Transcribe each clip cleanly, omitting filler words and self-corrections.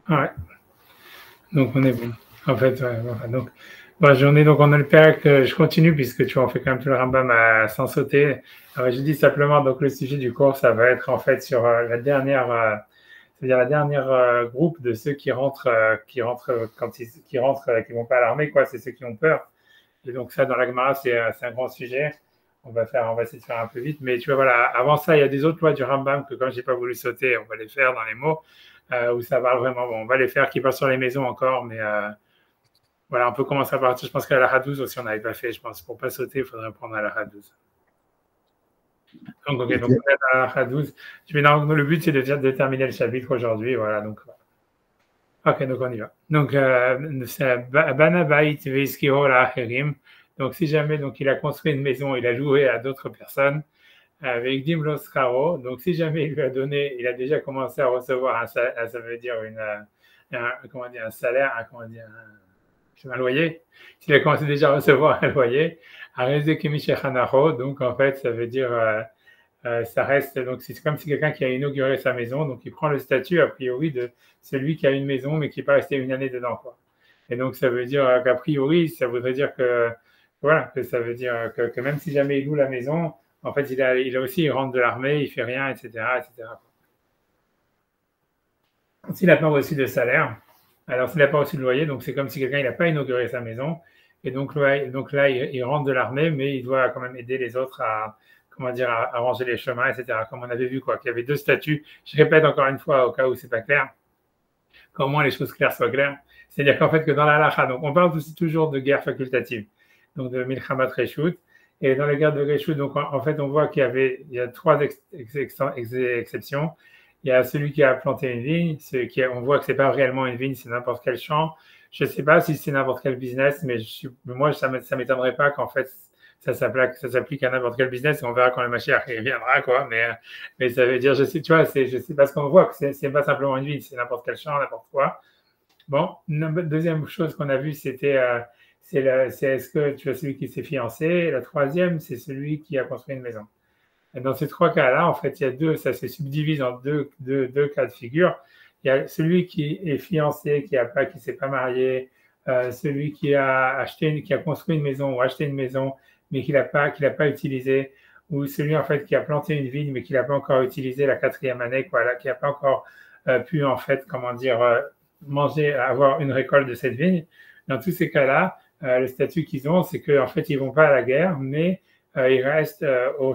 Ouais. Donc on est bon. En fait, ouais, voilà. Donc, bonne journée. Donc on a le père que je continue puisque tu vois, on fait quand même tout le Rambam sans sauter. Alors, je dis simplement, donc le sujet du cours, ça va être en fait sur la dernière, c'est-à-dire la dernière groupe de ceux qui rentrent quand qui rentrent, qui vont pas à l'armée, quoi. C'est ceux qui ont peur. Et donc ça, dans la Gemara, c'est un grand sujet. On va essayer de faire un peu vite. Mais tu vois, voilà, avant ça, il y a des autres lois du Rambam que comme j'ai pas voulu sauter, on va les faire dans les mots, où ça parle vraiment. Bon, on va les faire qui parlent sur les maisons encore, mais voilà, on peut commencer à partir. Je pense qu'à la H12 aussi, on n'avait pas fait. Je pense pour pas sauter, il faudrait prendre à la H12. Donc, ok, donc Ok. on est à la H12. Le but, c'est de terminer le chapitre aujourd'hui. Voilà, donc ok, donc on y va. Donc, c'est Bana Bait Veiskiro la Acherim. Donc, si jamais donc, il a construit une maison, il a loué à d'autres personnes, avec Dimlos Karo. Donc, si jamais il lui a donné, il a déjà commencé à recevoir ça veut dire comment dire, un salaire, un loyer. S'il a commencé déjà à recevoir un loyer, donc en fait, ça veut dire ça reste, donc c'est comme si quelqu'un qui a inauguré sa maison, donc il prend le statut a priori de celui qui a une maison mais qui n'est pas resté une année dedans, quoi. Et donc ça veut dire qu'a priori, ça voudrait dire que voilà, que ça veut dire que même si jamais il loue la maison, en fait il a aussi, il rentre de l'armée, il fait rien, etc., etc. S'il n'a pas reçu de salaire, alors s'il n'a pas reçu de loyer, donc c'est comme si quelqu'un il n'a pas inauguré sa maison, et donc là il rentre de l'armée, mais il doit quand même aider les autres à comment dire à ranger les chemins, etc. Comme on avait vu quoi, qu'il y avait deux statuts. Je répète encore une fois au cas où c'est pas clair, qu'au moins les choses claires soient claires. C'est-à-dire qu'en fait que dans la halakha, donc on parle aussi toujours de guerre facultative, donc de milchamat reshut, et dans les guerres de reshut, donc en fait on voit il y a trois exceptions. Il y a celui qui a planté une vigne, on voit que c'est pas réellement une vigne, c'est n'importe quel champ. Je ne sais pas si c'est n'importe quel business, mais moi ça m'étonnerait pas qu'en fait ça s'applique à n'importe quel business. On verra quand le Mashiach viendra, quoi. Mais ça veut dire, je sais, tu vois, je sais pas ce qu'on voit, que c'est pas simplement une vigne, c'est n'importe quel champ, n'importe quoi. Bon, deuxième chose qu'on a vue, c'est est-ce que tu as celui qui s'est fiancé. La troisième, c'est celui qui a construit une maison. Et dans ces trois cas-là, en fait, il y a ça se subdivise en deux cas de figure. Il y a celui qui est fiancé, qui s'est pas marié, celui qui a construit une maison ou acheté une maison, mais qu'il n'a pas utilisé, ou celui en fait qui a planté une vigne, mais qui n'a pas encore utilisé la quatrième année, quoi, là, qui n'a pas encore pu en fait, comment dire, avoir une récolte de cette vigne. Dans tous ces cas-là, le statut qu'ils ont, c'est qu'en fait, ils vont pas à la guerre, mais ils restent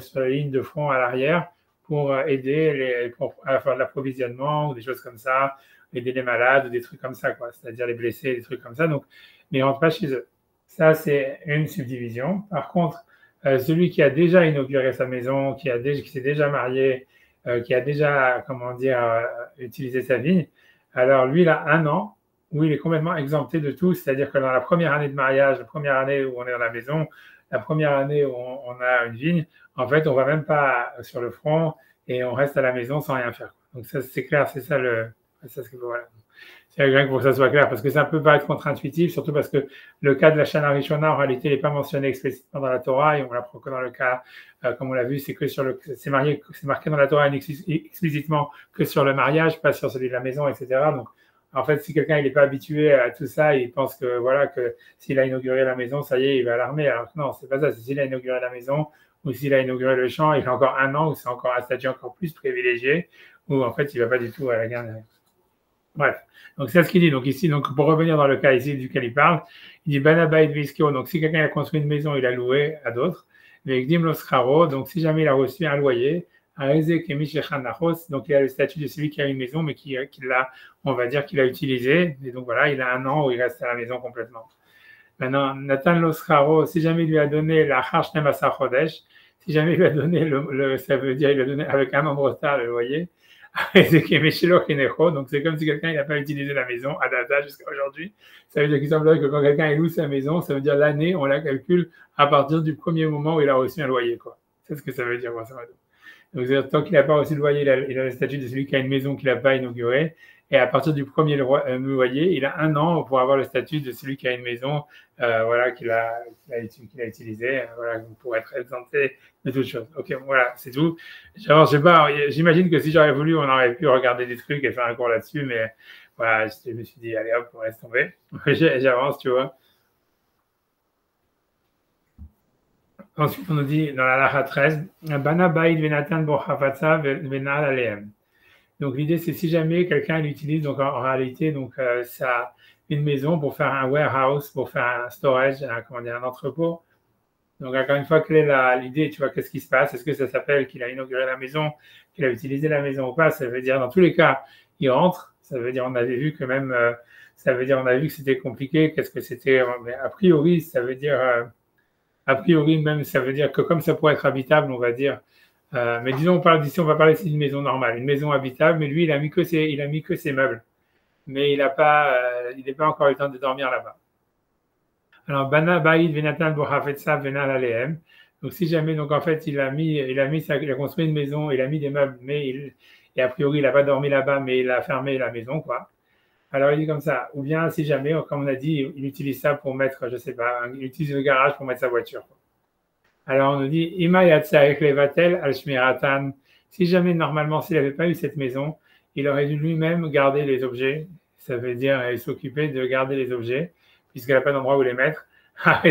sur la ligne de front à l'arrière pour aider à faire de l'approvisionnement ou des choses comme ça, aider les malades ou des trucs comme ça, quoi. C'est-à-dire les blessés, des trucs comme ça. Donc, mais ils rentrent pas chez eux. Ça, c'est une subdivision. Par contre, celui qui a déjà inauguré sa maison, qui s'est déjà marié, qui a déjà, comment dire, utilisé sa vigne, alors lui, il a un an où il est complètement exempté de tout. C'est-à-dire que dans la première année de mariage, la première année où on est dans la maison, la première année où on a une vigne, en fait, on va même pas sur le front et on reste à la maison sans rien faire. Donc ça, c'est clair, c'est ça voilà. C'est rien pour que ça soit clair, parce que ça peut paraître contre-intuitif, surtout parce que le cas de la Shana Rishona, en réalité, n'est pas mentionné explicitement dans la Torah, et on l'apprend que dans le cas, comme on l'a vu, c'est que c'est marqué dans la Torah explicitement que sur le mariage, pas sur celui de la maison, etc. Donc, en fait, si quelqu'un n'est pas habitué à tout ça, il pense que voilà que s'il a inauguré la maison, ça y est, il va à l'armée. Alors que non, c'est pas ça. C'est s'il a inauguré la maison ou s'il a inauguré le champ, il a encore un an où c'est encore un statut encore plus privilégié, où en fait, il va pas du tout à la guerre. Bref, donc c'est ce qu'il dit. Donc ici, donc pour revenir dans le cas ici duquel il parle, il dit Banabait Viskio. Donc si quelqu'un a construit une maison, il a loué à d'autres. Avec Dimlos Kharo, donc si jamais il a reçu un loyer, donc il a le statut de celui qui a une maison, mais qui l'a, on va dire qu'il a utilisé. Et donc voilà, il a un an où il reste à la maison complètement. Maintenant, Nathan Loscharo, si jamais il lui a donné la Harshnem Asar Chodesh, si jamais il lui a donné ça veut dire il a donné avec un an de retard le loyer, donc c'est comme si quelqu'un n'a pas utilisé la maison à data jusqu'à aujourd'hui. Ça veut dire qu'il semblerait que quand quelqu'un loue sa maison, ça veut dire l'année, on la calcule à partir du premier moment où il a reçu un loyer, quoi. C'est ce que ça veut dire, grosso modo. Donc, c'est-à-dire, tant qu'il n'a pas reçu le loyer, il a le statut de celui qui a une maison qu'il n'a pas inaugurée. Et à partir du premier loyer, il a 1 an pour avoir le statut de celui qui a une maison voilà, qu'il a utilisée voilà, pour être exempté de toutes choses. Ok, voilà, c'est tout. Je sais pas, j'imagine que si j'aurais voulu, on aurait pu regarder des trucs et faire un cours là-dessus, mais voilà, je me suis dit, allez hop, on laisse tomber. J'avance, tu vois. Ensuite, on nous dit dans la Lacha 13, Bana Baïd Venatan Bochafatsa Venal Aleem. Donc l'idée, c'est si jamais quelqu'un l'utilise, donc en réalité, donc ça une maison pour faire un warehouse, pour faire un storage, comment dire, un entrepôt. Donc encore une fois, quelle est l'idée, tu vois, qu'est-ce qui se passe? Est-ce que ça s'appelle qu'il a inauguré la maison, qu'il a utilisé la maison ou pas? Ça veut dire, dans tous les cas, il rentre. Ça veut dire, on avait vu que même, ça veut dire, on a vu que c'était compliqué. Qu'est-ce que c'était? Mais a priori, ça veut dire, a priori même, ça veut dire que comme ça pourrait être habitable, on va dire. Mais disons, on parle d'ici, on va parler ici d'une maison normale, une maison habitable. Mais lui, il a mis que ses meubles, mais il n'a pas, il n'est pas encore eu le temps de dormir là-bas. Alors, Bana Baïd Venatan Bohafetsa Venal Aleem. Donc, si jamais, donc en fait, il a construit une maison, il a mis des meubles, et a priori, il n'a pas dormi là-bas, mais il a fermé la maison, quoi. Alors, il dit comme ça. Ou bien, si jamais, comme on a dit, il utilise ça pour mettre, je sais pas, il utilise le garage pour mettre sa voiture, quoi. Alors, on nous dit, Ima Yatsaek Levatel al Shmiratan. Si jamais, normalement, s'il n'avait pas eu cette maison, il aurait dû lui-même garder les objets. Ça veut dire s'occuper de garder les objets, puisqu'il n'a pas d'endroit où les mettre. Ça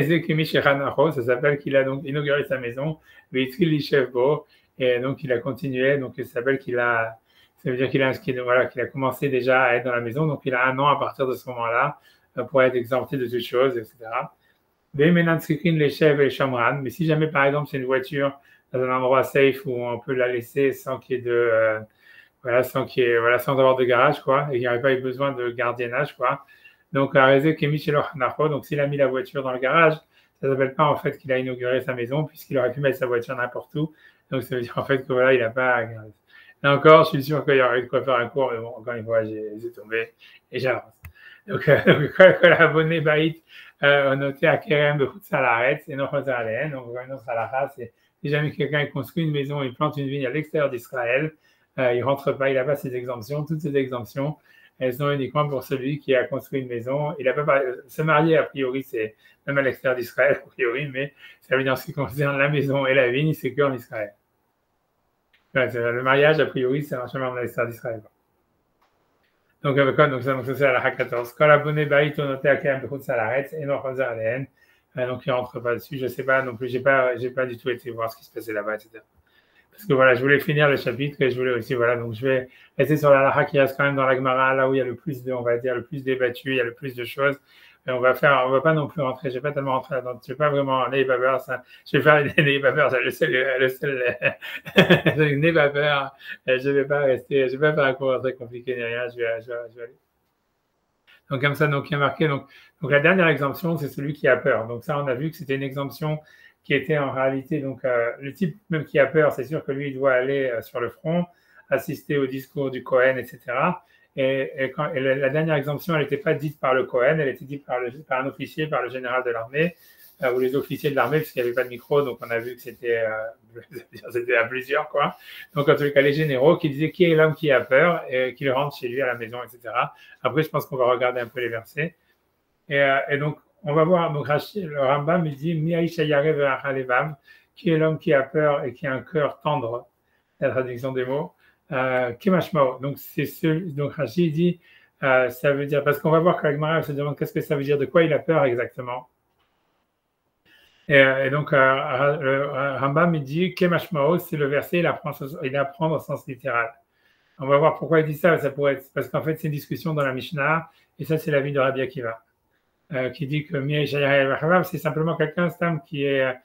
s'appelle qu'il a donc inauguré sa maison, et donc il a continué, donc ça s'appelle ça veut dire qu'il a commencé déjà à être dans la maison, donc il a 1 an à partir de ce moment-là pour être exempté de toutes choses, etc. Mais si jamais par exemple c'est une voiture dans un endroit safe où on peut la laisser sans qu'il y ait sans avoir de garage, quoi, et il n'y aurait pas eu besoin de gardiennage, quoi. Donc, donc s'il a mis la voiture dans le garage, ça ne s'appelle pas en fait qu'il a inauguré sa maison, puisqu'il aurait pu mettre sa voiture n'importe où. Donc, ça veut dire en fait que voilà, il n'a pas. Là encore, je suis sûr qu'il y aurait eu de quoi faire un cours, mais bon, encore une fois, j'ai tombé et j'avance. Donc, l'abonné Baït, noté à Kerem de Salaret, et non Rosalén. Donc, une autre halakha, c'est si jamais quelqu'un construit une maison, il plante une vigne à l'extérieur d'Israël, il rentre pas, il n'a pas ses exemptions. Toutes ces exemptions, elles sont uniquement pour celui qui a construit une maison. Il n'a pas se marier, a priori, c'est même à l'extérieur d'Israël, a priori, mais ça veut dire en ce qui concerne la maison et la vigne, c'est qu'en Israël. Le mariage, a priori, c'est un chemin à l'extérieur d'Israël. Donc, ça, c'est à la 14. Quand l'abonné baït au noté à Kerem de Salaret, et non Rosalén, donc il rentre pas dessus. Je sais pas non plus, j'ai pas du tout été voir ce qui se passait là-bas, etc. Parce que voilà, je voulais finir le chapitre et je voulais aussi, voilà, donc je vais rester sur la halakha qui reste quand même dans la Gemara, là où il y a le plus on va dire, le plus débattu, il y a le plus de choses. Et on va pas non plus rentrer, je vais pas tellement rentrer là-dedans, je vais pas vraiment Ney Baber, ça, je vais faire Ney Baber, le seul Ney Baber, je vais pas faire un cours très compliqué ni rien, je vais aller. Donc comme ça, donc il y a marqué, donc la dernière exemption, c'est celui qui a peur. Donc ça, on a vu que c'était une exemption qui était en réalité, donc le type même qui a peur, c'est sûr que lui, il doit aller sur le front, assister au discours du Cohen, etc. Et la dernière exemption, elle n'était pas dite par le Cohen, elle était dite par un officier, par le général de l'armée, ou les officiers de l'armée, puisqu'il n'y avait pas de micro, donc on a vu que c'était à plusieurs, quoi. Donc en tout cas, les généraux qui disaient qui est l'homme qui a peur, et qu'il rentre chez lui à la maison, etc. Après, je pense qu'on va regarder un peu les versets. Et donc, on va voir, donc le Rambam il dit qui est l'homme qui a peur et qui a un cœur tendre, la traduction des mots, Kimashmao. Donc, donc Rashi dit, ça veut dire, parce qu'on va voir que la Gemara se demande qu'est-ce que ça veut dire, de quoi il a peur exactement. Et donc, le Rambam il dit Kimashmao, c'est le verset, il apprend au sens littéral. On va voir pourquoi il dit ça, pourrait être, parce qu'en fait, c'est une discussion dans la Mishnah, et ça, c'est l'avis de Rabbi Akiva. Qui dit que c'est simplement quelqu'un qui est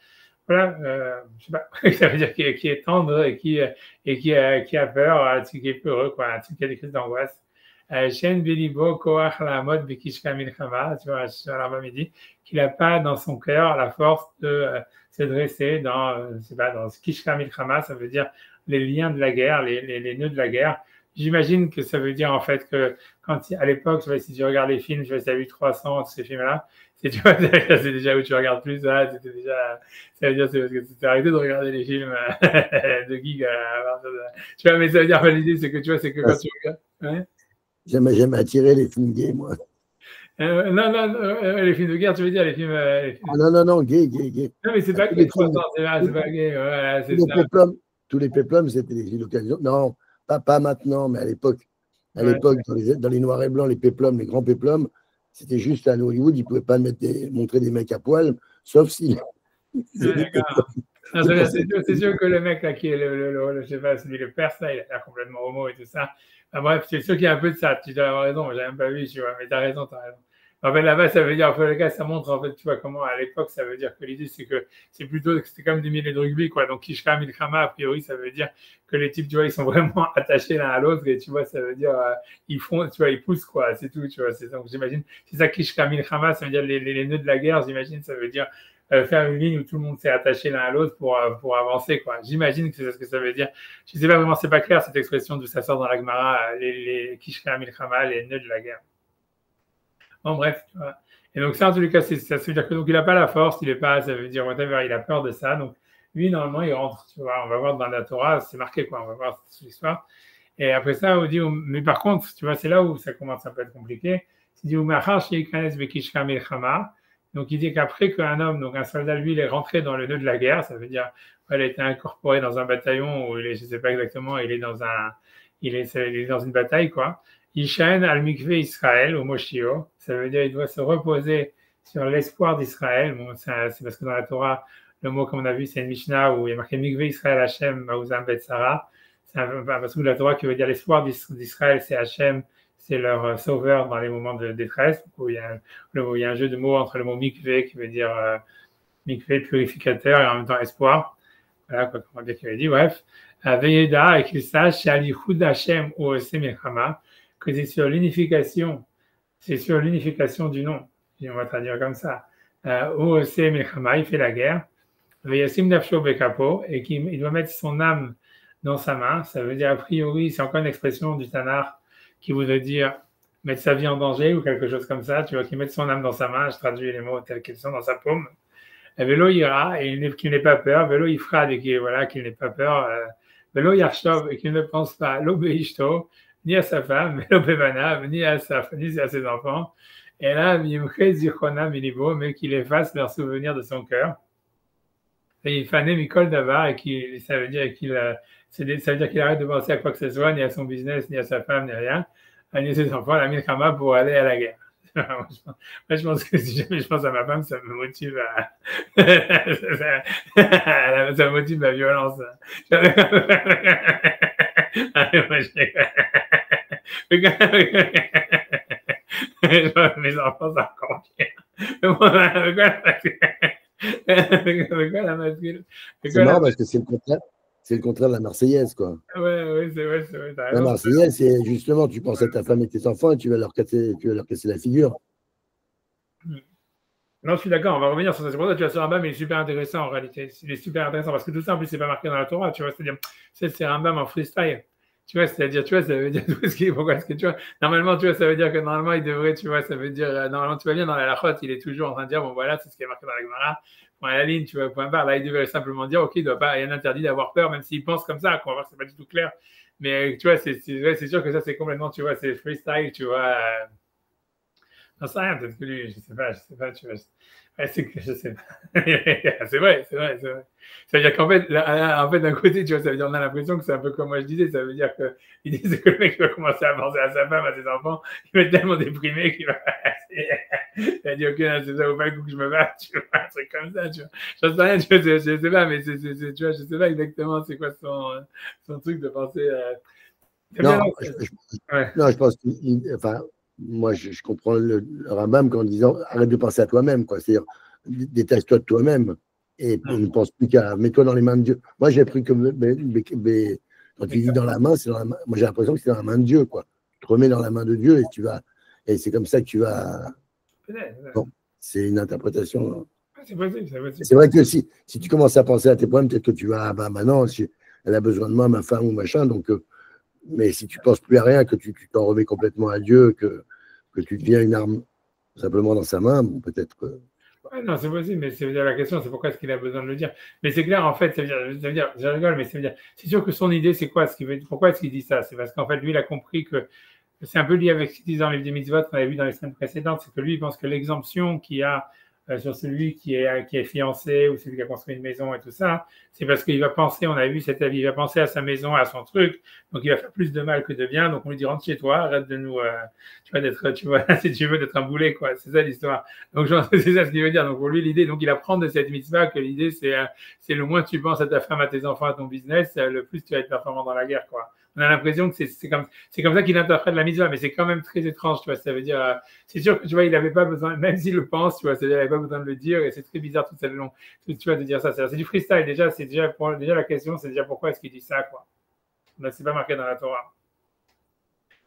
je sais pas, ça veut dire qui est tendre et qui a peur, qui est peureux, quoi, qui a des crises d'angoisse. Shen Belibo Koach Lahamod Bekishka Milchama, tu vois, Rambam dit qu'il n'a pas dans son cœur la force de se dresser dans Kishka Milchama, ça veut dire les liens de la guerre, les nœuds de la guerre. J'imagine que ça veut dire en fait que à l'époque, si tu regardes les films, je sais, tu as vu 300, ces films-là, tu vois, c'est déjà où tu regardes plus, ça, c'était déjà, ça veut dire, c'est parce que tu t'es arrêté de regarder les films de geek tu vois, mais ça veut dire, l'idée, c'est que tu vois, c'est que quand tu regardes, ouais. Jamais attiré les films gays, moi. Non, non, les films de guerre, tu veux dire, les films, Ah, non, non, non, gay, gay, gay. non, mais c'est Ah, pas tous gay, les de toute films, façon, c'est pas gay, voilà, c'est ça. tous les péplums, c'était l'occasion. Non, pas maintenant, mais à l'époque. À Ouais, l'époque, dans les noirs et blancs, les péplums, les grands péplums, c'était juste à Hollywood, ils ne pouvaient pas montrer des mecs à poil, sauf si c'est ouais, des péplums. d'accord. Non, C'est pour ça c'est sûr que le mec là qui est je sais pas, celui le perse là, il a l'air complètement homo et tout ça. Enfin, bref, c'est sûr qu'il y a un peu de ça. Tu dois avoir raison, j'ai même pas vu, tu vois, mais t'as raison, t'as raison. En fait, là-bas, ça veut dire, en fait, le cas, ça montre, en fait, tu vois, comment, à l'époque, ça veut dire que l'idée, c'est que c'est plutôt, c'était comme des milliers de rugby, quoi. Donc, Kishka, Milkrama, a priori, ça veut dire que les types, tu vois, ils sont vraiment attachés l'un à l'autre et tu vois, ça veut dire, ils font, tu vois, ils poussent, quoi, c'est tout, tu vois. Donc, j'imagine, c'est ça, Kishka, Milkrama, ça veut dire les nœuds de la guerre, j'imagine, ça veut dire faire une ligne où tout le monde s'est attaché l'un à l'autre pour avancer, quoi. J'imagine que c'est ce que ça veut dire. Je sais pas vraiment, c'est pas clair cette expression d'où ça sort dans la Gemara, les Kishka Milchama, les nœuds de la guerre. Bon, bref, tu vois. Et donc, ça, en tous les cas, ça veut dire que donc il n'a pas la force, il est pas, ça veut dire whatever, il a peur de ça. Donc, lui, normalement, il rentre, tu vois. On va voir dans la Torah, c'est marqué, quoi. On va voir toute l'histoire. Et après ça, on dit, mais par contre, tu vois, c'est là où ça commence un peu à être compliqué. Il dit, donc, il dit qu'après qu'un homme, donc un soldat, lui, il est rentré dans le nœud de la guerre, ça veut dire, il a été incorporé dans un bataillon où il est, je ne sais pas exactement, il est dans une bataille, quoi. Yishaen al mikveh Israël, au Moshio, ça veut dire il doit se reposer sur l'espoir d'Israël. Bon, c'est parce que dans la Torah, le mot, comme on a vu, c'est une Mishnah où il y a marqué mikveh Israël Hashem, Maouzam Betsara. C'est un passage de la Torah qui veut dire l'espoir d'Israël, c'est Hashem, c'est leur sauveur dans les moments de détresse. Où il y a un jeu de mots entre le mot mikveh qui veut dire mikveh purificateur et en même temps espoir. Voilà, quoi, comment dire qu'il avait dit, bref. Veyeda, et qu'il sache, c'est Alichud Hashem ou Milchama, que c'est sur l'unification du nom. Et on va traduire comme ça. OEC Milchama, il fait la guerre. Veyasim Nafsho Bekapo, et qu'il doit mettre son âme dans sa main. Ça veut dire, a priori, c'est encore une expression du Tanar qui voudrait dire mettre sa vie en danger ou quelque chose comme ça. Tu vois, qu'il mette son âme dans sa main. Je traduis les mots tels qu'ils sont dans sa paume. Vélo ira, et qu'il n'ait pas peur. Vélo ifrad, et qu'il n'ait pas peur. Vélo yarshov, et qu'il ne pense pas l'obéishto, ni à sa femme, vélo bevana, ni à ses enfants. Et là, mais qu'il efface leur souvenir de son cœur. Et il fanait Mikol Davar, et ça veut dire qu'il arrête de penser à quoi que ce soit, ni à son business, ni à sa femme, ni rien, ni à ses enfants, la Milchama pour aller à la guerre. Moi, je pense que si jamais je pense à ma femme, ça me motive à. Ça me motive la violence. Mes enfants, c'est encore pire. c'est marrant parce que c'est le contraire. C'est le contraire de la Marseillaise, quoi. Ouais, c'est vrai, La Marseillaise, c'est justement, tu penses à ta femme et tes enfants et tu vas leur casser la figure. Non, je suis d'accord, on va revenir sur ça. C'est pour ça que tu vois, ce Rambam, il est super intéressant en réalité. Il est super intéressant parce que tout ça, en plus, c'est pas marqué dans la Torah, tu vois. C'est-à-dire, c'est Rambam en freestyle. Tu vois, c'est-à-dire, tu vois, ça veut dire tout ce qui est. Pourquoi est-ce que tu vois, normalement, tu vois, ça veut dire que normalement, il devrait, tu vois, ça veut dire, normalement, tu vas bien dans la Lachot, il est toujours en train de dire, bon, voilà, c'est ce qui est marqué dans la Gemara, point à la ligne, tu vois, point barre. Là, il devrait simplement dire, OK, il doit pas, il y a un interdit d'avoir peur, même s'il pense comme ça, qu'on va voir, c'est pas du tout clair. Mais, tu vois, c'est sûr que ça, c'est complètement, tu vois, c'est freestyle, tu vois. Non, c'est rien, peut-être que lui, je sais pas, tu vois. Ouais, c'est que je sais pas. C'est vrai. Ça veut dire qu'en fait, d'un côté, tu vois, ça veut dire on a l'impression que c'est un peu comme moi je disais, ça veut dire que il disait que le mec va commencer à penser à sa femme, à ses enfants, il va être tellement déprimé qu'il va. Il va dire, ok, c'est ça vaut pas le coup que je me batte, tu vois, un truc comme ça, tu vois. J'en sais rien, tu vois, je sais pas, mais tu vois, je sais pas exactement c'est quoi son truc de penser. Non, je pense enfin, moi, je comprends le Rambam en disant arrête de penser à toi-même, quoi. C'est-à-dire, détache-toi de toi-même et ne pense plus qu'à mets-toi dans les mains de Dieu. Moi, j'ai appris que quand tu dis dans la main, c'est dans la main. Moi, j'ai l'impression que c'est dans la main de Dieu, quoi. Tu te remets dans la main de Dieu et c'est comme ça que tu vas. Bon, c'est une interprétation. C'est possible. C'est vrai que si tu commences à penser à tes problèmes, peut-être que tu vas, bah maintenant, elle a besoin de moi, ma femme ou machin, donc. Mais si tu ne penses plus à rien, que tu t'en remets complètement à Dieu, que tu deviens une arme simplement dans sa main, bon, peut-être que. Ouais, non, c'est possible, mais c'est la question, c'est pourquoi est-ce qu'il a besoin de le dire. Mais c'est clair, en fait, ça veut dire, je rigole, mais ça veut dire, c'est sûr que son idée, c'est quoi? Pourquoi est-ce qu'il dit ça? C'est parce qu'en fait, lui, il a compris que c'est un peu lié avec ce qu'il dit dans le livre des mitzvot qu'on avait vu dans les semaines précédentes, c'est que lui, il pense que l'exemption qu'il y a sur celui qui est fiancé ou celui qui a construit une maison et tout ça, c'est parce qu'il va penser, on a vu cet avis, il va penser à sa maison, à son truc, donc il va faire plus de mal que de bien, donc on lui dit rentre chez toi, arrête de nous, tu vois, si tu veux, d'être un boulet, quoi, c'est ça l'histoire. Donc c'est ça ce qu'il veut dire, donc pour lui l'idée, donc il apprend de cette mitzvah que l'idée c'est le moins tu penses à ta femme, à tes enfants, à ton business, le plus tu vas être performant dans la guerre, quoi. On a l'impression que c'est comme ça qu'il interprète la mitzvah, mais c'est quand même très étrange, tu vois. Ça veut dire, c'est sûr que tu vois, il n'avait pas besoin, même s'il le pense, tu vois, c'est-à-dire, il n'avait pas besoin de le dire, et c'est très bizarre toute cette long, tu vois, de dire ça. C'est du freestyle déjà, déjà la question, c'est déjà pourquoi est-ce qu'il dit ça, quoi. Là, c'est pas marqué dans la Torah.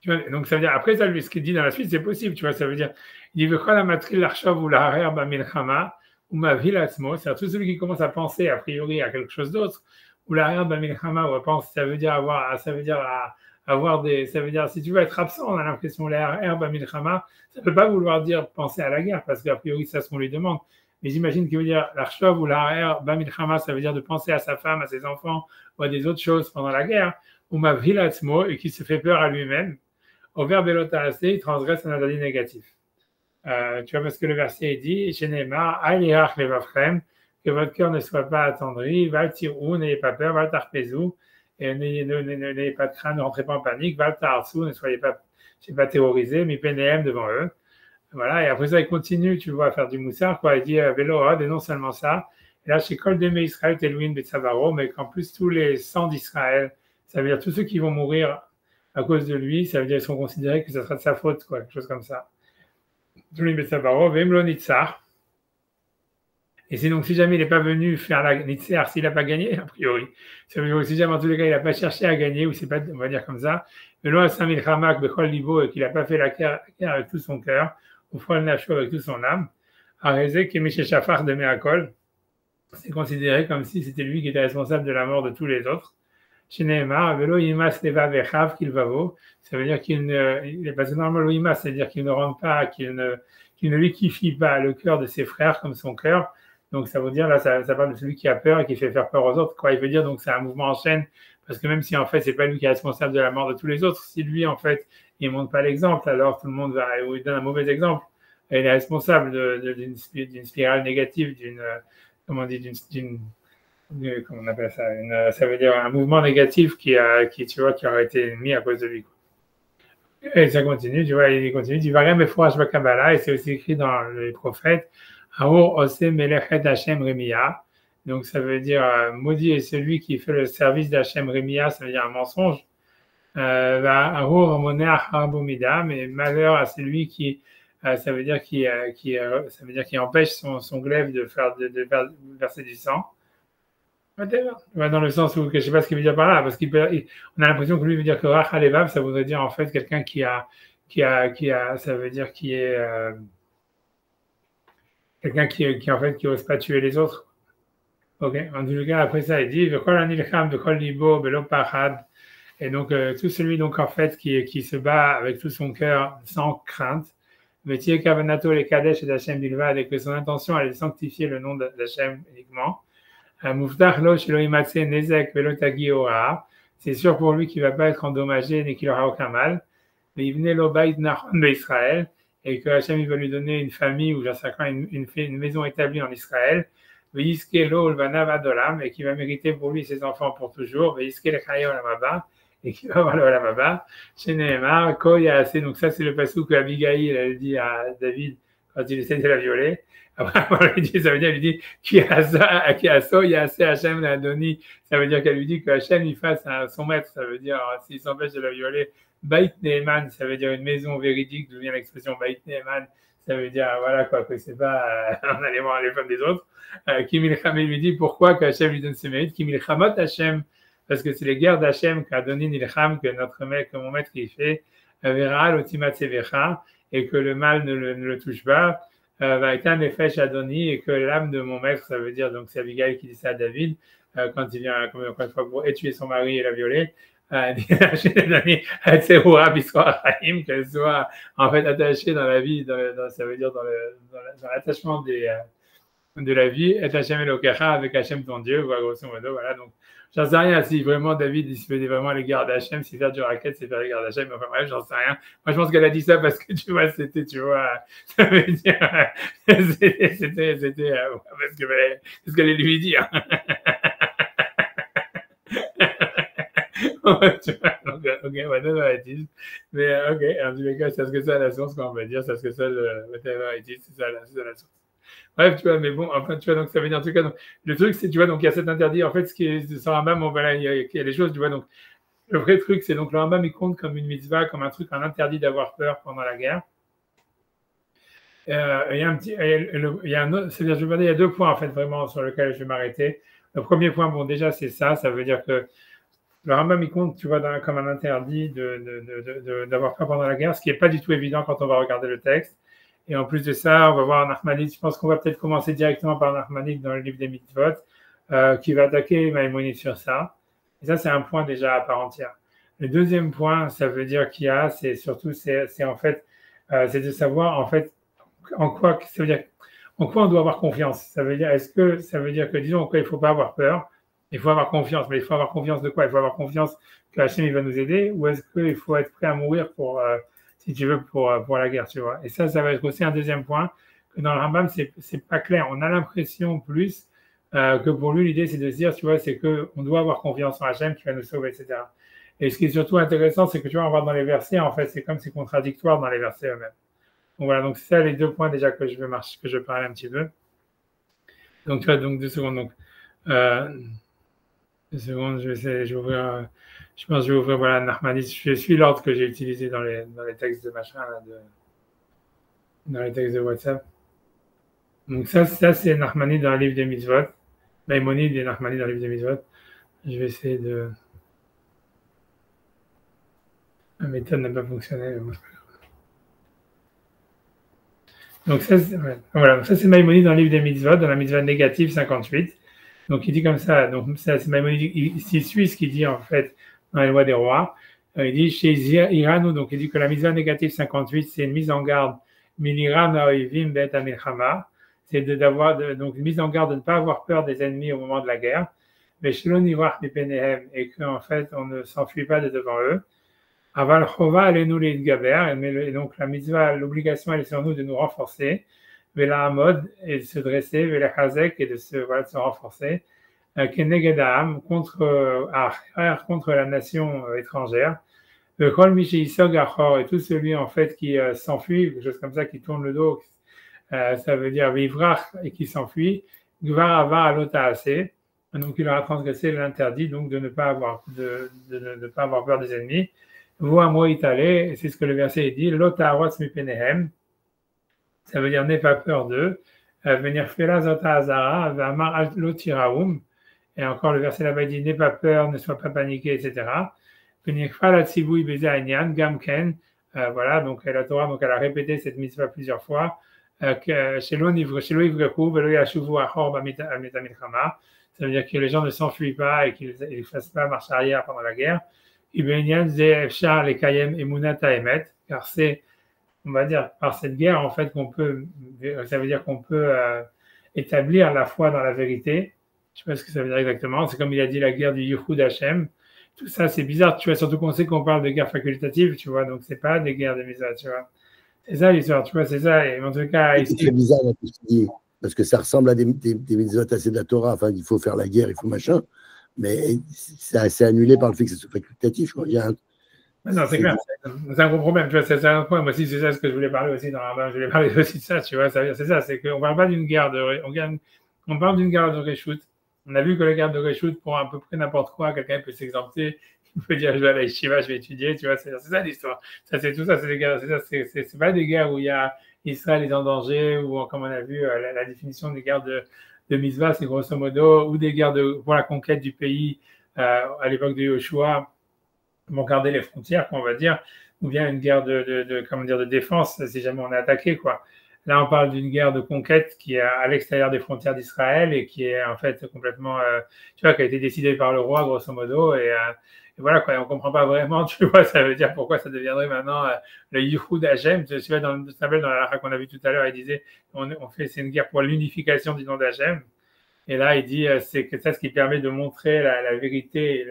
Tu vois, donc ça veut dire, après ça, lui, ce qu'il dit dans la suite, c'est possible, tu vois, ça veut dire, il veut quoi la matrice, l'archav ou la harer, milchama, ou ma vilasmo, c'est-à-dire tout celui qui commence à penser, a priori, à quelque chose d'autre, ou la harer, milchama, ou pense, ça veut dire avoir des, ça veut dire, si tu veux être absent, on a l'impression, la harer, milchama, ça ne peut pas vouloir dire penser à la guerre, parce qu'a priori, c'est ce qu'on lui demande. Mais j'imagine qu'il veut dire l'archav ou la harer, milchama, ça veut dire de penser à sa femme, à ses enfants, ou à des autres choses pendant la guerre, ou ma vilasmo, et qui se fait peur à lui-même. Au verbe assez, il transgresse un interdit négatif. Tu vois, parce que le verset dit, chez Neymar, Alirach levavchem, que votre cœur ne soit pas attendri, Valtirou, n'ayez pas peur, Valtarpezou, et n'ayez pas de crainte, ne rentrez pas en panique, Valtarsu, ne soyez pas terrorisés, mais pénéem devant eux. Voilà, et après ça, il continue, tu vois, à faire du moussard, quoi. Il dit, Véload, et non seulement ça, et là, chez Kol Deme Israël, Telouin, Betsavaro, mais qu'en plus, tous les sangs d'Israël, ça veut dire tous ceux qui vont mourir à cause de lui, ça veut dire qu'ils sont considérés que ce sera de sa faute, quoi, quelque chose comme ça. Et c'est donc si jamais il n'est pas venu faire la Nitzar, s'il n'a pas gagné, a priori, ça veut dire que si jamais en tous les cas il n'a pas cherché à gagner, ou c'est pas, on va dire comme ça, mais loin Samil Hamak, Bechol Libo, et qu'il n'a pas fait la guerre avec tout son cœur, ou Frol Nacho avec toute son âme, Arezek et Miché Shafar de Meakol, c'est considéré comme si c'était lui qui était responsable de la mort de tous les autres. Chez Nehemar, Velo Yimas Leva Vechav Kilvavo, ça veut dire qu'il ne, parce que normalement Yimas, c'est-à-dire qu'il ne rentre pas, qu'il ne liquifie pas le cœur de ses frères comme son cœur. Donc ça veut dire, là, ça parle de celui qui a peur et qui fait faire peur aux autres. Quoi. Il veut dire, donc c'est un mouvement en chaîne, parce que même si en fait, c'est pas lui qui est responsable de la mort de tous les autres, si lui, en fait, il ne montre pas l'exemple, alors tout le monde va, ou il donne un mauvais exemple. Et il est responsable d'une spirale négative, comment on dit, comment on appelle ça, ça veut dire un mouvement négatif qui aurait été mis à cause de lui. Et ça continue, tu vois, il continue, tu vas rien mais fourrage Kabbalah, et c'est aussi écrit dans les prophètes, Aour Ose Melechet Hashem Remia. Donc ça veut dire maudit est celui qui fait le service d'Hashem Remia, ça veut dire un mensonge. Aour Moneach Harbomida, mais malheur à celui qui ça veut dire qui empêche son glaive de verser du sang. Dans le sens où, je ne sais pas ce qu'il veut dire par là, parce on a l'impression que lui veut dire que Rach Alevav, ça voudrait dire en fait quelqu'un ça veut dire qui est quelqu'un qui en fait qui n'ose pas tuer les autres. Ok. En tout cas, après ça, il dit et donc tout celui donc en fait qui se bat avec tout son cœur sans crainte. Métier Kavanato les Kadesh et d'Hachem Bilvad, et que son intention elle est de sanctifier le nom d'Hachem uniquement. C'est sûr pour lui qu'il ne va pas être endommagé ni qu'il n'aura aucun mal. Mais il venait d'Israël et que Hachem il va lui donner une famille ou une maison établie en Israël. Et qui va mériter pour lui et ses enfants pour toujours. Et qui va avoir le Olamaba. Chez Nehemar, donc ça c'est le passage que Abigail elle dit à David quand il essaie de la violer. Après, ça veut dire, elle lui dit, qui a ça, il y a assez Hachem Adoni. Ça veut dire qu'elle lui dit que Hachem, il fasse à son maître. Ça veut dire, s'il s'empêche de la violer, Beit Neeman, ça veut dire une maison véridique, d'où vient l'expression Beit Neeman. Ça veut dire, voilà, quoi, que c'est pas, on allait voir les femmes des autres. Kimilcham, il lui dit, pourquoi que Hachem lui donne ce mérite? Kimilchamot Hachem, parce que c'est les guerres d'Hachem qu'Adoni Nilcham, que mon maître, il fait, Vera, l'Otimat Sevecha, et que le mal ne le touche pas. Adoni, et que l'âme de mon maître, ça veut dire, donc c'est Abigail qui dit ça à David, quand il vient, encore une fois, pour tuer son mari et la violer, qu'elle soit en fait attachée dans la vie, ça veut dire dans l'attachement de la vie, et Hachem Elokecha avec Hachem ton Dieu, voilà, grosso modo, voilà. Donc, j'en sais rien si vraiment David, il se faisait vraiment l'égard d'Hachem, si faire du racket, c'est faire l'égard d'Hachem, enfin bref, j'en sais rien. Moi, je pense qu'elle a dit ça parce que, tu vois, c'était, tu vois, ça veut dire, c'était, parce qu'elle lui dire. Tu vois, donc, ok, whatever it is. Mais, ok, en tous les cas, c'est ce que ça la source, qu'on va dire, c'est ce que ça le whatever it is, c'est ça la source. Bref, tu vois, mais bon, enfin, tu vois, donc ça veut dire en tout cas, donc, le truc, c'est, tu vois, donc il y a cet interdit, en fait, ce qui est sur Rambam, bon, voilà, il y a des choses, tu vois, donc le vrai truc, c'est donc le Rambam, il compte comme une mitzvah, comme un truc, un interdit d'avoir peur pendant la guerre. Il y a un petit, il y a un autre, c'est-à-dire, je vais dire, il y a deux points, en fait, vraiment, sur lesquels je vais m'arrêter. Le premier point, bon, déjà, c'est ça veut dire que le Rambam, il compte, tu vois, comme un interdit d'avoir peur pendant la guerre, ce qui n'est pas du tout évident quand on va regarder le texte. Et en plus de ça, on va voir Nachmanides. Je pense qu'on va peut-être commencer directement par Nachmanides dans le livre des Mitzvot, qui va attaquer Maïmonide sur ça. Et ça, c'est un point déjà à part entière. Le deuxième point, ça veut dire qu'il y a, c'est surtout, c'est en fait, c'est de savoir, en fait, en quoi, ça veut dire, en quoi on doit avoir confiance. Ça veut dire, est-ce que ça veut dire que, disons, en quoi il ne faut pas avoir peur, il faut avoir confiance, mais il faut avoir confiance de quoi? Il faut avoir confiance que Hachem, il va nous aider, ou est-ce qu'il faut être prêt à mourir pour, si tu veux, pour la guerre, tu vois. Et ça va être aussi un deuxième point, que dans le Rambam, c'est pas clair. On a l'impression plus que pour lui, l'idée, c'est de se dire, tu vois, c'est qu'on doit avoir confiance en Hachem qui va nous sauver, etc. Et ce qui est surtout intéressant, c'est que, tu vois, on va dans les versets, en fait, c'est comme c'est contradictoire dans les versets eux-mêmes. Donc voilà, donc c'est ça les deux points déjà que je vais parler un petit peu. Donc, tu vois, donc 2 secondes. Donc, 2 secondes, je vais ouvrir, je pense que je vais ouvrir, voilà, Nachmanides. Je suis l'ordre que j'ai utilisé dans les textes de machin, là, dans les textes de WhatsApp. Donc ça c'est Nachmanides dans le livre des Mitzvot. Maïmonide et Nachmanides dans le livre des Mitzvot. Je vais essayer de... La méthode n'a pas fonctionné. Donc ça, voilà, ça c'est Maïmonide dans le livre des Mitzvot, dans la Mitzvah négative 58. Donc il dit comme ça, donc ça c'est Maïmonide, il suit ce qu'il dit en fait dans les lois des rois. Il dit chez Iranu, donc il dit que la Mitzvah négative 58, c'est une mise en garde, miliram ha'oivim bet ha-milchama, c'est donc une mise en garde de ne pas avoir peur des ennemis au moment de la guerre, mais shelon nivrach mipenehem, et qu'en fait on ne s'enfuit pas de devant eux. Aval chova alenu leitgaber, et donc la mitzvah, l'obligation elle est sur nous de nous renforcer, vela amod, et de se dresser, vela chazek, et de se renforcer, kenegedam, contre la nation étrangère, le kol misheisog achor, et tout celui en fait qui s'enfuit, quelque chose comme ça, qui tourne le dos, ça veut dire vivrach, et qui s'enfuit, gvar ava alotaase, donc il aura transgressé l'interdit, donc de ne pas avoir peur des ennemis. Voix moi italé, c'est ce que le verset dit, lotaros mipenehem, ça veut dire n'aie pas peur d'eux, venir fela zota azara, vamar lotiraum, et encore le verset là-bas dit n'aie pas peur, ne sois pas paniqué, etc. Venir fala tzibui beza enyan, gamken, voilà, donc la Torah, donc elle a répété cette mitzvah plusieurs fois, shelo ivrechu velo yashuvu achor b'mitamilchama, ça veut dire que les gens ne s'enfuient pas et qu'ils ne fassent pas marche arrière pendant la guerre. Car c'est, on va dire, par cette guerre, en fait, ça veut dire qu'on peut établir la foi dans la vérité. Je ne sais pas ce que ça veut dire exactement. C'est comme il a dit la guerre du Yichud Hashem. Tout ça, c'est bizarre, tu vois, surtout qu'on sait qu'on parle de guerre facultative, tu vois, donc c'est pas des guerres de misère, tu vois. C'est ça l'histoire, tu vois, c'est ça. Et en tout cas, ici. C'est bizarre, là, tout ce qu'il dit, parce que ça ressemble à des mitzvot assez de la Torah. Enfin, il faut faire la guerre, il faut machin. Mais c'est annulé par le fait que c'est facultatif. Il y a non, c'est clair, c'est un gros problème. Tu vois, c'est un point. Moi aussi, c'est ça ce que je voulais parler aussi dans la. Je voulais parler aussi de ça, tu vois. C'est ça, c'est qu'on ne parle pas d'une guerre on parle d'une guerre de reshoot. On a vu que la guerre de reshoot, pour à peu près n'importe quoi, quelqu'un peut s'exempter. Il peut dire je vais à la yeshiva, je vais étudier, tu vois. C'est ça l'histoire. Ça, c'est tout ça, c'est des guerres. C'est pas des guerres où il y a Israël est en danger, ou comme on a vu, la définition des guerres de Mitzvah, c'est grosso modo, ou des guerres pour la conquête du pays à l'époque de Yoshua, pour garder les frontières, on va dire, ou bien une guerre de défense, si jamais on est attaqué, quoi. Là, on parle d'une guerre de conquête qui est à l'extérieur des frontières d'Israël et qui est en fait complètement, tu vois, qui a été décidée par le roi, grosso modo, et voilà, quoi, on ne comprend pas vraiment, tu vois, ça veut dire pourquoi ça deviendrait maintenant le Yichud Hashem. Tu sais, dans la halakha qu'on a vu tout à l'heure, il disait, c'est une guerre pour l'unification du nom d'Hashem. Et là, il dit, c'est que ça, ce qui permet de montrer la vérité,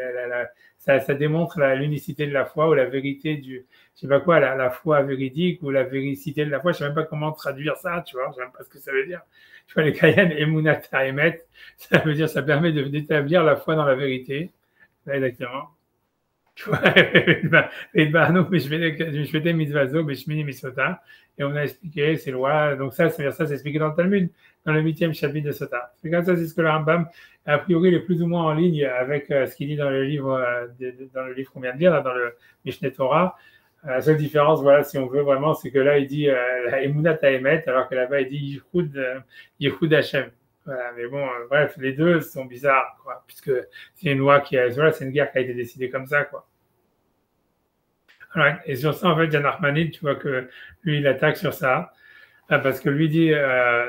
ça démontre l'unicité de la foi ou la vérité je sais pas quoi, la foi véridique ou la véricité de la foi. Je sais même pas comment traduire ça, tu vois, je sais même pas ce que ça veut dire. Tu vois, les Kayan, Emunata Emet, ça veut dire, ça permet d'établir la foi dans la vérité. Là, exactement. Tu vois, et je fais des mitzvahs, mais je mini misota. Et on a expliqué ces lois. Donc ça, c'est expliqué dans le Talmud, dans le 8e chapitre de Sota. C'est comme ça, c'est ce que le Rambam, a priori, il est plus ou moins en ligne avec ce qu'il dit dans le livre, qu'on vient de lire, là, dans le Mishneh Torah. La seule différence, voilà, si on veut vraiment, c'est que là, il dit la Emunat Haemet, alors que là-bas, il dit Yichud Hashem. Voilà, mais bon, bref, les deux sont bizarres, quoi, puisque c'est une loi voilà, c'est une guerre qui a été décidée comme ça, quoi. Ouais, et sur ça, en fait, Yann Armanid, tu vois que lui, il attaque sur ça, parce que lui dit,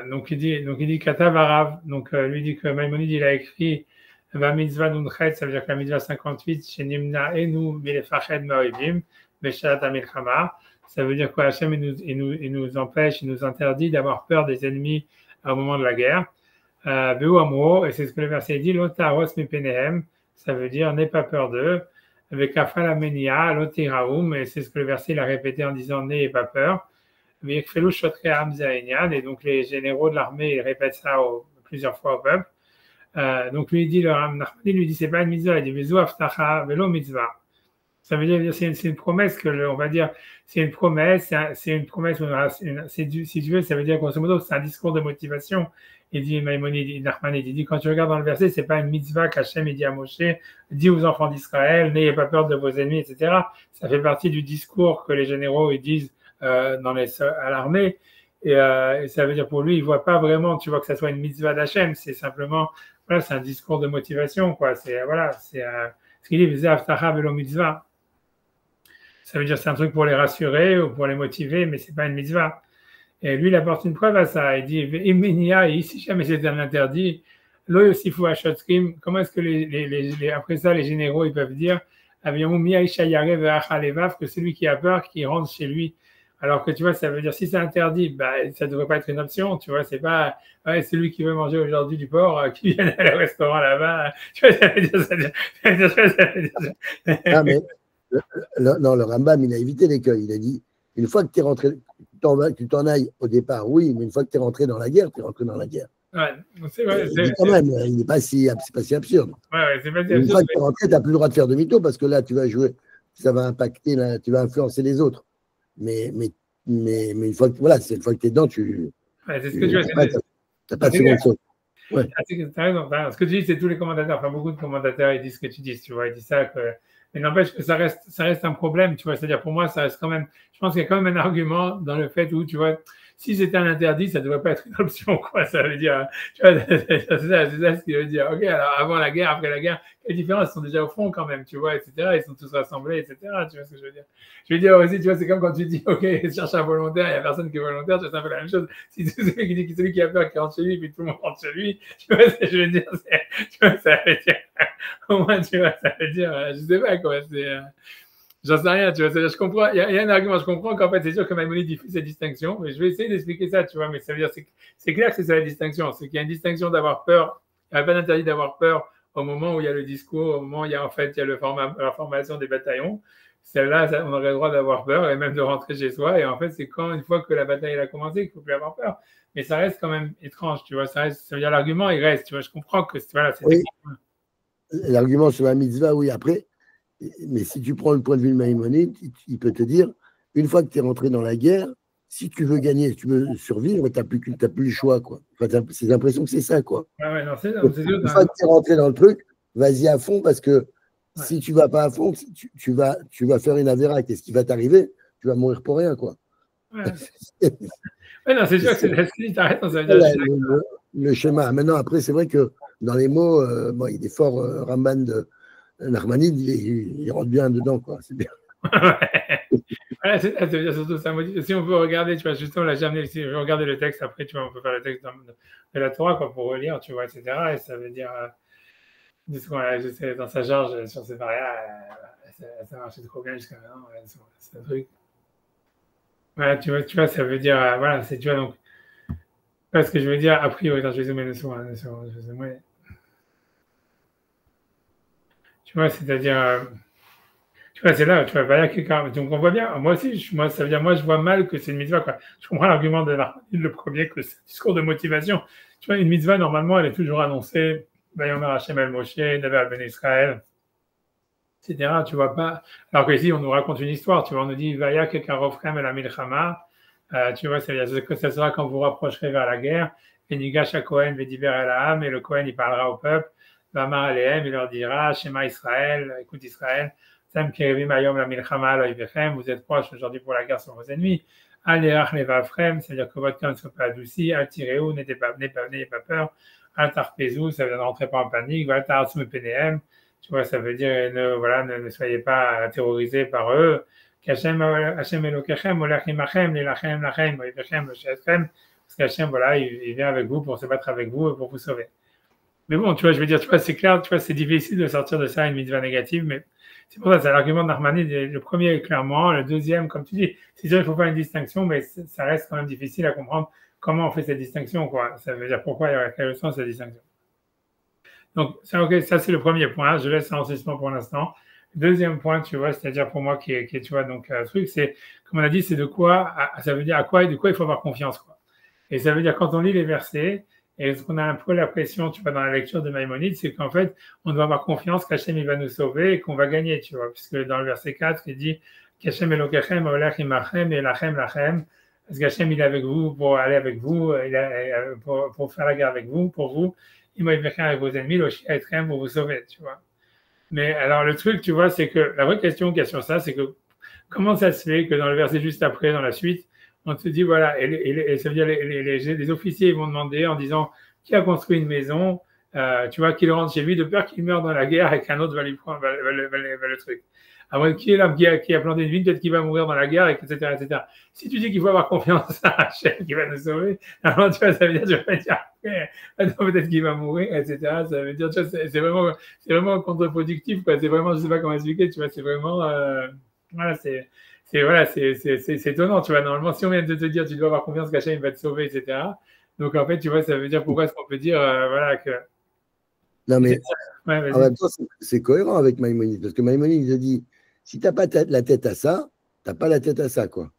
donc il dit Katav Arav, donc lui dit que Maïmonide, il a écrit Va mitzvah nunchet, ça veut dire que la mitzvah 58, chez Nimna Enu Milefached Maoibim, Beshat Amilchama, ça veut dire quoi, Hachem, il nous empêche, il nous interdit d'avoir peur des ennemis au moment de la guerre. Beu Amro, et c'est ce que le verset dit, Lotaros Mipenehem, ça veut dire n'aie pas peur d'eux. Avec Afal Amenia, Lotiraoum, et c'est ce que le verset il a répété en disant n'ayez pas peur. Avec Felou Shotre Hamza Enyan, et donc les généraux de l'armée, ils répètent ça plusieurs fois au peuple. Donc lui dit, le Ram Nachmani lui dit, c'est pas une mitzvah, il dit Vezu Aftacha Velo mitzvah. Ça veut dire, c'est une promesse que, on va dire, c'est une promesse, si tu veux, ça veut dire, grosso modo, c'est un discours de motivation. Il dit, Maïmonide, Nachmanide, il dit, quand tu regardes dans le verset, c'est pas une mitzvah qu'Hachem, il dit à Moshe, dis aux enfants d'Israël, n'ayez pas peur de vos ennemis, etc. Ça fait partie du discours que les généraux, ils disent, à l'armée. Et ça veut dire, pour lui, il voit pas vraiment, tu vois, que ça soit une mitzvah d'Hachem, c'est simplement, voilà, c'est un discours de motivation, quoi. C'est, voilà, c'est, ce qu'il dit, V'zeh Avtacha Velo mitzvah. Ça veut dire c'est un truc pour les rassurer ou pour les motiver, mais c'est pas une mitzvah. Et lui, il apporte une preuve à ça. Il dit, et si jamais c'était un interdit, comment est-ce que après ça, les généraux, ils peuvent dire, que celui qui a peur, qui rentre chez lui. Alors que tu vois, ça veut dire, si c'est interdit, bah, ça ne devrait pas être une option, tu vois, c'est pas, ouais, celui qui veut manger aujourd'hui du porc, qui vient aller au restaurant là-bas, tu vois, ça veut dire. Ah, mais non, le Rambam, il a évité l'écueil. Il a dit, une fois que tu es rentré, tu t'en ailles au départ, oui, mais une fois que tu es rentré dans la guerre, tu es rentré dans la guerre. Ouais, c'est vrai. Quand même, il n'est pas si absurde. Ouais, c'est pas si une absurde. Fois que tu es rentré, tu n'as plus le droit de faire demi-tour parce que là, tu vas jouer, ça va impacter, tu vas influencer les autres. Mais une fois que, voilà, c'est une fois que tu es dedans, tu. Ouais, c'est ce que tu vois. Tu n'as pas de seconde saute. Ouais. T'as raison. Enfin, ce que tu dis, c'est tous les commentateurs, enfin beaucoup de commentateurs, ils disent ce que tu dis, tu vois, ils disent ça. Mais n'empêche que ça reste un problème, tu vois. C'est-à-dire, pour moi, ça reste quand même, je pense qu'il y a quand même un argument dans le fait où, tu vois, si c'était un interdit, ça ne devrait pas être une option, quoi. Ça veut dire, tu vois, c'est ça ce qu'il veut dire. Ok, alors avant la guerre, après la guerre, quelle différence? Ils sont déjà au front quand même, tu vois, etc. Ils sont tous rassemblés, etc. Tu vois ce que je veux dire? Je veux dire aussi, tu vois, c'est comme quand tu dis, ok, cherche un volontaire, il n'y a personne qui est volontaire, c'est un peu la même chose. Si celui qui dit que celui qui a peur qui rentre chez lui, puis tout le monde rentre chez lui, tu vois ce que je veux dire? Tu vois, ça veut dire, au moins, tu vois, ça veut dire, je sais pas, quoi, j'en sais rien, tu vois, je comprends, il y a un argument, je comprends qu'en fait, c'est sûr que Maïmonide fait cette distinction, mais je vais essayer d'expliquer ça, tu vois, mais ça veut dire, c'est clair que c'est ça la distinction, c'est qu'il y a une distinction d'avoir peur, il n'y a pas d'interdit d'avoir peur au moment où il y a le discours, au moment où il y a, en fait, il y a la formation des bataillons. Celle-là, on aurait le droit d'avoir peur et même de rentrer chez soi, et en fait, c'est quand, une fois que la bataille a commencé, qu'il ne faut plus avoir peur. Mais ça reste quand même étrange, tu vois, ça veut dire l'argument, il reste, tu vois, je comprends que, voilà, c'est oui. L'argument sur la mitzvah, oui, après. Mais si tu prends le point de vue de Maïmonide, il peut te dire, une fois que tu es rentré dans la guerre, si tu veux gagner, si tu veux survivre, tu n'as plus le choix, quoi. Enfin, c'est l'impression que c'est ça, quoi. Ouais, non, c'est une fois que tu es rentré dans le truc, vas-y à fond, parce que si tu ne vas pas à fond, tu vas faire une avéra. Qu'est-ce qui va t'arriver? Tu vas mourir pour rien, quoi. Ouais, non, c'est sûr que c'est la suite, t'arrêtes, ça veut dire le schéma. Maintenant, après, c'est vrai que dans les mots, il est fort, Ramban de Nachmanide, il rentre bien dedans, quoi. C'est bien. Voilà, ça veut dire surtout ça. Si on peut regarder, tu vois, justement, là, j'ai amené, si je vais regarder le texte, après, tu vois, on peut faire le texte de la Torah, quoi, pour relire, tu vois, etc. Et ça veut dire, je sais, dans sa charge sur Sefaria, ça marchait trop bien jusqu'à maintenant. Ouais, c'est un truc. Voilà, tu vois, ça veut dire, voilà, c'est, tu vois, donc, ce que je veux dire, a priori, attends, je vais zoomer une seconde, je vais zoomer. Tu vois, c'est-à-dire, tu vois, c'est là, tu vois, Vaya quelqu'un. Donc, on voit bien, moi aussi, moi, ça veut dire, moi, je vois mal que c'est une mitzvah, quoi. Je comprends l'argument de le premier, que c'est un discours de motivation. Tu vois, une mitzvah, normalement, elle est toujours annoncée, Vayomer Hashem el Moshe, Daber al Ben Israël, etc. Tu vois pas. Alors qu'ici, on nous raconte une histoire, tu vois, on nous dit, Vaya quelqu'un Rofrem el Amilchama. Tu vois, ça veut dire que ce sera quand vous rapprocherez vers la guerre. Et Nigash à Cohen, Vediver el Ham, et le Cohen, il parlera au peuple. Vamar Alehem, il leur dira, Shema Israël, écoute Israël. Sam Kerevim Ayom la Milchama Aloïvechem, vous êtes proches aujourd'hui pour la guerre sur vos ennemis. Aléach Levafrem, c'est-à-dire que votre cœur ne soit pas adouci. Altireu, n'ayez pas peur. Altarpezou, ça veut dire ne rentrez pas en panique. Valtarsum Penehem, tu vois, ça veut dire ne soyez pas terrorisés par eux. Kachem Elokechem, Olachimachem, Lilachem, Lachem, Oïvechem, Lochetchem, parce qu'Hachem, voilà, il vient avec vous pour se battre avec vous et pour vous sauver. Mais bon, tu vois, je veux dire, tu vois, c'est clair, tu vois, c'est difficile de sortir de ça une mitzvah négative, mais c'est pour ça, c'est l'argument de Nachmanides. Le premier, clairement, le deuxième, comme tu dis, c'est sûr, il faut faire une distinction, mais ça reste quand même difficile à comprendre comment on fait cette distinction, quoi. Ça veut dire pourquoi il y a quel sens cette distinction. Donc, ça, okay, ça c'est le premier point. Je laisse ça en suspens pour l'instant. Deuxième point, tu vois, c'est-à-dire pour moi qui est tu vois, donc, truc, c'est, comme on a dit, c'est de quoi, ça veut dire à quoi et de quoi il faut avoir confiance, quoi. Et ça veut dire quand on lit les versets, et ce qu'on a un peu l'impression, tu vois, dans la lecture de Maïmonide, c'est qu'en fait, on doit avoir confiance qu'Hachem, il va nous sauver et qu'on va gagner, tu vois, puisque dans le verset 4, il dit qu'Hachem Elokechem, Olech Imachem, et Lachem, Lachem, parce qu'Hachem, il est avec vous pour aller avec vous, pour faire la guerre avec vous, pour vous, il m'a évoqué avec vos ennemis, Loshia Etrem, pour vous sauver, tu vois. Mais alors, le truc, tu vois, c'est que la vraie question qu'il y a sur ça, c'est que comment ça se fait que dans le verset juste après, dans la suite, on te dit, voilà, et ça veut dire les officiers vont demander en disant qui a construit une maison, tu vois, qu'il rentre chez lui de peur qu'il meure dans la guerre et qu'un autre va lui prendre le truc. Avant, qui est là, qui a planté une vigne, peut-être qu'il va mourir dans la guerre, etc., etc. Si tu dis qu'il faut avoir confiance à Hachem qui va nous sauver, alors tu vois, ça veut dire, tu vas dire, peut-être qu'il va mourir, etc. Ça veut dire, tu vois, c'est vraiment contre-productif, quoi. C'est vraiment, je sais pas comment expliquer, tu vois, c'est vraiment, voilà, c'est étonnant, tu vois. Normalement, si on vient de te dire, tu dois avoir confiance qu'Hachem va te sauver, etc. Donc, en fait, tu vois, ça veut dire pourquoi est-ce qu'on peut dire, voilà, que. Non, mais en même temps, c'est cohérent avec Maïmonide, parce que Maïmonide, il a dit si tu n'as pas la tête à ça, tu n'as pas la tête à ça, quoi.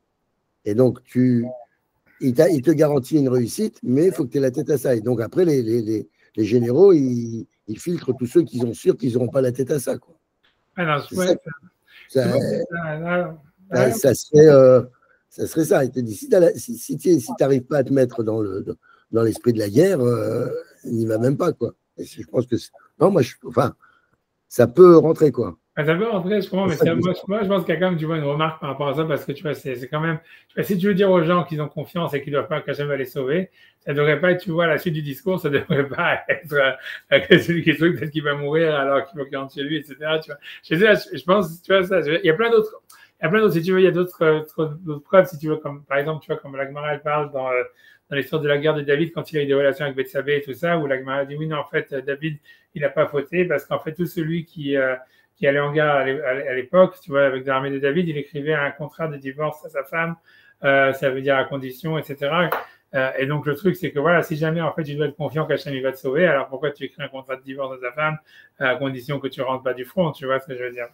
Et donc, il te garantit une réussite, mais il faut que tu aies la tête à ça. Et donc, après, les généraux, ils filtrent tous ceux qui sont sûrs qu'ils n'auront pas la tête à ça, quoi. Alors, ça serait ça. Il te dit si tu n'arrives pas à te mettre dans l'esprit de la guerre, il n'y va même pas, quoi. Et je pense que non, enfin, ça peut rentrer, quoi. Ça peut rentrer, je comprends, mais moi, je pense qu'il y a quand même, tu vois, une remarque par rapport à ça, parce que tu vois, c'est quand même, tu vois, si tu veux dire aux gens qu'ils ont confiance et qu'ils ne doivent pas qu'Hachem va les sauver, ça ne devrait pas être, tu vois, la suite du discours, ça ne devrait pas être celui qui est truc, peut-être qu'il va mourir alors qu'il faut qu'il rentre chez lui, etc. Tu vois. Je pense, tu vois, ça, il y a plein d'autres, si tu veux, il y a d'autres preuves, si tu veux, comme, par exemple, tu vois, comme la Gemara, elle parle dans l'histoire de la guerre de David, quand il a eu des relations avec Bethsabée et tout ça, où la Gemara dit, oui, non, en fait, David, il n'a pas fauté, parce qu'en fait, tout celui qui allait en guerre à l'époque, tu vois, avec l'armée de David, il écrivait un contrat de divorce à sa femme, ça veut dire à condition, etc. Et donc, le truc, c'est que voilà, si jamais, en fait, tu dois être confiant qu'Hachem, il va te sauver, alors pourquoi tu écris un contrat de divorce à ta femme à condition que tu ne rentres pas du front, tu vois ce que je veux dire?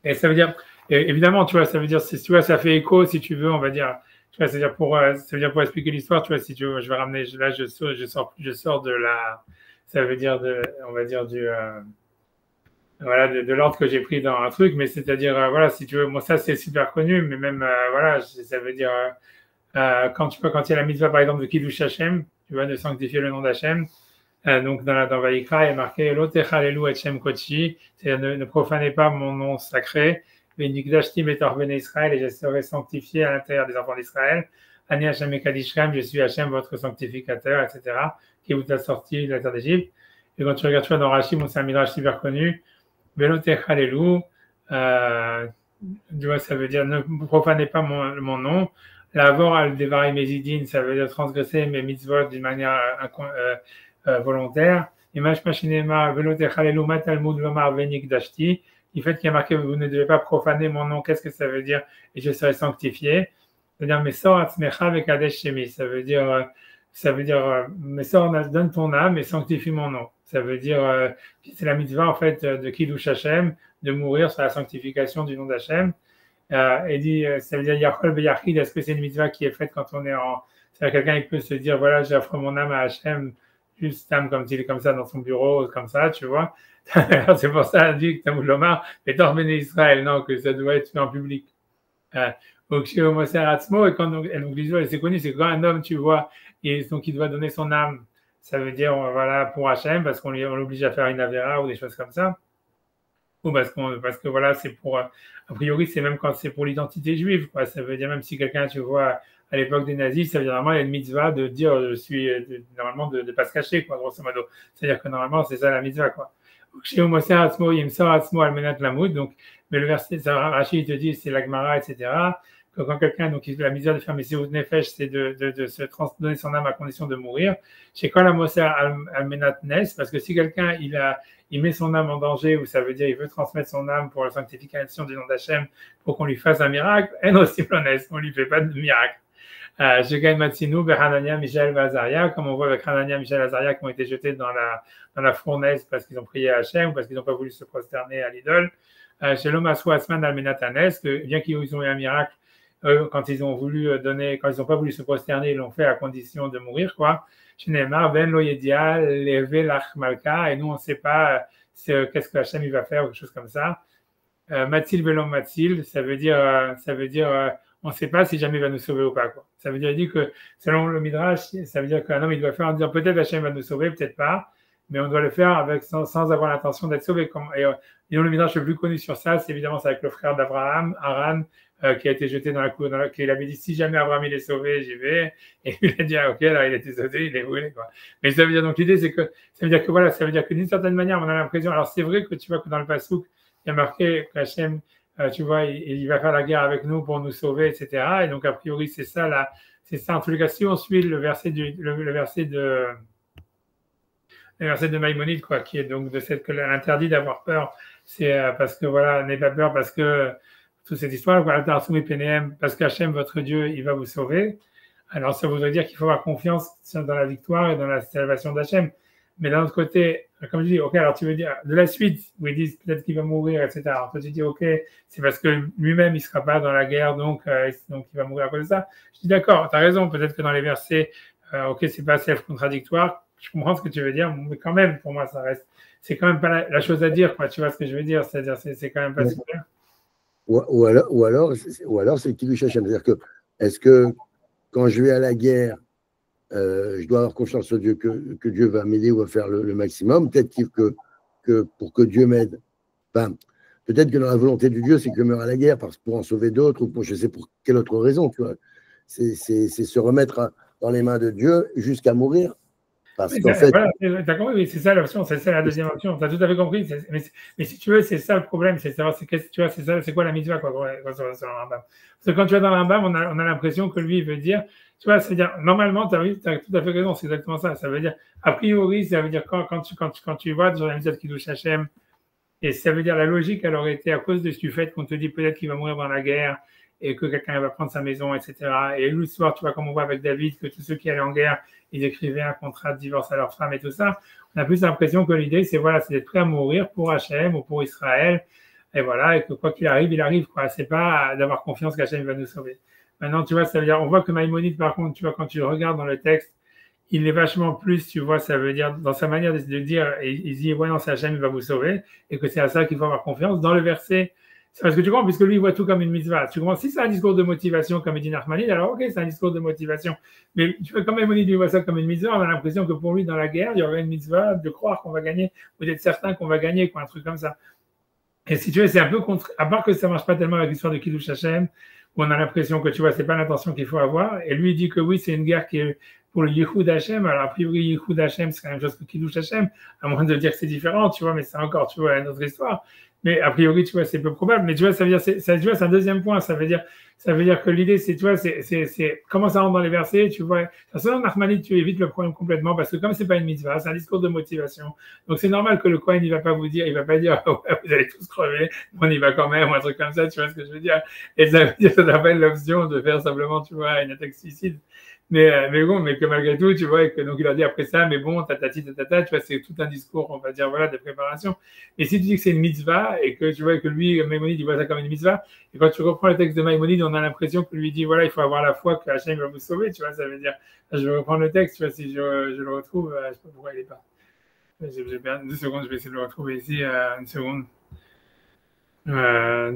Et ça veut dire, évidemment, tu vois, ça veut dire, tu vois, ça fait écho, si tu veux, on va dire, tu vois, ça veut dire pour expliquer l'histoire, tu vois, si tu veux, je vais ramener, là, je sors de la, ça veut dire on va dire voilà, de l'ordre que j'ai pris dans un truc, mais c'est-à-dire, voilà, si tu veux, moi, ça, c'est super connu, mais même, voilà, ça veut dire, quand il y a la mitzvah, par exemple, de Kiddush Hashem, tu vois, de sanctifier le nom d'Hachem, donc dans Vayikra, il est marqué Lotechalelu Hashem Kodeshi, c'est-à-dire ne profanez pas mon nom sacré, Venikdashti Betor Bnei Israël, et je serai sanctifié à l'intérieur des enfants d'Israël. Ani Hashem Ekadishchem, je suis Hashem, votre sanctificateur, etc., qui vous a sorti de la terre d'Égypte. Et quand tu regardes, tu vois, dans Rashi, c'est un midrash super connu, Velotechalelu, tu vois, ça veut dire ne profanez pas mon nom. L'avor al devarim ezidin, ça veut dire transgresser mes mitzvot d'une manière volontaire. Imash Machinema, Velotechalelu Matalmud Lomar Venik Dashti, du fait qu'il y a marqué vous ne devez pas profaner mon nom, qu'est-ce que ça veut dire? Et je serai sanctifié. C'est-à-dire, Mesor Atzmecha Vekadesh Shemi, ça veut dire, Mesor, donne ton âme et sanctifie mon nom. Ça veut dire, c'est la mitzvah en fait de Kiddush Hashem, de mourir sur la sanctification du nom d'Hashem. Et dit, ça veut dire Yachol Beyachid, est-ce que c'est une mitzvah qui est faite quand on est en. C'est-à-dire, quelqu'un il peut se dire, voilà, j'offre mon âme à Hachem, juste âme comme s'il est comme ça dans son bureau, comme ça, tu vois. C'est pour ça qu'on dit que Talmud Lomar est ordonné Israël, non, que ça doit être fait en public. Donc, chez Homoser Atzmo, et donc l'histoire, c'est connu, c'est quand un homme, tu vois, et donc il doit donner son âme, ça veut dire, voilà, pour Hachem, parce qu'on l'oblige à faire une Avera ou des choses comme ça. Ou parce que voilà, c'est pour, a priori, c'est même quand c'est pour l'identité juive, quoi. Ça veut dire, même si quelqu'un, tu vois, à l'époque des nazis, ça veut dire normalement, il y a une mitzvah de dire, normalement, de ne pas se cacher, quoi, grosso modo. C'est-à-dire que normalement, c'est ça la mitzvah, quoi. Chez Homoser Atzmo, Yimsor Atzmo Almenat Lamoud, donc, mais le verset, Rachid te dit, c'est la Gemara, etc. Que quand quelqu'un, donc, la misère de faire Messirut Nefesh, c'est de se donner son âme à condition de mourir. Chez Kol Homoser Almenat Nes, parce que si quelqu'un, il met son âme en danger, ou ça veut dire il veut transmettre son âme pour la sanctification du nom d'Hachem, pour qu'on lui fasse un miracle, en aussi plonès, on lui fait pas de miracle. Je gagne Matsinou, Hanania, Michel, Azaria, comme on voit avec Hanania, Michel, Azaria, qui ont été jetés dans la fournaise parce qu'ils ont prié à Hachem, ou parce qu'ils n'ont pas voulu se prosterner à l'idole. Chez l'homme Asman Almenatanes, bien qu'ils ont eu un miracle, quand ils ont voulu donner, quand ils n'ont pas voulu se prosterner, ils l'ont fait à condition de mourir, quoi. Chez Neymar, Ben Loyedia, Levé Lach Malka, et nous on ne sait pas qu'est-ce que Hachem il va faire, ou quelque chose comme ça. Matil Velom Matil, ça veut dire, on ne sait pas si jamais il va nous sauver ou pas, quoi. Ça veut dire que, selon le Midrash, ça veut dire qu'un homme, il doit faire en disant peut-être Hachem va nous sauver, peut-être pas, mais on doit le faire sans avoir l'intention d'être sauvé. Et le Midrash le plus connu sur ça, c'est évidemment avec le frère d'Abraham, Haran, qui a été jeté dans la cour, qui avait dit si jamais Abraham il est sauvé, j'y vais. Et il a dit ok, là il a été sauvé, il est brûlé, quoi. Mais ça veut dire, donc l'idée, c'est que, ça veut dire que d'une certaine manière, on a l'impression, alors c'est vrai que tu vois que dans le Passouk, il y a marqué qu'Hachem, tu vois, il va faire la guerre avec nous pour nous sauver, etc. Et donc, a priori, c'est ça, en tout cas, si on suit le verset de Maïmonide, quoi, qui est donc que l'interdit d'avoir peur, c'est parce que, voilà, n'ayez pas peur parce que, toute cette histoire, voilà, parce qu'Hachem, votre Dieu, il va vous sauver. Alors, ça voudrait dire qu'il faut avoir confiance dans la victoire et dans la salvation d'Hachem. Mais d'un autre côté, comme je dis, ok, alors tu veux dire, de la suite, où ils disent peut-être qu'il va mourir, etc. Alors toi, tu dis, ok, c'est parce que lui-même, il ne sera pas dans la guerre, donc il va mourir à cause de ça. Je dis, d'accord, tu as raison, peut-être que dans les versets, ok, c'est pas self-contradictoire, je comprends ce que tu veux dire, mais quand même, pour moi, ça reste, c'est quand même pas la chose à dire, quoi, tu vois ce que je veux dire, c'est-à-dire, c'est quand même pas super. Ou alors c'est le Kiddush Hashem. C'est-à-dire que, est-ce que quand je vais à la guerre, je dois avoir confiance en Dieu que Dieu va m'aider ou va faire le maximum. Peut-être que pour que Dieu m'aide, enfin, peut-être que dans la volonté de Dieu, c'est que je meure à la guerre pour en sauver d'autres ou pour je sais pour quelle autre raison. Tu vois, c'est se remettre dans les mains de Dieu jusqu'à mourir. Parce qu'en fait, voilà, t'as compris, oui, c'est ça l'option, c'est ça la deuxième option. Tu as tout à fait compris. Mais si tu veux, c'est ça le problème, c'est savoir, c'est quoi la mitzvah, quoi, sur le Rambam. Parce que quand tu vas dans le Rambam, on a l'impression que lui, il veut dire, tu vois, c'est-à-dire, normalement, tu as tout à fait raison, c'est exactement ça. Ça veut dire, a priori, ça veut dire quand tu vois sur la mitzvah qui touche Hachem, et ça veut dire la logique, elle aurait été à cause du fait qu'on te dit peut-être qu'il va mourir dans la guerre, et que quelqu'un va prendre sa maison, etc. Et l'histoire, tu vois, comme on voit avec David, que tous ceux qui allaient en guerre, ils écrivaient un contrat de divorce à leur femme et tout ça. On a plus l'impression que l'idée, c'est d'être prêt à mourir pour Hachem ou pour Israël. Et voilà, et que quoi qu'il arrive, il arrive, quoi. C'est pas d'avoir confiance qu'Hachem va nous sauver. Maintenant, tu vois, ça veut dire, on voit que Maïmonide, par contre, tu vois, quand tu regardes dans le texte, il est vachement plus, tu vois, ça veut dire, dans sa manière de dire, il dit, ouais, non, c'est Hachem, il va vous sauver, et que c'est à ça qu'il faut avoir confiance. Dans le verset, c'est parce que tu comprends, puisque lui, il voit tout comme une mitzvah. Tu comprends, si c'est un discours de motivation, comme dit Nachmanide, alors ok, c'est un discours de motivation. Mais tu vois, quand même, il voit ça comme une mitzvah, on a l'impression que pour lui, dans la guerre, il y aurait une mitzvah de croire qu'on va gagner, ou d'être certain qu'on va gagner, quoi, un truc comme ça. Et si tu veux, c'est un peu contre, à part que ça marche pas tellement avec l'histoire de Kiddush Hashem, où on a l'impression que, tu vois, c'est pas l'intention qu'il faut avoir. Et lui, il dit que oui, c'est une guerre qui est pour le Yichud Hashem, alors a priori, Yichud Hashem, c'est la même chose que Kiddush Hashem, à moins de dire que c'est différent, tu vois, mais c'est encore, tu vois, une autre histoire. Mais a priori, tu vois, c'est peu probable. Mais tu vois, ça veut dire, tu vois, c'est un deuxième point. Ça veut dire que l'idée, c'est, tu vois, c'est comment ça rentre dans les versets, tu vois. Selon Nachmanide, tu évites le problème complètement parce que comme c'est pas une mitzvah, c'est un discours de motivation. Donc c'est normal que le Kohen, il va pas vous dire, ouais, vous allez tous crever, on y va quand même, ou un truc comme ça, tu vois ce que je veux dire. Et ça veut dire, ça s'appelle l'option de faire simplement, tu vois, une attaque suicide. Mais bon, mais que malgré tout, tu vois, et que donc il a dit après ça, mais bon, tatati, tatata, tu vois, c'est tout un discours, on va dire, voilà, de préparation. Et si tu dis que c'est une mitzvah, et que tu vois que lui, Maïmonide, il voit ça comme une mitzvah, et quand tu reprends le texte de Maïmonide, on a l'impression que lui dit, voilà, il faut avoir la foi que Hachem va vous sauver, tu vois, ça veut dire, je vais reprendre le texte, tu vois, si je le retrouve, je sais pas pourquoi il est pas. J'ai bien 2 secondes, je vais essayer de le retrouver ici, une seconde.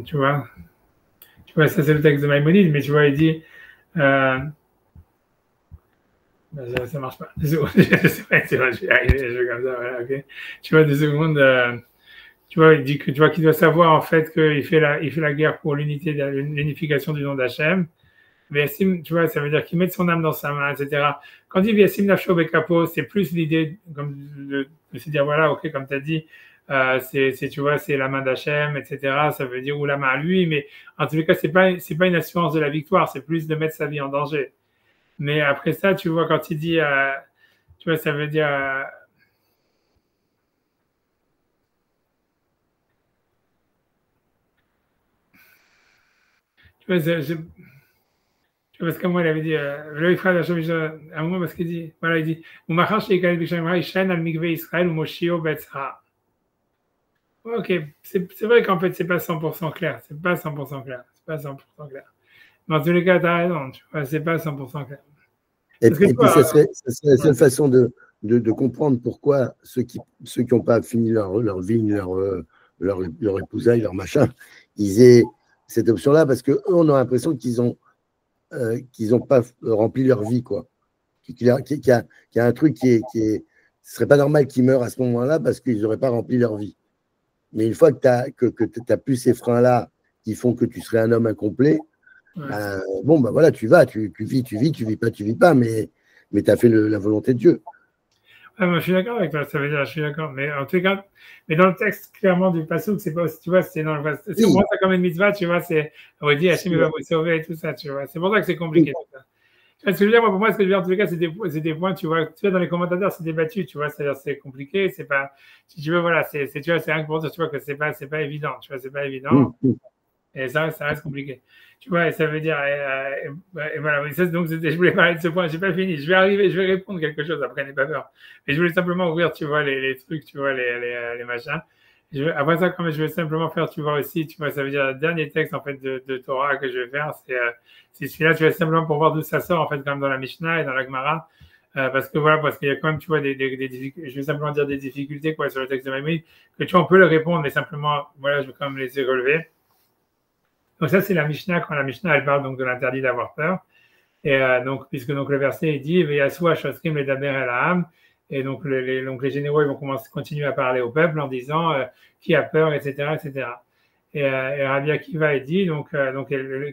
Tu vois, ça c'est le texte de Maïmonide, mais tu vois, il dit, ça marche pas. 2 secondes, je sais pas, c'est vrai, je vais arriver, je vais comme ça, voilà, ok. Tu vois, 2 secondes, tu vois, il dit que tu vois qu'il doit savoir en fait qu'il fait la guerre pour l'unification du nom d'Hachem. Ve'asim, tu vois, ça veut dire qu'il met son âme dans sa main, etc. Quand il dit Ve'asim nafsho bekapo, c'est plus l'idée comme de se dire voilà, ok, comme tu as dit, tu vois, c'est la main d'Hachem, etc. Ça veut dire ou la main à lui, mais en tous les cas, c'est pas une assurance de la victoire, c'est plus de mettre sa vie en danger. Mais après ça, tu vois, quand il dit, tu vois, ça veut dire. Tu vois, parce qu'à moi, il avait dit, le Ifra à moi, parce qu'il dit, voilà, il dit, ok, c'est vrai qu'en fait, c'est pas 100% clair, c'est pas 100% clair, c'est pas 100% clair. Mais en tous les cas, t'as raison, tu vois, c'est pas 100% clair. Et puis, ça serait la seule façon de comprendre pourquoi ceux qui n'ont pas fini leur vie, leur épousaille, leur machin, ils aient cette option-là, parce qu'eux, on a l'impression qu'ils n'ont pas rempli leur vie, quoi. Qu'il y a un truc ce serait pas normal qu'ils meurent à ce moment-là parce qu'ils n'auraient pas rempli leur vie. Mais une fois que tu n'as plus ces freins-là qui font que tu serais un homme incomplet, bon, ben voilà, tu vis pas, mais tu as fait la volonté de Dieu. Moi, je suis d'accord avec toi, ça veut dire, je suis d'accord. Mais en tout cas, mais dans le texte, clairement, du Passouk, c'est pas aussi, tu vois, c'est dans le si on voit ça comme une mitzvah, tu vois, on dit Hachem va vous sauver et tout ça, tu vois. C'est pour ça que c'est compliqué, tout ça. Tu vois ce que je veux dire, moi, pour moi, ce que je veux dire, en tous les cas, c'est des points, tu vois, dans les commentateurs, c'est débattu, tu vois, c'est-à-dire, c'est compliqué, c'est pas, si tu veux, voilà, tu vois, c'est rien que pour dire, tu vois, que c'est pas évident, tu vois, c'est pas évident. Et ça reste compliqué. Tu vois, et ça veut dire, et voilà, donc je voulais parler de ce point, j'ai pas fini, je vais répondre quelque chose, après, n'aie pas peur. Mais je voulais simplement ouvrir, tu vois, les trucs, tu vois, les machins. Après ça, comme je vais simplement faire, tu vois aussi, tu vois, ça veut dire le dernier texte, en fait, de Torah que je vais faire, c'est celui-là, tu vois, simplement pour voir d'où ça sort, en fait, quand même dans la Mishnah et dans la Gemara. Parce qu'il y a quand même, tu vois, des difficultés, je vais simplement dire des difficultés, quoi, sur le texte de Maïmonide, que tu vois, on peut le répondre, mais simplement, voilà, je vais quand même laisser relever. Donc ça, c'est la Mishnah, quand la Mishnah, elle parle donc de l'interdit d'avoir peur. Et donc, puisque donc le verset, il dit, Veyasu Ashotrim le daber el ha'am. Et donc, les généraux, ils vont continuer à parler au peuple en disant qui a peur, etc., etc. Et Rabbi Akiva, il dit,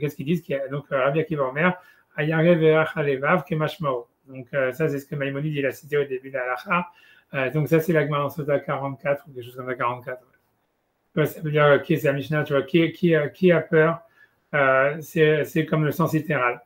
qu'est-ce qu'ils disent donc, Rabbi Akiva Omer, Ayarev ve'ach alevav kemashmao. Donc, ça, c'est ce que Maïmonide, il a cité au début de l'Alacha. Donc, ça, c'est la Gemara en Sota 44, ou quelque chose comme ça, 44. Ça veut dire qui c'est la Mishnah, tu vois, qui a peur, c'est comme le sens littéral.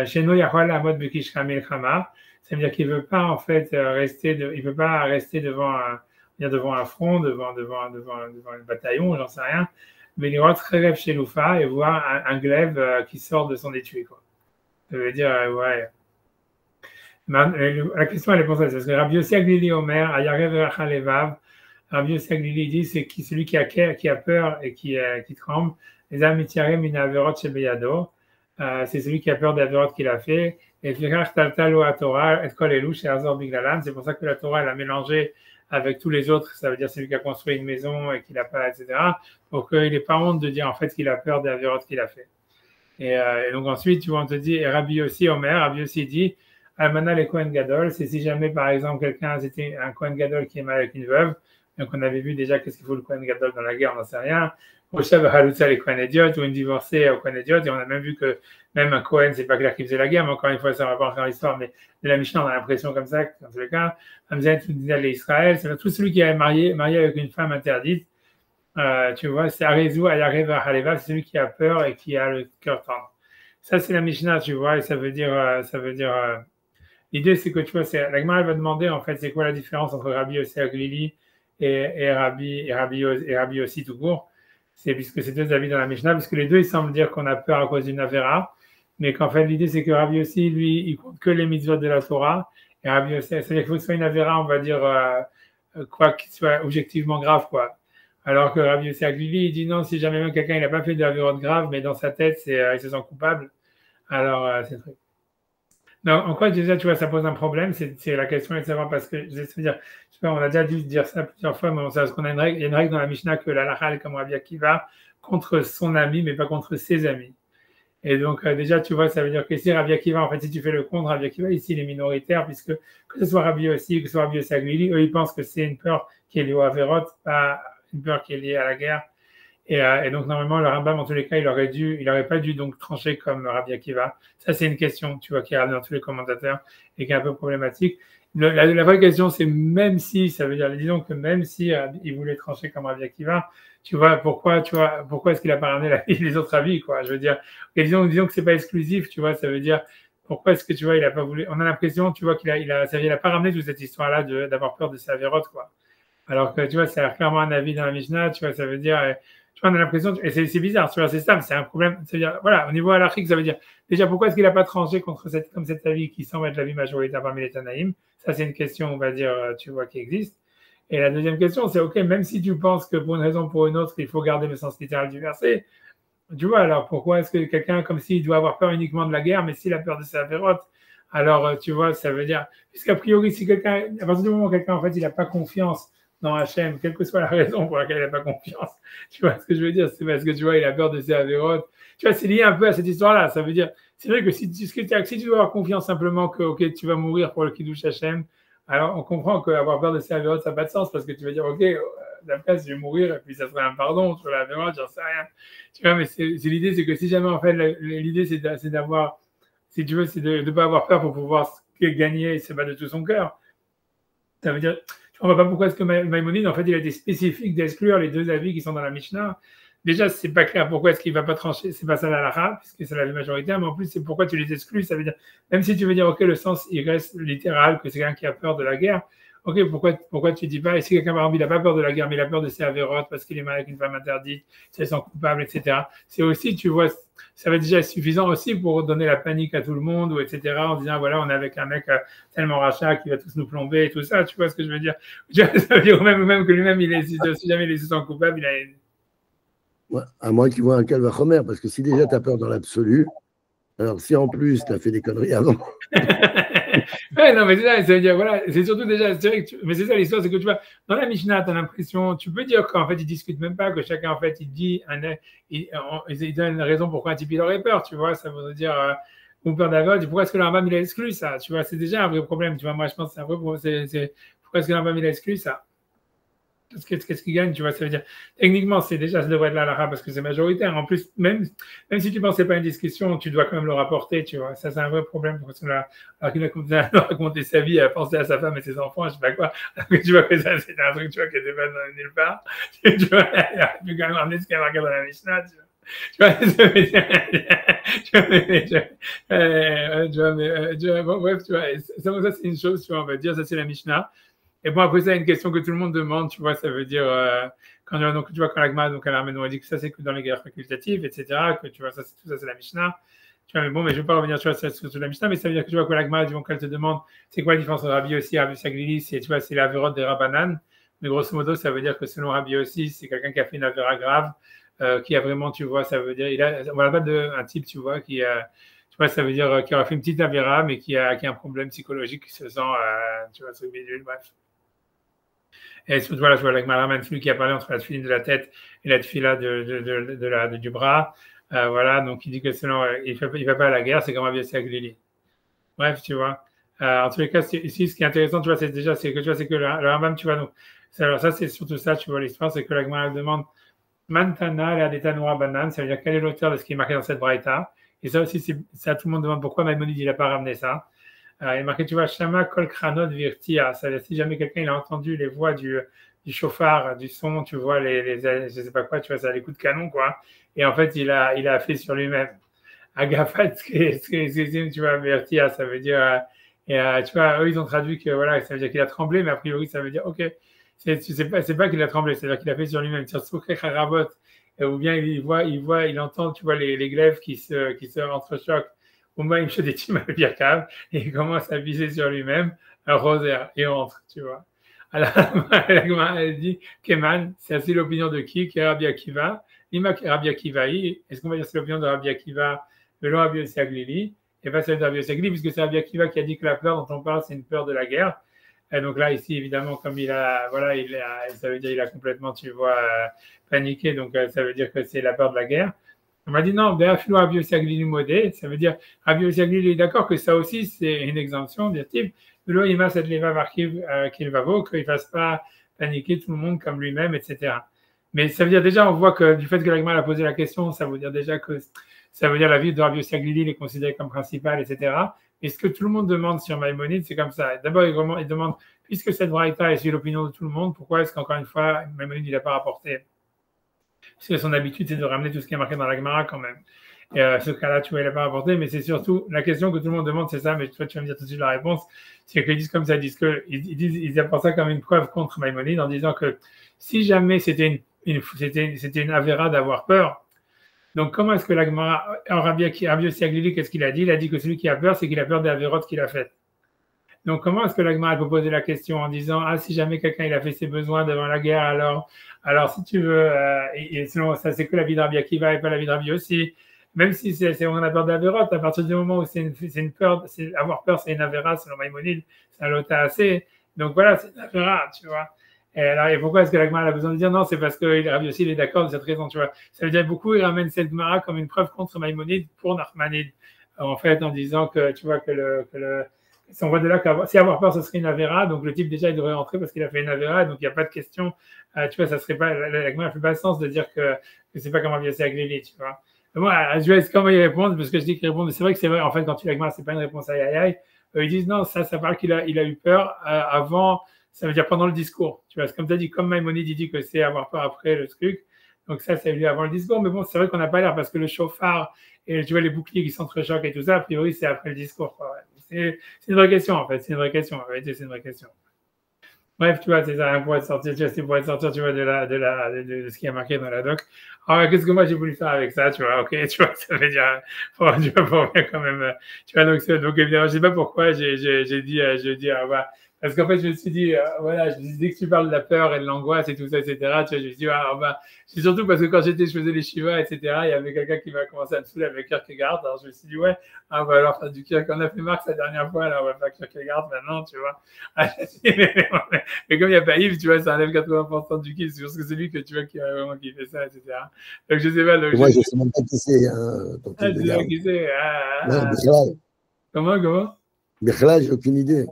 Chez nous, Yahweh la mode Bekishka Milchama, ça veut dire qu'il ne veut pas en fait il veut pas rester devant un front, devant un bataillon, j'en sais rien, mais il va très rêve chez Loufa et voir un glaive qui sort de son étui, quoi. Ça veut dire, ouais. La question, elle est pour ça, parce que Rabbi Yossi Aglili Omer, Ayarev Rachalevav, Rabbi Yossi Aglili dit, c'est celui qui a peur et qui tremble. Les amitiarem in averot shebeyado, c'est celui qui a peur des averot qu'il a fait. Et Firach taltalo à Torah, et kol elu she'azor biglalan, c'est pour ça que la Torah, elle a mélangé avec tous les autres, ça veut dire celui qui a construit une maison et qui n'a pas, etc., pour qu'il n'ait pas honte de dire en fait qu'il a peur des averot qu'il a fait. Et donc ensuite, tu vois, on te dit, et Rabbi Yossi Omer, Rabbi Yossi dit, Almana le Kohen Gadol, c'est si jamais, par exemple, c'était un Kohen Gadol qui est mal avec une veuve, donc on avait vu déjà qu'est-ce qu'il faut le Kohen Gadol dans la guerre, on n'en sait rien, Rochav Halouza les Kohen Idiot, ou une divorcée au Kohen Idiot, et on a même vu que même un Kohen, c'est pas clair qu'il faisait la guerre, mais encore une fois, ça ne va pas encore l'histoire, mais de la Mishnah, on a l'impression comme ça, dans tous les cas, Hamzat les Israël, c'est tout celui qui est marié avec une femme interdite, tu vois, c'est Arezou Ayareva Haleva, c'est celui qui a peur et qui a le cœur tendre. Ça, c'est la Mishnah, tu vois, et ça veut dire, l'idée, c'est que, tu vois, la Gemara va demander, en fait, c'est quoi la différence entre Rabbi Yossi Aglili et Rabbi Yossi tout court. C'est puisque c'est deux avis dans la Mishnah, puisque les deux, ils semblent dire qu'on a peur à cause d'une Avera, mais qu'en fait, l'idée, c'est que Rabbi Yossi, lui, il compte que les mitzvot de la Torah, et Rabbi Yossi, c'est-à-dire qu'il faut que ce soit une Avera, on va dire, quoi qu'il soit objectivement grave, quoi. Alors que Rabbi Yossi Aglili, il dit non, si jamais même quelqu'un, il n'a pas fait de Averot grave, mais dans sa tête, il se sent coupable, alors c'est très. Non, en quoi déjà, tu vois, ça pose un problème, c'est la question est de savoir parce que, je veux dire, je sais pas, on a déjà dû dire ça plusieurs fois, mais on sait parce qu'on a il y a une règle dans la Mishnah que la halakha est comme Rabbi Akiva contre son ami, mais pas contre ses amis. Et donc, déjà, tu vois, ça veut dire que si Rabbi Akiva, en fait, si tu fais le contre, Rabbi Akiva, ici, il est minoritaire, puisque que ce soit Rabbi Yossi, que ce soit Rabbi Yossi Aglili, eux, ils pensent que c'est une peur qui est liée au Averot, pas une peur qui est liée à la guerre. Et donc, normalement, le Rambam, en tous les cas, il n'aurait pas dû donc trancher comme Rabbi Akiva. Ça, c'est une question, tu vois, qui est ramenée dans tous les commentateurs et qui est un peu problématique. La vraie question, c'est même si, ça veut dire, disons que même si il voulait trancher comme Rabbi Akiva, tu vois, pourquoi est-ce qu'il n'a pas ramené les autres avis, quoi? Je veux dire, et disons que c'est pas exclusif, tu vois, ça veut dire, pourquoi est-ce que, tu vois, il a pas voulu, on a l'impression, tu vois, il a pas ramené toute cette histoire-là d'avoir peur de sa vérote, quoi. Alors que, tu vois, c'est clairement un avis dans la Mishnah, tu vois, ça veut dire, tu vois, on a l'impression, et c'est bizarre, tu vois, c'est ça, c'est un problème, c'est-à-dire, voilà, au niveau halachique, ça veut dire, déjà, pourquoi est-ce qu'il n'a pas tranché contre cet avis qui semble être l'avis majoritaire parmi les Tanaïm? Ça, c'est une question, on va dire, tu vois, qui existe. Et la deuxième question, c'est, OK, même si tu penses que pour une raison ou pour une autre, il faut garder le sens littéral du verset, tu vois, alors pourquoi est-ce que quelqu'un, comme s'il doit avoir peur uniquement de la guerre, mais s'il a peur de sa vérote, alors, tu vois, ça veut dire, puisqu'a priori, si quelqu'un, à partir du moment où quelqu'un, en fait, il n'a pas confiance dans Hachem, quelle que soit la raison pour laquelle il n'a pas confiance, tu vois ce que je veux dire, c'est parce que, tu vois, il a peur de ses avérotes. Tu vois, c'est lié un peu à cette histoire-là. Ça veut dire, c'est vrai que si tu dois avoir confiance simplement que, OK, tu vas mourir pour le Kiddush Hachem, alors on comprend qu'avoir peur de ses avérotes, ça n'a pas de sens parce que tu vas dire, OK, d'après, je vais mourir et puis ça serait un pardon sur l'avérote, j'en sais rien. Tu vois, mais l'idée, c'est que si jamais, en fait, l'idée, c'est d'avoir, si tu veux, c'est de ne pas avoir peur pour pouvoir gagner et se battre de tout son cœur. Ça veut dire, je ne comprends pas pourquoi est-ce que Maïmonide, en fait, il a été spécifique d'exclure les deux avis qui sont dans la Mishnah. Déjà, c'est pas clair pourquoi est-ce qu'il ne va pas trancher, c'est pas ça la halakha, puisque c'est l'avis majoritaire, mais en plus, c'est pourquoi tu les exclus. Ça veut dire, même si tu veux dire, OK, le sens, il reste littéral, que c'est quelqu'un qui a peur de la guerre, OK, pourquoi tu dis pas, et si quelqu'un, par exemple, il n'a pas peur de la guerre, mais il a peur de ses avérotes parce qu'il est mal avec une femme interdite, si elle sent coupable, etc. C'est aussi, tu vois, ça va être déjà suffisant aussi pour donner la panique à tout le monde, ou etc., en disant, voilà, on est avec un mec tellement rachat qui va tous nous plomber et tout ça, tu vois ce que je veux dire? Ça veut dire même que lui-même, si jamais il se sent coupable, il a. Ouais, à moins qu'il voit un calvachomer, parce que si déjà tu as peur dans l'absolu, alors si en plus tu as fait des conneries avant. Ouais, non, mais c'est ça, ça veut dire, voilà, c'est surtout déjà, mais c'est ça l'histoire, c'est que tu vois, dans la Mishnah, tu as l'impression, tu peux dire qu'en fait, ils discutent même pas, que chacun, en fait, il dit, il donne une raison pourquoi un type, il aurait peur, tu vois, ça veut dire, ou peur d'avoir, pourquoi est-ce que le Rambam, il a exclu ça, tu vois, c'est déjà un vrai problème, tu vois, moi, je pense que c'est un vrai problème, pourquoi est-ce que le Rambam, il a exclu ça? Qu'est-ce qu'il gagne, tu vois, ça veut dire, techniquement, ça devrait être la halakha parce que c'est majoritaire. En plus, même si tu pensais pas à une discussion, tu dois quand même le rapporter, tu vois. Ça, c'est un vrai problème parce que alors qu'il a raconté sa vie, à penser à sa femme et ses enfants, je sais pas quoi. Alors que tu vois que ça, c'est un truc, tu vois, qui n'était pas nulle part. Tu vois, il a pu quand même ramener ce qu'il y a marqué dans la Mishnah, tu vois. Tu vois, ça veut dire, bon, bref, tu vois, ça, c'est une chose, tu vois, on va dire, ça, c'est la Mishnah. Et bon, après ça, une question que tout le monde demande, tu vois, ça veut dire, quand l'Agma, donc, elle a dit que ça, c'est que dans les guerres facultatives, etc., que tu vois, tout ça, c'est la Mishnah. Tu vois, mais bon, mais je ne vais pas revenir, tu vois, sur la Mishnah, mais ça veut dire que tu vois, que l'Agma, donc, elle te demande, c'est quoi la différence entre Rabbi aussi, Rabbi Saglili, c'est, tu vois, c'est la vérote des Rabbanan. Mais grosso modo, ça veut dire que selon Rabbi aussi, c'est quelqu'un qui a fait une avéra grave, qui a vraiment, tu vois, ça veut dire, on parle pas d'un type, tu vois, tu vois, ça veut dire, qui aura fait une petite avéra, mais qui a un problème psychologique, qui se sent, tu vois, sur le bidule, bref. Et surtout, voilà, je vois avec Maraman, celui qui a parlé entre la tefila de la tête et la tefila du bras. Voilà, donc il dit que selon, il ne va pas à la guerre, c'est comme Rabbi Yossi Aglili. Bref, tu vois. En tous les cas, ici, ce qui est intéressant, tu vois, c'est que le Rambam, tu vois, donc, alors ça, c'est surtout ça, tu vois, l'histoire, c'est que la Gemara demande, Mantana, l'air d'état noir banane, ça veut dire quel est l'auteur de ce qui est marqué dans cette braïta. Et ça aussi, ça, tout le monde demande pourquoi Maïmonide, il n'a pas ramené ça. Il est marqué, tu vois, Shama kol kranot virtia. Ça veut dire si jamais quelqu'un il a entendu les voix du chauffard, du son, tu vois, je sais pas quoi, tu vois, ça les coups de canon, quoi. Et en fait, il a fait sur lui-même. Agafat, tu vois, virtia, ça veut dire, tu vois, eux, ils ont traduit que, voilà, ça veut dire qu'il a tremblé, mais a priori, ça veut dire, ok, c'est pas qu'il a tremblé, c'est-à-dire qu'il a fait sur lui-même, ou bien il entend, tu vois, les glaives qui se entrechoquent. Au moins, il me fait des teams à Birkav et il commence à viser sur lui-même un rosaire et entre, tu vois. Alors, elle dit, Keman, c'est assez l'opinion de qui Rabbi Akiva. Lima Rabbi Akiva, est-ce qu'on va dire c'est l'opinion de Rabbi Akiva, de Rabbi Yossi Aglili, et pas celle de Rabbi Yossi Aglili, puisque c'est Rabbi Akiva qui a dit que la peur dont on parle, c'est une peur de la guerre. Et donc là, ici, évidemment, comme ça veut dire qu'il a complètement, tu vois, paniqué, donc ça veut dire que c'est la peur de la guerre. On m'a dit non, Béafilo Rabbi Yossi Aglili modé, ça veut dire Rabbi Yossi Aglili est d'accord que ça aussi, c'est une exemption, dire-t-il, de l'eau, il m'a cette leva marquive qu'il va vaut, qu'il ne fasse pas paniquer tout le monde comme lui-même, etc. Mais ça veut dire déjà, on voit que du fait que l'Agma a posé la question, ça veut dire déjà que ça veut dire la vie de Rabbi Yossi Aglili est considérée comme principale, etc. Et ce que tout le monde demande sur Maïmonide, c'est comme ça. D'abord, il demande, puisque cette braïta est sur l'opinion de tout le monde, pourquoi est-ce qu'encore une fois, Maïmonide, il n'a pas rapporté? Parce que son habitude, c'est de ramener tout ce qui est marqué dans la Gemara quand même. Et ce cas-là, tu vois, il n'a pas rapporté, mais c'est surtout la question que tout le monde demande, c'est ça, mais toi, tu vas me dire tout de suite la réponse, c'est qu'ils disent comme ça, ils apportent ça comme une preuve contre Maïmonide en disant que si jamais c'était une avéra d'avoir peur, donc comment est-ce que la Gemara, Rabbi Yossi Aglili, qu'est-ce qu'il a dit? Il a dit que celui qui a peur, c'est qu'il a peur des avérotes qu'il a faites. Donc, comment est-ce que la Gemara peut poser la question en disant ah, si jamais quelqu'un il a fait ses besoins devant la guerre, alors si tu veux, et sinon, ça c'est que la vie de Rabbi Akiva et pas la vie de Rabbi aussi. Même si on a peur d'Avéroth, à partir du moment où c'est une peur, avoir peur, c'est une Avéra, selon Maïmonide, c'est un lota assez. Donc voilà, c'est une Avéra, tu vois. Et pourquoi est-ce que la Gemara a besoin de dire non? C'est parce que Rabbi aussi il est d'accord de cette raison, tu vois. Ça veut dire beaucoup, il ramène cette Gemara comme une preuve contre Maïmonide pour Nachmanide. En fait, en disant que, tu vois, si on voit de là si avoir peur, ce serait une avéra, donc le type déjà il devrait rentrer parce qu'il a fait une avéra, donc il n'y a pas de question. Tu vois, ça serait pas, la Gemara ne fait pas le sens de dire que c'est pas comment Yossi Aglili, tu vois. Moi, je vais comment y répondre parce que je dis qu'il répond, mais c'est vrai que c'est vrai. En fait, quand tu la Gemara, c'est pas une réponse aïe aïe aïe. Ils disent non, ça parle qu'il a eu peur avant, ça veut dire pendant le discours. Tu vois, c'est comme tu as dit, comme Maïmonide il dit que c'est avoir peur après le truc. Donc ça a eu lieu avant le discours, mais bon, c'est vrai qu'on n'a pas l'air parce que le chauffard et tu vois les boucliers qui s'entrechoquent et tout ça, a priori c'est après le discours, quoi. Ouais. C'est une vraie question, en fait. C'est une vraie question. En réalité, c'est une vraie question. Bref, tu vois, c'est ça, pour être sorti, tu vois, c'est pour être sorti, tu vois, de ce qui est marqué dans la doc. Alors, qu'est-ce que moi j'ai voulu faire avec ça, tu vois, ok, tu vois, ça veut dire, tu vois, pour bien quand même, tu vois, donc évidemment, je sais pas pourquoi j'ai dit, bah, parce qu'en fait, je me suis dit, voilà, je me suis dit, dès que tu parles de la peur et de l'angoisse et tout ça, etc., tu vois, je me suis dit, bah, c'est surtout parce que quand je faisais les Shiva, etc., il y avait quelqu'un qui m'a commencé à me saouler avec Kierkegaard, alors je me suis dit, ouais, on va alors faire du Kierkegaard, on a fait Marx la dernière fois, alors on va faire Kierkegaard maintenant, tu vois. Mais comme il n'y a pas Yves, tu vois, ça enlève 80% du kiff, c'est parce que c'est lui que tu vois qui a vraiment kiffé ça, etc. Donc je sais pas. Donc, moi, je ne sais même pas qui c'est. Hein, tu sais pas qui c'est. Comment Bichlal, j'ai aucune idée.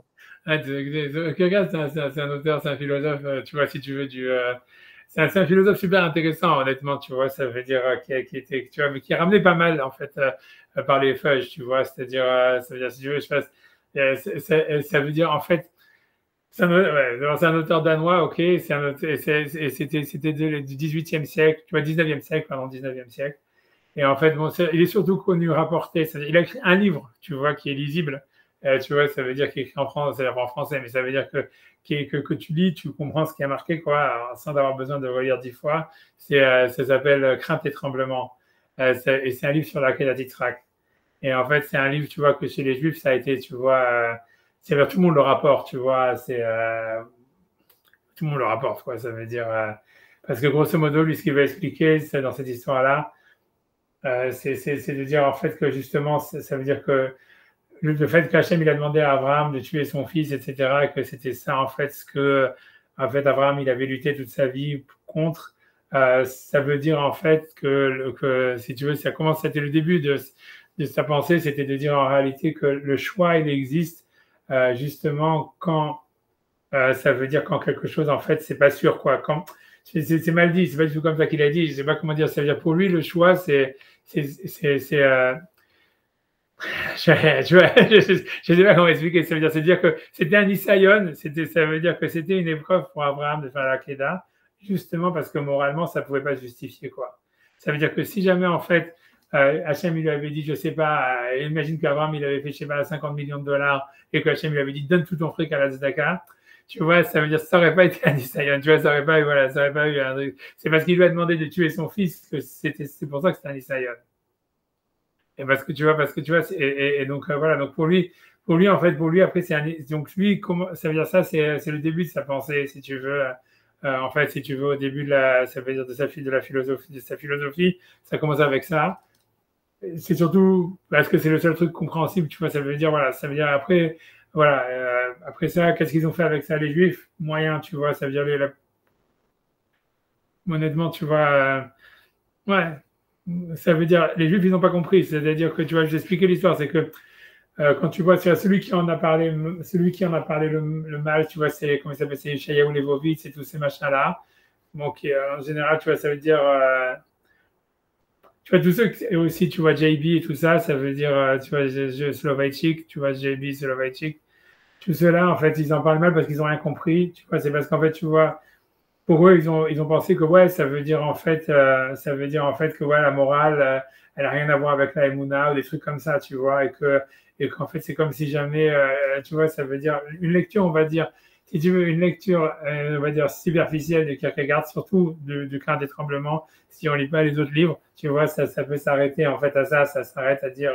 Kierkegaard, c'est un auteur, c'est un philosophe, tu vois, si tu veux, c'est un philosophe super intéressant, honnêtement, tu vois, ça veut dire qui était, tu vois, mais qui a ramené pas mal, en fait, par les feuilles, tu vois, c'est-à-dire, ça veut dire, si tu veux, ça veut dire, en fait, c'est un auteur danois, ok, c'était du 18e siècle, tu vois, 19e siècle, pardon, 19e siècle. Et en fait, bon, il est surtout connu, rapporté. Il a écrit un livre, tu vois, qui est lisible. Tu vois, ça veut dire qu'il est écrit en français, mais ça veut dire que tu lis, tu comprends ce qui a marqué, quoi, alors, sans avoir besoin de relire 10 fois. Ça s'appelle Crainte et tremblement. Et c'est un livre sur la Kedatitrak. Et en fait, c'est un livre, tu vois, que chez les Juifs, ça a été, tu vois, tout le monde le rapporte, tu vois, tout le monde le rapporte, quoi. Ça veut dire, parce que grosso modo, lui, ce qu'il veut expliquer, c'est dans cette histoire-là, c'est de dire en fait que justement, ça veut dire que le fait qu'Hachem il a demandé à Abraham de tuer son fils, etc., et que c'était ça en fait ce que en fait Abraham il avait lutté toute sa vie contre, ça veut dire en fait que si tu veux, c'était le début de sa pensée, c'était de dire en réalité que le choix il existe justement quand ça veut dire quand quelque chose en fait c'est pas sûr quoi, quand c'est mal dit, c'est pas du tout comme ça qu'il a dit, je sais pas comment dire, ça veut dire pour lui, le choix, je sais pas comment expliquer, ça veut dire, c'est dire que c'était un Isaïon, ça veut dire que c'était une épreuve pour Abraham de faire la Kedah, justement parce que moralement, ça pouvait pas se justifier, quoi. Ça veut dire que si jamais, en fait, Hachem, il lui avait dit, je sais pas, imagine qu'Abraham, il avait fait, je sais pas, 50 millions de dollars et que Hachem lui avait dit, donne tout ton fric à la Tzedaka, tu vois, ça veut dire que ça aurait pas été un Isaïon, tu vois, ça aurait pas, voilà, ça aurait pas eu un truc. C'est parce qu'il lui a demandé de tuer son fils que c'est pour ça que c'était un Isaïon. Et parce que tu vois, et donc voilà, donc pour lui en fait, pour lui après c'est un, donc lui comment ça veut dire ça, c'est le début de sa pensée, si tu veux, en fait, si tu veux au début de la, ça veut dire de la philosophie, de sa philosophie, ça commence avec ça. C'est surtout parce que c'est le seul truc compréhensible, tu vois, ça veut dire voilà, ça veut dire après, voilà, après ça, qu'est-ce qu'ils ont fait avec ça les Juifs? Moyen, tu vois, ça veut dire honnêtement, tu vois, ouais. Ça veut dire, les Juifs, ils n'ont pas compris. C'est-à-dire que, tu vois, je vais expliquer l'histoire. C'est que quand tu vois, celui qui en a parlé le mal, tu vois, c'est, comment il s'appelle, c'est Yeshayahu Levovitz et tous ces machins-là. Bon, qui, en général, tu vois, ça veut dire, tu vois, tous ceux, et aussi, tu vois, JB et tout ça, ça veut dire, tu vois, Slovaïchik, tu vois, JB, Slovaïchik. Tout cela, en fait, ils en parlent mal parce qu'ils n'ont rien compris. Tu vois, c'est parce qu'en fait, tu vois, pour eux, ils ont pensé que ouais, ça veut dire en fait que ouais, la morale, elle a rien à voir avec la Emouna ou des trucs comme ça, tu vois, et qu'en fait c'est comme si jamais, tu vois, ça veut dire une lecture, on va dire, si tu veux une lecture, on va dire superficielle de Kierkegaard, surtout du Cœur des tremblements, si on lit pas les autres livres, tu vois, ça peut s'arrêter en fait à ça s'arrête à dire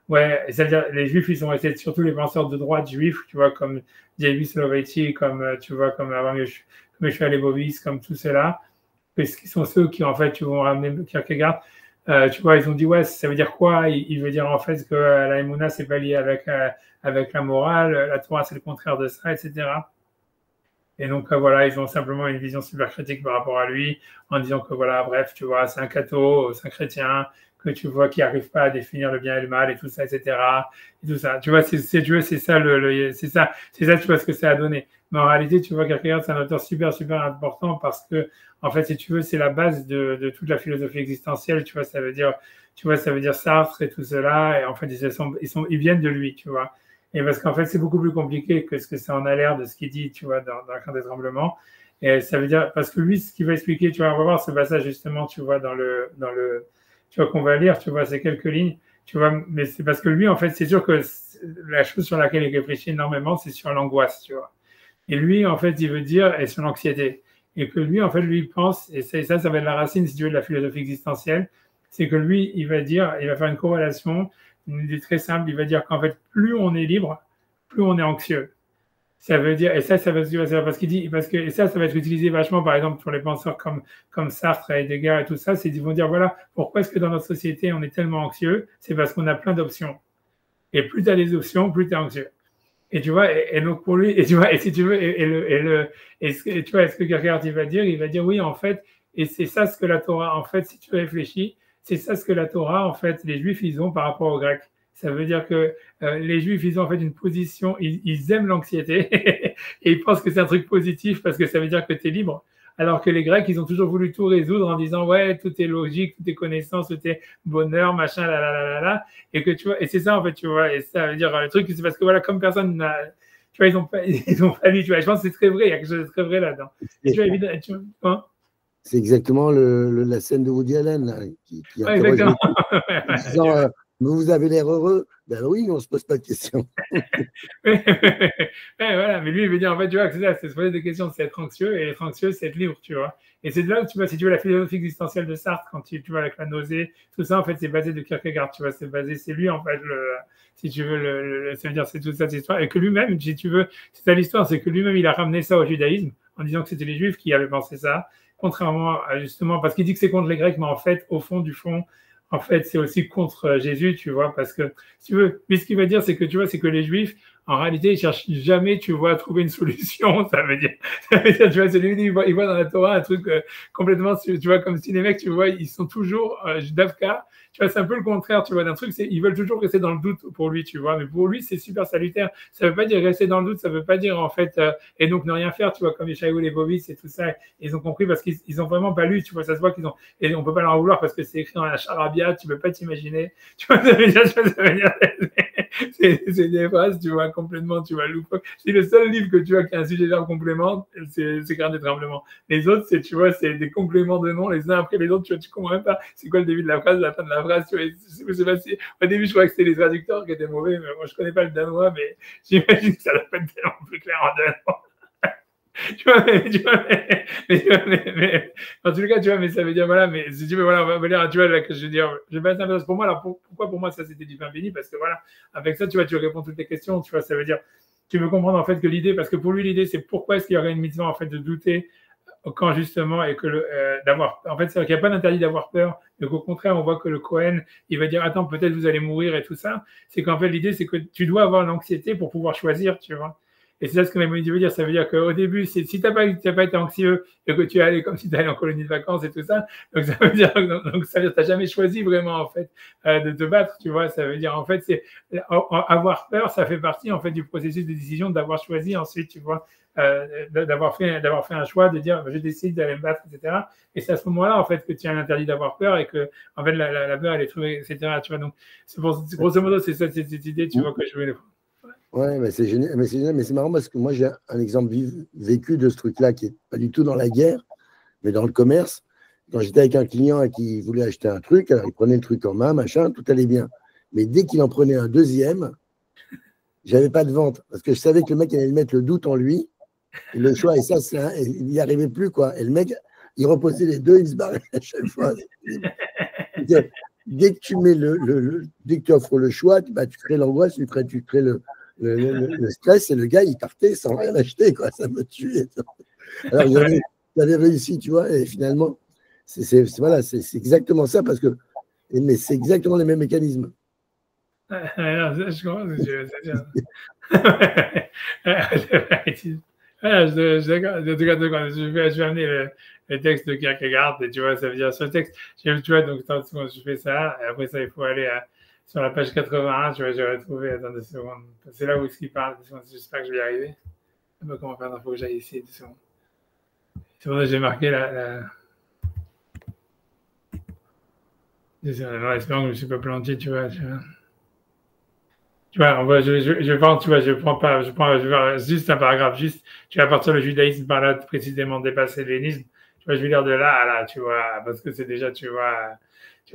ouais, c'est-à-dire les Juifs, ils ont été surtout les penseurs de droite juifs, tu vois, comme J.B. Sloveitchi, comme tu vois, comme Michel Lebovis, comme tout cela, parce qu'ils sont ceux qui, en fait, tu vont ramener Kierkegaard. Tu vois, ils ont dit, ouais, ça veut dire quoi? Il veut dire, en fait, que la Emouna, c'est pas lié avec la morale, la Torah, c'est le contraire de ça, etc. Et donc, voilà, ils ont simplement une vision super critique par rapport à lui, en disant que, voilà, bref, tu vois, c'est un catho, c'est un chrétien, que tu vois qui n'arrive pas à définir le bien et le mal, et tout ça, etc. Et tout ça. Tu vois, c'est ça, c'est ça, tu vois, ce que ça a donné. Mais en réalité, tu vois, Kierkegaard, c'est un auteur super, super important parce que, en fait, si tu veux, c'est la base de toute la philosophie existentielle, tu vois, ça veut dire Sartre et tout cela, et en fait, ils viennent de lui, tu vois. Et parce qu'en fait, c'est beaucoup plus compliqué que ce que ça en a l'air de ce qu'il dit, tu vois, dans le Cœur des tremblements. Et ça veut dire, parce que lui, ce qu'il va expliquer, tu vois, on va voir ce passage justement, tu vois, tu vois, qu'on va lire, tu vois, ces quelques lignes, tu vois, mais c'est parce que lui, en fait, c'est sûr que la chose sur laquelle il réfléchit énormément, c'est sur l'angoisse, tu vois. Et lui, en fait, il veut dire, et sur l'anxiété. Et que lui, en fait, lui, il pense, et ça va être la racine, si tu veux, de la philosophie existentielle, c'est que lui, il va faire une corrélation, une idée très simple, il va dire qu'en fait, plus on est libre, plus on est anxieux. Ça veut dire, et ça va parce qu'il dit, et ça va être utilisé vachement, par exemple, pour les penseurs comme Sartre, Heidegger et tout ça, c'est qu'ils vont dire, voilà, pourquoi est-ce que dans notre société, on est tellement anxieux? C'est parce qu'on a plein d'options. Et plus tu as des options, plus tu es anxieux. Et tu vois, et donc pour lui, et tu vois, et si tu veux, tu vois, est-ce que Kierkegaard il va dire, oui, en fait, et c'est ça ce que la Torah, en fait, si tu réfléchis, c'est ça ce que la Torah, en fait, les Juifs, ils ont par rapport aux Grecs. Ça veut dire que les Juifs, ils ont en fait une position, ils aiment l'anxiété et ils pensent que c'est un truc positif parce que ça veut dire que tu es libre. Alors que les Grecs, ils ont toujours voulu tout résoudre en disant ouais, tout est logique, tout est connaissance, tout est bonheur, machin, là. Et que tu vois, et c'est ça en fait, tu vois, et ça veut dire le truc, c'est parce que voilà, comme personne n'a, tu vois, ils ont pas lu, tu vois, je pense que c'est très vrai, il y a quelque chose de très vrai là-dedans. Tu vois, évidemment, hein? C'est exactement la scène de Woody Allen là, qui ouais, exactement. En disant vous avez l'air heureux. Ben oui, on ne se pose pas de questions. Voilà, mais lui, il veut dire en fait, tu vois, que c'est ça, c'est se poser des questions, c'est être anxieux, et être anxieux, c'est être libre, tu vois. Et c'est de là où tu vois, si tu veux, la philosophie existentielle de Sartre, quand tu vois, avec la nausée, tout ça, en fait, c'est basé de Kierkegaard, tu vois, c'est lui, en fait, si tu veux, ça veut dire, c'est toute cette histoire, et que lui-même, si tu veux, c'est ça l'histoire, c'est que lui-même, il a ramené ça au judaïsme, en disant que c'était les Juifs qui avaient pensé ça, contrairement à, justement, parce qu'il dit que c'est contre les Grecs, mais en fait, au fond du fond, en fait, c'est aussi contre Jésus, tu vois, parce que, si tu veux, lui, ce qu'il va dire, c'est que, tu vois, c'est que les Juifs, en réalité, il ne cherche jamais, tu vois, à trouver une solution. Ça veut dire tu vois, celui il voit dans la Torah un truc complètement, tu vois, comme si les mecs, tu vois, ils sont toujours d'Afka. Tu vois, c'est un peu le contraire, tu vois, d'un truc, ils veulent toujours rester dans le doute pour lui, tu vois. Mais pour lui, c'est super salutaire. Ça ne veut pas dire rester dans le doute, ça ne veut pas dire, en fait, et donc ne rien faire, tu vois, comme les Shaïou, les Bobis et tout ça. Ils ont compris parce qu'ils ont vraiment pas lu, tu vois, ça se voit qu'ils ont, et on peut pas leur en vouloir parce que c'est écrit dans la charabia, tu peux pas t'imaginer. Tu vois, ça veut dire, c'est des phrases, tu vois, complètement, tu vois, loufoque. C'est le seul livre que tu vois qui a un sujet verbe complément, c'est Grain des tremblements. Les autres, c'est, tu vois, c'est des compléments de noms les uns après les autres, tu vois, tu comprends même pas c'est quoi le début de la phrase, la fin de la phrase, tu vois. C'est pas si... Au début, je crois que c'était les traducteurs qui étaient mauvais, mais moi, je connais pas le danois, mais j'imagine que ça doit pas être tellement plus clair en danois. Tu vois, mais, en tout cas, tu vois, mais ça veut dire, voilà, mais si tu veux, voilà, on va dire, tu vois, là, que je veux dire, je vais pas pour moi, là, pourquoi pour moi ça c'était du pain béni? Parce que voilà, avec ça, tu vois, tu réponds toutes tes questions, tu vois, ça veut dire, tu veux comprendre en fait que l'idée, parce que pour lui, l'idée, c'est pourquoi est-ce qu'il y aurait une mitzvah en fait de douter quand justement, et que d'avoir, en fait, c'est qu'il n'y a pas d'interdit d'avoir peur, donc au contraire, on voit que le Cohen, il va dire, attends, peut-être vous allez mourir et tout ça, c'est qu'en fait, l'idée, c'est que tu dois avoir l'anxiété pour pouvoir choisir, tu vois. Et c'est ça ce que Maïmonide veut dire. Ça veut dire qu'au début, si tu n'as pas été anxieux et que tu es allé comme si tu allais en colonie de vacances et tout ça, donc ça veut dire que tu n'as jamais choisi vraiment en fait de te battre, tu vois. Ça veut dire en fait, c'est avoir peur, ça fait partie en fait du processus de décision d'avoir choisi ensuite, tu vois, d'avoir fait un choix, de dire je décide d'aller me battre, etc. Et c'est à ce moment-là en fait que tu as l'interdit d'avoir peur et que en fait la peur elle est trouvée, etc. Tu vois. Donc c'est grosso modo c'est cette idée, tu vois, que je voulais. Ouais, mais c'est génial, mais c'est marrant parce que moi j'ai un exemple vécu de ce truc-là qui n'est pas du tout dans la guerre, mais dans le commerce. Quand j'étais avec un client et qui voulait acheter un truc, alors il prenait le truc en main, machin, tout allait bien. Mais dès qu'il en prenait un deuxième, j'avais pas de vente parce que je savais que le mec allait mettre le doute en lui, et le choix, et ça, il n'y arrivait plus, quoi. Et le mec, il reposait les deux, il se barrait à chaque fois. Dès que tu mets dès que tu offres le choix, bah, tu crées l'angoisse, tu crées le stress, et le gars, il partait sans rien acheter, quoi. Ça me tuait. Alors, j'avais réussi, tu vois, et finalement, voilà, c'est exactement ça, parce que, mais c'est exactement les mêmes mécanismes. Je comprends ce que tu veux dire. Je vais amener le texte de Kierkegaard, et tu vois, ça veut dire ce texte, tu vois, donc je fais ça, et après ça, il faut aller sur la page 81, tu vois, j'ai retrouvé, attends 2 secondes, c'est là où il parle, j'espère que je vais y arriver. Je sais pas comment faire, il faut que j'aille ici, 2 secondes. C'est pour ça que j'ai marqué non, espérons que je ne me suis pas planté, tu vois. Tu vois, je prends juste un paragraphe, juste, tu vas partir le judaïsme par là, précisément dépasser l'hellénisme. Tu vois, je vais lire de là à là, tu vois, parce que c'est déjà, tu vois,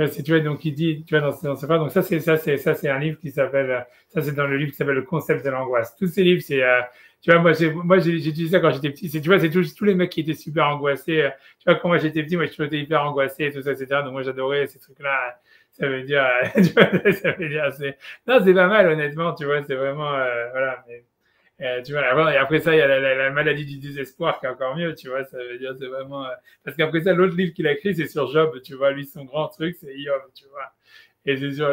si tu vois, donc il dit, tu vois, dans ce phrase, donc ça, c'est un livre qui s'appelle, ça, c'est dans le livre qui s'appelle Le concept de l'angoisse. Tous ces livres, c'est, tu vois, moi, j'ai utilisé ça quand j'étais petit. Tu vois, c'est tous les mecs qui étaient super angoissés. Tu vois, quand moi j'étais petit, moi, j'étais hyper angoissé et tout ça, etc. Donc, moi, j'adorais ces trucs-là. Ça veut dire, tu vois, ça veut dire, non, c'est pas mal, honnêtement, tu vois, c'est vraiment, voilà. Mais, tu vois, et après ça, il y a la maladie du désespoir qui est encore mieux, tu vois, ça veut dire, c'est vraiment, parce qu'après ça, l'autre livre qu'il a écrit, c'est sur Job, tu vois, lui, son grand truc, c'est Job, tu vois. Et c'est sur,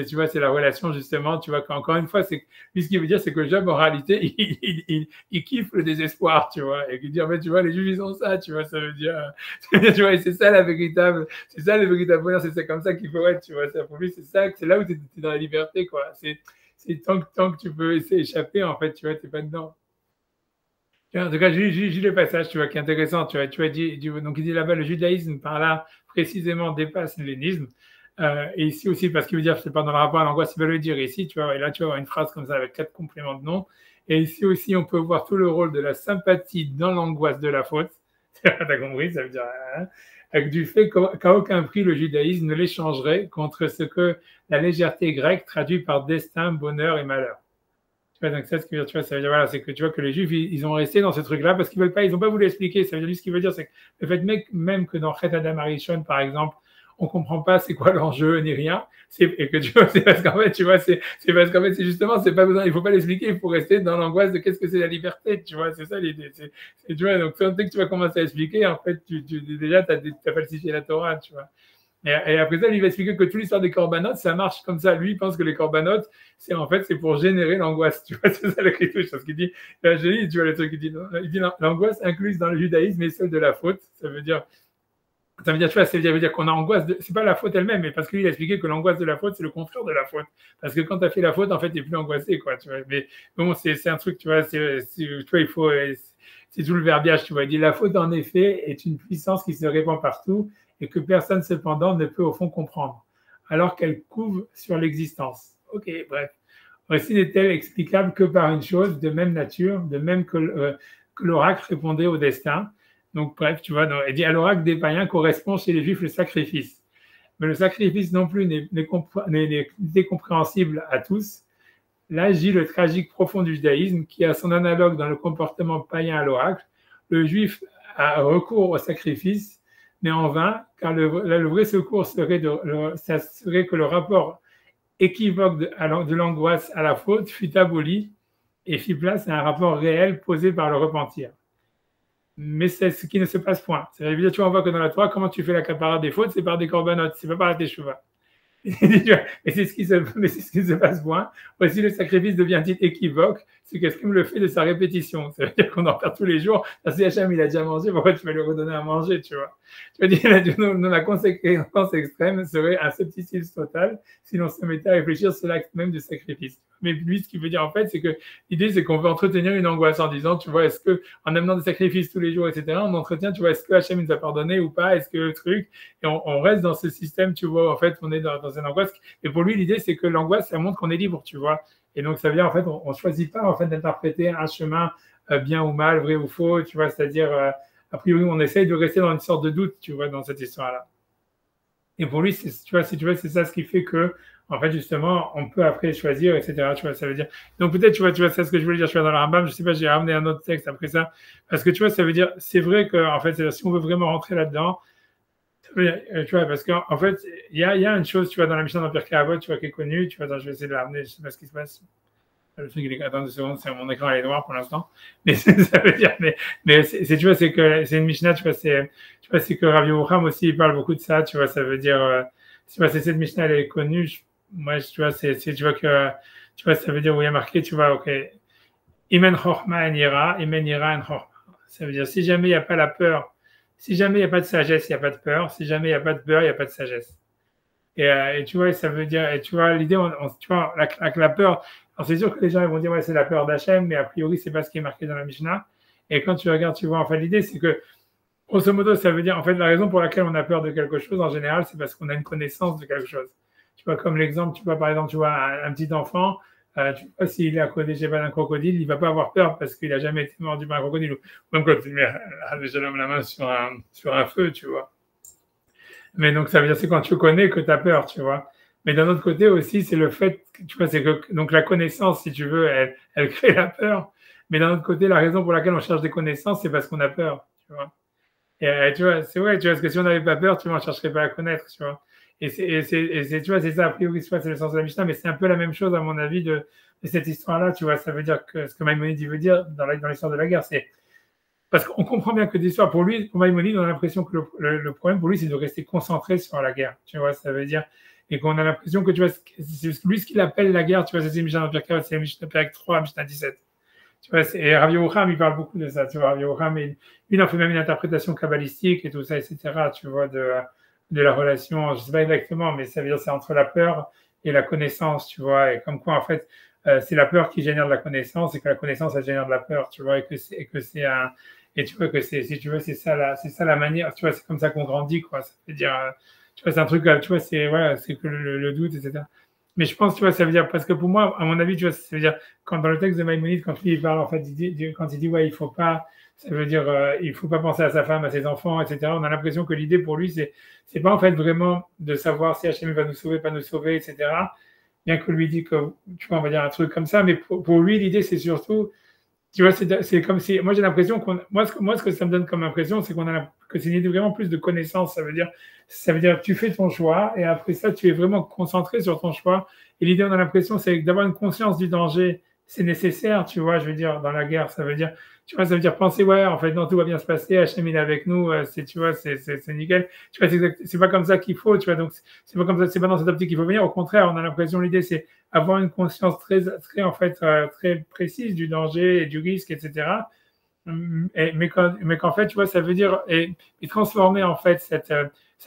tu vois, c'est la relation, justement, tu vois, qu'encore une fois, lui, ce qu'il veut dire, c'est que Job, en réalité, il kiffe le désespoir, tu vois, et qu'il dit, en fait, tu vois, les Juifs, ils ont ça, tu vois, ça veut dire, tu vois, et c'est ça le véritable bonheur, c'est ça comme ça qu'il faut être, tu vois, ça, pour lui, c'est ça, c'est là où tu es dans la liberté, quoi, c'est tant que tu peux essayer d'échapper, en fait, tu vois, tu n'es pas dedans. En tout cas, j'ai le passage, tu vois, qui est intéressant, tu vois, donc il dit là-bas, le judaïsme, par là, précisément, dépasse l'hellénisme. Et ici aussi, parce qu'il veut dire, c'est pas dans le rapport à l'angoisse, il va le dire ici, tu vois, et là, tu vas avoir une phrase comme ça avec 4 compléments de nom. Et ici aussi, on peut voir tout le rôle de la sympathie dans l'angoisse de la faute. T'as compris, ça veut dire, hein, avec du fait qu'à aucun prix, le judaïsme ne l'échangerait contre ce que la légèreté grecque traduit par destin, bonheur et malheur. Tu vois, donc ça, ce que tu vois, ça veut dire, voilà, c'est que tu vois que les Juifs, ils ont resté dans ce truc-là parce qu'ils veulent pas, ils n'ont pas voulu expliquer. Ça veut dire, ce qu'il veut dire, c'est que le fait même que dans Chet Adam Arishon, par exemple, on comprend pas c'est quoi l'enjeu ni rien, et que tu vois, c'est parce qu'en fait, tu vois, c'est parce qu'en fait, c'est justement, c'est pas besoin, il faut pas l'expliquer, il faut rester dans l'angoisse de qu'est-ce que c'est la liberté, tu vois, c'est ça l'idée. Tu vois, donc dès que tu vas commencer à expliquer, en fait, déjà, t'as falsifié la Torah, tu vois. Et après ça, lui va expliquer que toute l'histoire des corbanotes, ça marche comme ça. Lui, il pense que les corbanotes, c'est en fait, c'est pour générer l'angoisse. Tu vois, c'est ça le critique, ce qu'il dit. Là, je dis, tu vois le truc, il dit l'angoisse incluse dans le judaïsme est celle de la faute. Ça veut dire, tu vois, ça veut dire qu'on a angoisse. C'est pas la faute elle-même, mais parce qu'il a expliqué que l'angoisse de la faute, c'est le contraire de la faute. Parce que quand tu as fait la faute, en fait, tu n'es plus angoissé, quoi. Tu vois. Mais bon, c'est un truc, tu vois, tu vois, il faut. C'est tout le verbiage, tu vois. Il dit la faute, en effet, est une puissance qui se répand partout et que personne, cependant, ne peut au fond comprendre, alors qu'elle couvre sur l'existence. Ok, bref. Aussi n'est-elle explicable que par une chose de même nature, de même que l'oracle répondait au destin. Donc, bref, tu vois, il dit à l'oracle des païens correspond chez les juifs le sacrifice. Mais le sacrifice non plus n'est compréhensible à tous. Là agit le tragique profond du judaïsme qui a son analogue dans le comportement païen à l'oracle. Le juif a recours au sacrifice, mais en vain, car le vrai secours serait que le rapport équivoque de l'angoisse à la faute fut aboli et fit place à un rapport réel posé par le repentir. Mais c'est ce qui ne se passe point. C'est-à-dire, tu vois, on voit que dans la Torah, comment tu fais la capara des fautes, c'est par des corbanotes, c'est pas par la teshuva. Et c'est ce qui se passe point. Voici le sacrifice devient-il équivoque, c'est qu'exprime le fait de sa répétition. Ça veut dire qu'on en perd tous les jours. Parce que Hachem, il a déjà mangé, pourquoi tu vas lui redonner à manger, tu vois? Je veux dire, la conséquence extrême serait un scepticisme total si l'on se mettait à réfléchir sur l'acte même du sacrifice. Mais lui, ce qu'il veut dire en fait, c'est que l'idée, c'est qu'on veut entretenir une angoisse en disant, tu vois, est-ce que, en amenant des sacrifices tous les jours, etc., on entretient, tu vois, est-ce que Hachem nous a pardonné ou pas, est-ce que le truc, et on reste dans ce système, tu vois, en fait, on est dans une angoisse. Et pour lui, l'idée, c'est que l'angoisse, ça montre qu'on est libre, tu vois. Et donc, ça veut dire, en fait, on ne choisit pas, en fait, d'interpréter un chemin bien ou mal, vrai ou faux, tu vois, c'est-à-dire, a priori, on essaye de rester dans une sorte de doute, tu vois, dans cette histoire-là. Et pour lui, tu vois, c'est ça ce qui fait que, en fait, justement, on peut après choisir, etc. Tu vois, ça veut dire. Donc peut-être, tu vois, c'est ce que je voulais dire. Je suis dans le Rambam. Je sais pas, j'ai ramené un autre texte après ça, parce que tu vois, ça veut dire, c'est vrai que, en fait, si on veut vraiment rentrer là-dedans, tu vois, parce qu'en fait, il y a une chose, tu vois, dans la mission d'Empire Avot, tu vois, qui est connue. Tu vois, attends, je vais essayer de la ramener. Je sais pas ce qui se passe. Le truc, il est, attends 2 secondes, c'est mon écran, il est noir pour l'instant. Mais ça veut dire, mais tu vois, c'est que c'est une Mishnah, tu vois, c'est que Rav Yerucham aussi, il parle beaucoup de ça, tu vois, ça veut dire, tu vois, c'est cette Mishnah, elle est connue. Moi, tu vois, tu vois que, tu vois, ça veut dire où il y a marqué, tu vois, ok, Imen Chorma en Ira, Imen Ira en Chorma. Ça veut dire, si jamais il n'y a pas la peur, si jamais il n'y a pas de sagesse, il n'y a pas de peur, si jamais il n'y a pas de peur, il n'y a pas de sagesse. Et tu vois, ça veut dire, et tu vois, l'idée, tu vois, la peur, alors c'est sûr que les gens ils vont dire, ouais, c'est la peur d'Hachem, mais a priori, c'est pas ce qui est marqué dans la Mishnah. Et quand tu regardes, tu vois, en fait, l'idée, c'est que, grosso modo, ça veut dire, en fait, la raison pour laquelle on a peur de quelque chose, en général, c'est parce qu'on a une connaissance de quelque chose. Tu vois, comme l'exemple, tu vois, par exemple, tu vois, un petit enfant, tu vois, s'il est à côté, je sais pas, d'un crocodile, il va pas avoir peur parce qu'il a jamais été mordu par un crocodile. Ou même quand tu mets la main sur un feu, tu vois. Mais donc, ça veut dire c'est quand tu connais que tu as peur, tu vois. Mais d'un autre côté aussi, c'est le fait, tu vois, c'est que donc la connaissance, si tu veux, elle crée la peur. Mais d'un autre côté, la raison pour laquelle on cherche des connaissances, c'est parce qu'on a peur, tu vois. Et tu vois, c'est vrai, tu vois, parce que si on n'avait pas peur, tu vois, on ne chercherait pas à connaître, tu vois. Tu vois, c'est ça, a priori, c'est le sens de la Mishnah, mais c'est un peu la même chose, à mon avis, de cette histoire-là, tu vois. Ça veut dire que ce que Maïmonide veut dire dans l'histoire de la guerre, c'est parce qu'on comprend bien que l'histoire, pour lui, pour Maïmonide, on a l'impression que le problème pour lui, c'est de rester concentré sur la guerre. Tu vois, ça veut dire, et qu'on a l'impression que, tu vois, c'est lui ce qu'il appelle la guerre, tu vois, c'est Mishnah Empire 4, c'est Mishnah Empire 3, Mishnah 17. Tu vois, et Rav Yerucham, il parle beaucoup de ça, tu vois, Rav Yerucham, il en fait même une interprétation kabbalistique et tout ça, etc., tu vois, de la relation, je sais pas exactement, mais ça veut dire c'est entre la peur et la connaissance, tu vois, et comme quoi, en fait, c'est la peur qui génère de la connaissance et que la connaissance, elle génère de la peur, tu vois, et que c'est un, et tu vois que si tu veux, c'est ça la manière, tu vois, c'est comme ça qu'on grandit, quoi. Ça veut dire, tu vois, c'est un truc, tu vois, c'est que le doute, etc. Mais je pense, tu vois, ça veut dire, parce que pour moi, à mon avis, tu vois, ça veut dire, quand dans le texte de Maïmonide, quand lui, il parle, en fait, quand il dit, ouais, il faut pas, ça veut dire, il faut pas penser à sa femme, à ses enfants, etc. On a l'impression que l'idée pour lui, c'est pas en fait vraiment de savoir si Hachem va nous sauver, pas nous sauver, etc. Bien que lui dit que, tu vois, on va dire un truc comme ça, mais pour lui, l'idée, c'est surtout, tu vois, c'est comme si, moi j'ai l'impression moi ce que ça me donne comme impression, c'est que c'est une idée vraiment plus de connaissance. Ça veut dire, tu fais ton choix et après ça, tu es vraiment concentré sur ton choix. Et l'idée, on a l'impression, c'est d'avoir une conscience du danger. C'est nécessaire, tu vois, je veux dire, dans la guerre, ça veut dire, tu vois, ça veut dire penser, ouais, en fait, non, tout va bien se passer, Hachem il est avec nous, tu vois, c'est nickel. Tu vois, c'est pas comme ça qu'il faut, tu vois, donc c'est pas comme ça, c'est pas dans cette optique qu'il faut venir. Au contraire, on a l'impression, l'idée, c'est avoir une conscience très en fait, très précise du danger et du risque, etc. Mais qu'en fait, tu vois, ça veut dire et transformer en fait ça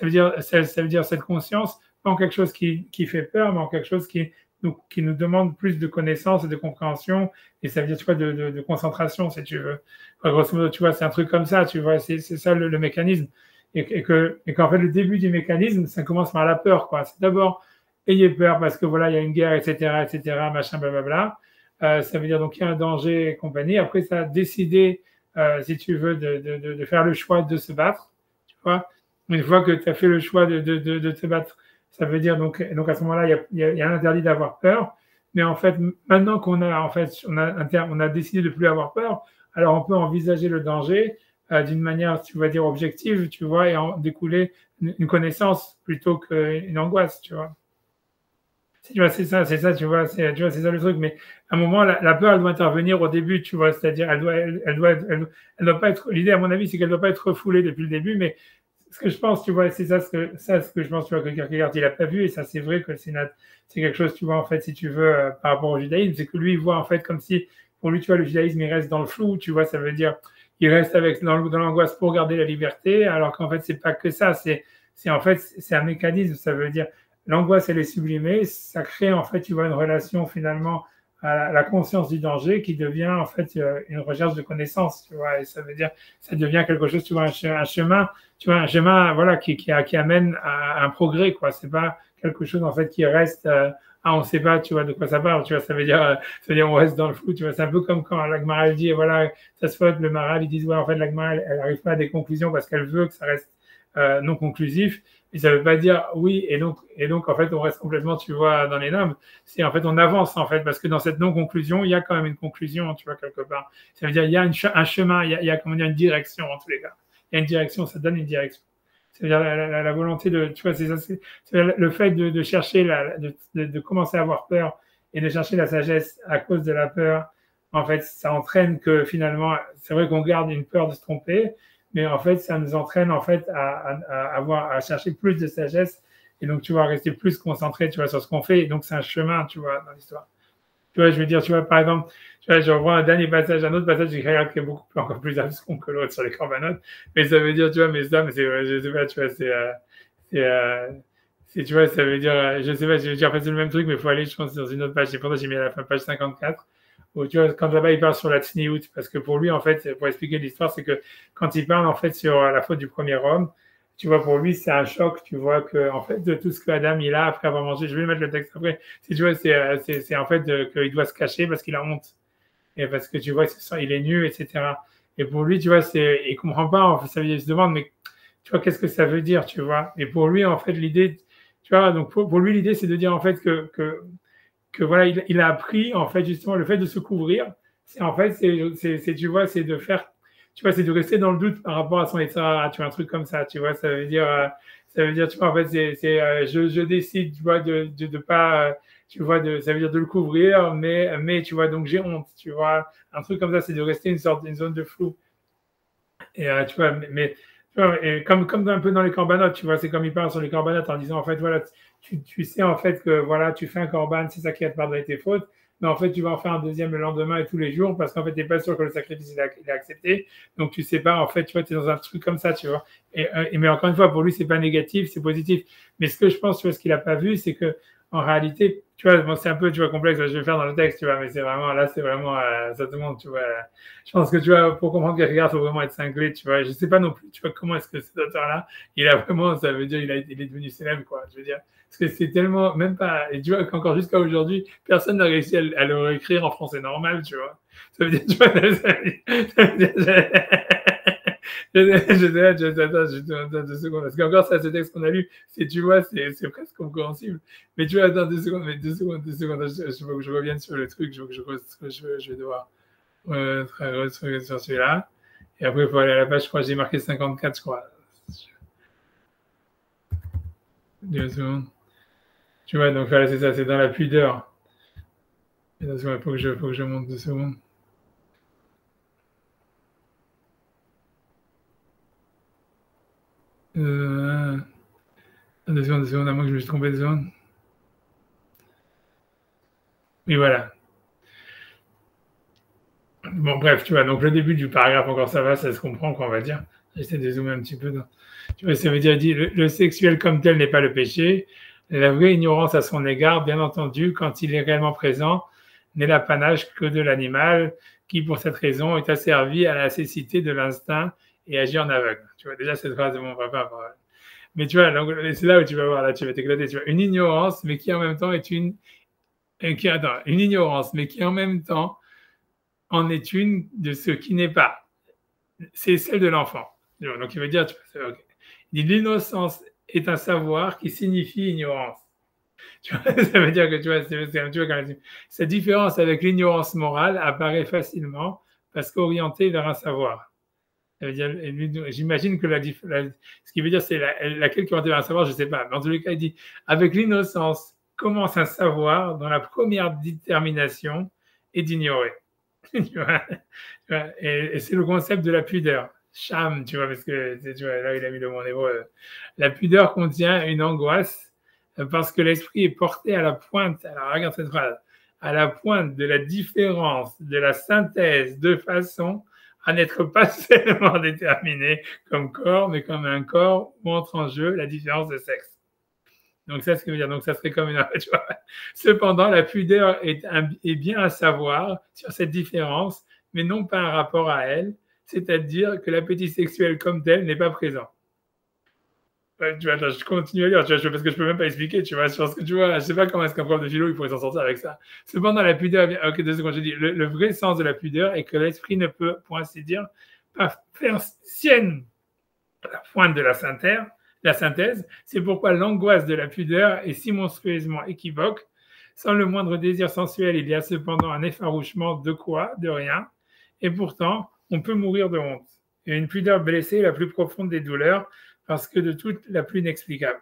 veut dire cette conscience pas en quelque chose qui fait peur, mais en quelque chose qui nous demande plus de connaissances et de compréhension. Et ça veut dire, tu vois, de concentration, si tu veux. Enfin, grosso modo, tu vois, c'est un truc comme ça, tu vois, c'est ça le mécanisme. Et qu'en fait, le début du mécanisme, ça commence par la peur, quoi. C'est d'abord, ayez peur parce que voilà, il y a une guerre, etc., machin, blablabla. Ça veut dire donc il y a un danger et compagnie. Après, ça a décidé, si tu veux, de faire le choix de se battre. Tu vois, une fois que tu as fait le choix de te battre, ça veut dire donc à ce moment-là, il y a l'interdit d'avoir peur. Mais en fait, maintenant qu'on a en fait on a décidé de plus avoir peur, alors on peut envisager le danger d'une manière, tu vas dire objective, tu vois, et en découler une connaissance plutôt qu'une angoisse, tu vois. Tu vois, c'est ça, tu vois, c'est ça le truc. Mais à un moment, la peur, elle doit intervenir au début, tu vois, c'est-à-dire, elle doit pas être. L'idée, à mon avis, c'est qu'elle doit pas être refoulée depuis le début. Mais ce que je pense, tu vois, c'est ce que je pense, tu vois, que Kierkegaard, il a pas vu, et ça, c'est vrai que c'est quelque chose, tu vois, en fait, si tu veux, par rapport au judaïsme, c'est que lui, il voit en fait comme si, pour lui, tu vois, le judaïsme, il reste dans le flou, tu vois, ça veut dire, il reste dans l'angoisse pour garder la liberté, alors qu'en fait, c'est pas que ça, en fait, c'est un mécanisme, ça veut dire l'angoisse, elle est sublimée, ça crée en fait, tu vois, une relation finalement à la conscience du danger qui devient en fait une recherche de connaissance, tu vois, et ça veut dire, ça devient quelque chose, tu vois, un chemin, tu vois, un chemin, voilà, qui amène à un progrès, quoi. C'est pas quelque chose en fait qui reste, on sait pas, tu vois, de quoi ça parle, tu vois, ça veut dire on reste dans le flou, tu vois, c'est un peu comme quand l'Agmara elle dit, voilà, ça se fait, le Maral, ils disent, ouais, en fait, l'Agmara, elle arrive pas à des conclusions parce qu'elle veut que ça reste non conclusif. Et ça veut pas dire oui, et donc, en fait, on reste complètement, tu vois, dans les normes. C'est, en fait, on avance, en fait, parce que dans cette non-conclusion, il y a quand même une conclusion, tu vois, quelque part. Ça veut dire, il y a un chemin, il y a, comment dire, une direction, en tous les cas. Il y a une direction, ça donne une direction. C'est-à-dire la volonté de, tu vois, c'est le fait de chercher, de commencer à avoir peur et de chercher la sagesse à cause de la peur. En fait, ça entraîne que finalement, c'est vrai qu'on garde une peur de se tromper, mais en fait, ça nous entraîne en fait à chercher plus de sagesse et donc tu vois, rester plus concentré, tu vois, sur ce qu'on fait. Et donc c'est un chemin, tu vois, dans l'histoire. Tu vois, je veux dire, tu vois, par exemple, tu vois, je revois un dernier passage, un autre passage du Kayar qui est encore plus abscon que l'autre sur les corbanotes, mais ça veut dire, tu vois, mais ça, mais c'est, je sais pas, tu vois, c'est, tu vois, ça veut dire, je sais pas, j'ai fait le même truc, mais il faut aller, je pense, dans une autre page. C'est pour ça que j'ai mis à la fin, page 54, où, tu vois, quand là-bas, il parle sur la tsniout, parce que pour lui, en fait, pour expliquer l'histoire, c'est que quand il parle, en fait, sur la faute du premier homme, tu vois, pour lui, c'est un choc, tu vois, que, en fait, de tout ce que Adam, il a après avoir mangé, je vais mettre le texte après, tu vois, c'est en fait qu'il doit se cacher parce qu'il a honte. Et parce que, tu vois, il est nu, etc. Et pour lui, tu vois, il comprend pas, en fait, ça veut dire, il se demande, mais, tu vois, qu'est-ce que ça veut dire, tu vois. Et pour lui, en fait, l'idée, tu vois, donc pour lui, l'idée, c'est de dire, en fait, que voilà, il a appris, en fait, justement, le fait de se couvrir, c'est en fait, tu vois, c'est de faire, tu vois, c'est de rester dans le doute par rapport à son état, tu vois, un truc comme ça, tu vois, ça veut dire, tu vois, en fait, je décide, tu vois, de pas, tu vois, ça veut dire de le couvrir, mais, tu vois, donc j'ai honte, tu vois, un truc comme ça, c'est de rester une zone de flou. Et tu vois, tu vois, et comme un peu dans les corbanotes, tu vois, c'est comme il parle sur les corbanotes en disant, en fait, voilà, tu sais en fait que voilà, tu fais un corban, c'est ça qui va te pardonner tes fautes, mais en fait, tu vas en faire un deuxième le lendemain et tous les jours parce qu'en fait, tu n'es pas sûr que le sacrifice il est accepté. Donc, tu sais pas, en fait, tu vois, tu es dans un truc comme ça, tu vois. Mais encore une fois, pour lui, c'est pas négatif, c'est positif. Mais ce que je pense, tu vois, ce qu'il a pas vu, c'est que en réalité, tu vois, bon, c'est un peu, tu vois, complexe, je vais le faire dans le texte, tu vois, mais c'est vraiment, ça te montre, tu vois. Je pense que, tu vois, pour comprendre Kierkegaard, il faut vraiment être cinglé, tu vois. Je sais pas non plus, tu vois, comment est-ce que cet auteur-là, il a vraiment, ça veut dire, il est devenu célèbre, quoi. Je veux dire, parce que c'est tellement, même pas, et tu vois, qu'encore jusqu'à aujourd'hui, personne n'a réussi à le réécrire en français normal, tu vois. Ça veut dire, tu vois, ça veut dire, attends, 2 secondes, parce qu'encore, ça, ce texte qu'on a lu, tu vois, c'est presque compréhensible. Mais tu vois, attends 2 secondes, mais 2 secondes, je veux que je revienne sur le truc, je vais devoir sur celui-là. Et après, il faut aller à la page, je crois que j'ai marqué 54, je crois. 2 secondes. Tu vois, donc voilà, c'est ça, c'est dans la pudeur. Il faut que je monte 2 secondes. de secondes, à moins que je me suis trompé de zone. Oui, voilà. Bon, bref, tu vois, donc le début du paragraphe, encore ça va, ça se comprend, quoi, on va dire. J'essaie de zoomer un petit peu. Tu vois, ça veut dire, il dit, le sexuel comme tel n'est pas le péché. La vraie ignorance à son égard, bien entendu, quand il est réellement présent, n'est l'apanage que de l'animal qui, pour cette raison, est asservi à la cécité de l'instinct et agit en aveugle. Tu vois, déjà, cette phrase de mon papa. Mais tu vois, c'est là où tu vas voir, là, tu vas t'éclater. Tu vois, une ignorance, mais qui en même temps est une ignorance, mais qui en même temps en est une de ce qui n'est pas. C'est celle de l'enfant. Donc, il veut dire, okay. Il dit, l'innocence est un savoir qui signifie ignorance. Tu vois, ça veut dire que tu vois, quand cette différence avec l'ignorance morale apparaît facilement parce qu'orientée vers un savoir. Ça veut dire, j'imagine que ce qui veut dire, c'est laquelle qui est orientée vers un savoir, je ne sais pas. Mais en tous les cas, il dit, avec l'innocence commence un savoir dont la première détermination est d'ignorer. Et c'est le concept de la pudeur. Sham, tu vois, parce que tu vois, là, il a mis le mot en hébreu. La pudeur contient une angoisse parce que l'esprit est porté à la pointe, alors regarde cette phrase, à la pointe de la différence, de la synthèse, de façon à n'être pas seulement déterminé comme corps, mais comme un corps où entre en jeu la différence de sexe. Donc, ça, ce que veut dire, donc ça serait comme une. Tu vois. Cependant, la pudeur est bien à savoir sur cette différence, mais non pas un rapport à elle, c'est-à-dire que l'appétit sexuel comme tel n'est pas présent. Tu vois, je continue à lire, tu vois, parce que je peux même pas expliquer, tu vois, sur ce que tu vois, je sais pas comment est-ce qu'un prof de philo il pourrait s'en sortir avec ça. Cependant, la pudeur, ok, 2 secondes, je dis, le vrai sens de la pudeur est que l'esprit ne peut, pour ainsi dire, pas faire sienne la pointe de la synthèse, c'est pourquoi l'angoisse de la pudeur est si monstrueusement équivoque. Sans le moindre désir sensuel, il y a cependant un effarouchement de quoi, de rien, et pourtant, on peut mourir de honte. Et une pudeur blessée est la plus profonde des douleurs, parce que de toutes la plus inexplicable.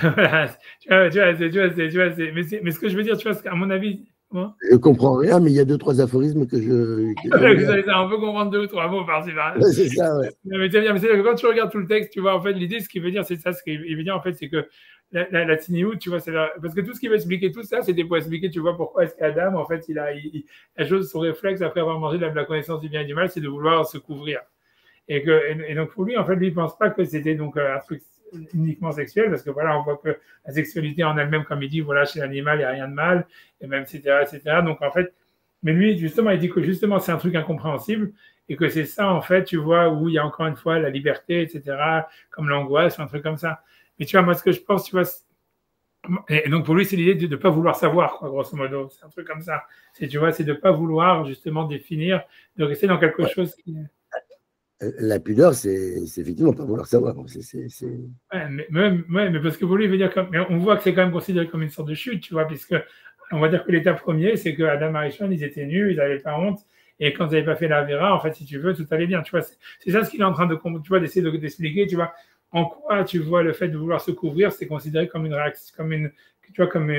Voilà, tu vois, mais ce que je veux dire, tu vois, à mon avis, moi, je comprends rien, mais il y a 2-3 aphorismes que je. On peut comprendre 2 ou 3 mots par-ci par-là. Ouais, c'est ça, ouais. Mais c'est bien, mais c'est quand tu regardes tout le texte, tu vois, en fait, l'idée, ce qu'il veut dire, c'est ça. Ce qu'il veut dire, en fait, c'est que la tsniout, tu vois, parce que tout ce qu'il veut expliquer, tout ça, c'était pour expliquer, tu vois, pourquoi est-ce qu'Adam, en fait, la chose, son réflexe après avoir mangé la connaissance du bien et du mal, c'est de vouloir se couvrir. Et donc, pour lui, en fait, lui, il ne pense pas que c'était donc un truc uniquement sexuel, parce que voilà, on voit que la sexualité en elle-même, comme il dit, voilà, chez l'animal, il n'y a rien de mal, et même, etc. Donc, en fait, mais lui, justement, il dit que justement, c'est un truc incompréhensible, et que c'est ça, en fait, tu vois, où il y a encore une fois la liberté, etc., comme l'angoisse, ou un truc comme ça. Mais tu vois, moi, ce que je pense, tu vois, et donc pour lui, c'est l'idée de ne pas vouloir savoir, quoi, grosso modo. C'est un truc comme ça. Tu vois, c'est de ne pas vouloir, justement, définir, de rester dans quelque chose qui. La pudeur, c'est effectivement pas vouloir savoir. Ouais, mais parce que pour lui, il veut dire mais on voit que c'est quand même considéré comme une sorte de chute, tu vois, puisque on va dire que l'état premier, c'est que Adam et Arishon, ils étaient nus, ils n'avaient pas honte, et quand ils n'avaient pas fait la Vera, en fait, si tu veux, tout allait bien, tu vois. C'est ça ce qu'il est en train de, tu vois, d'essayer d'expliquer, tu vois, en quoi, tu vois, le fait de vouloir se couvrir, c'est considéré comme une réaction, tu vois, comme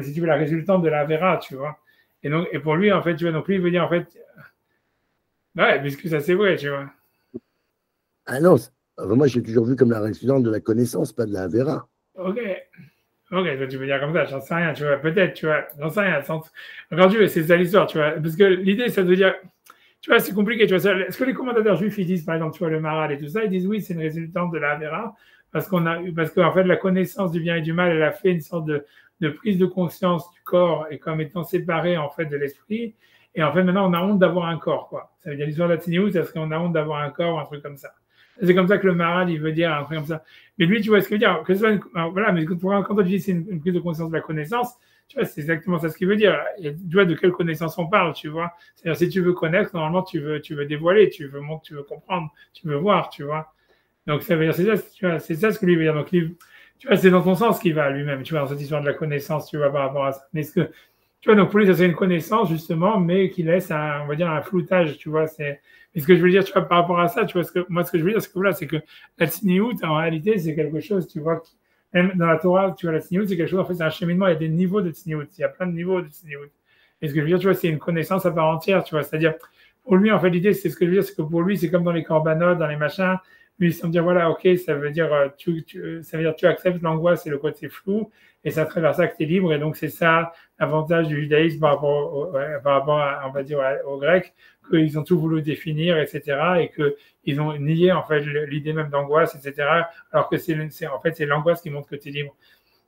si tu veux, la résultante de la Vera, tu vois. Et pour lui, en fait, tu vois, donc lui, il veut dire, en fait, ouais, puisque ça c'est vrai, tu vois. Ah non, moi j'ai toujours vu comme la résultante de la connaissance, pas de la Vera. Ok, tu veux dire comme ça, j'en sais rien, tu vois, peut-être, tu vois, j'en sais rien. Encore tu veux, c'est ça l'histoire, tu vois, parce que l'idée, ça veut dire, tu vois, c'est compliqué, tu vois, est-ce que les commentateurs juifs, ils disent, par exemple, tu vois, le Maral et tout ça, ils disent oui, c'est une résultante de la Vera, parce qu'en fait, la connaissance du bien et du mal, elle a fait une sorte de prise de conscience du corps et comme étant séparé, en fait, de l'esprit. Et en fait, maintenant, on a honte d'avoir un corps, quoi. Ça veut dire l'histoire de la tsniout, c'est parce qu'on a honte d'avoir un corps ou un truc comme ça. C'est comme ça que le Maral, il veut dire un truc comme ça. Mais lui, tu vois ce qu'il veut dire. Que ce soit voilà, mais quand tu dis c'est une prise de conscience de la connaissance, tu vois, c'est exactement ça ce qu'il veut dire. Et tu vois de quelle connaissance on parle, tu vois. C'est-à-dire, si tu veux connaître, normalement, tu veux dévoiler, tu veux montrer, tu veux comprendre, tu veux voir, tu vois. Donc, ça veut dire, c'est ça ce que lui veut dire. Donc, tu vois, c'est dans ton sens qu'il va lui-même, tu vois, dans cette histoire de la connaissance, tu vois, par rapport à ça. Mais ce que, tu vois, donc pour lui, ça c'est une connaissance, justement, mais qui laisse on va dire, un floutage, tu vois. Mais ce que je veux dire, tu vois, par rapport à ça, tu vois, moi, ce que je veux dire, c'est que voilà, c'est que la tsniout, en réalité, c'est quelque chose, tu vois, même dans la Torah, tu vois, la tsniout, c'est quelque chose, en fait, c'est un cheminement, il y a des niveaux de tsniout, il y a plein de niveaux de tsniout. Et ce que je veux dire, tu vois, c'est une connaissance à part entière, tu vois, c'est-à-dire, pour lui, en fait, l'idée, c'est ce que je veux dire, c'est que pour lui, c'est comme dans les corbanotes, dans les machins, lui, sans dire, voilà, ok, ça veut dire, ça veut dire tu acceptes l'angoisse et le côté flou, et c'est à travers ça que tu es libre. Et donc, c'est ça l'avantage du judaïsme par rapport à, on va dire, aux Grecs, qu'ils ont tout voulu définir, etc., et qu'ils ont nié, en fait, l'idée même d'angoisse, etc., alors que en fait, c'est l'angoisse qui montre que tu es libre.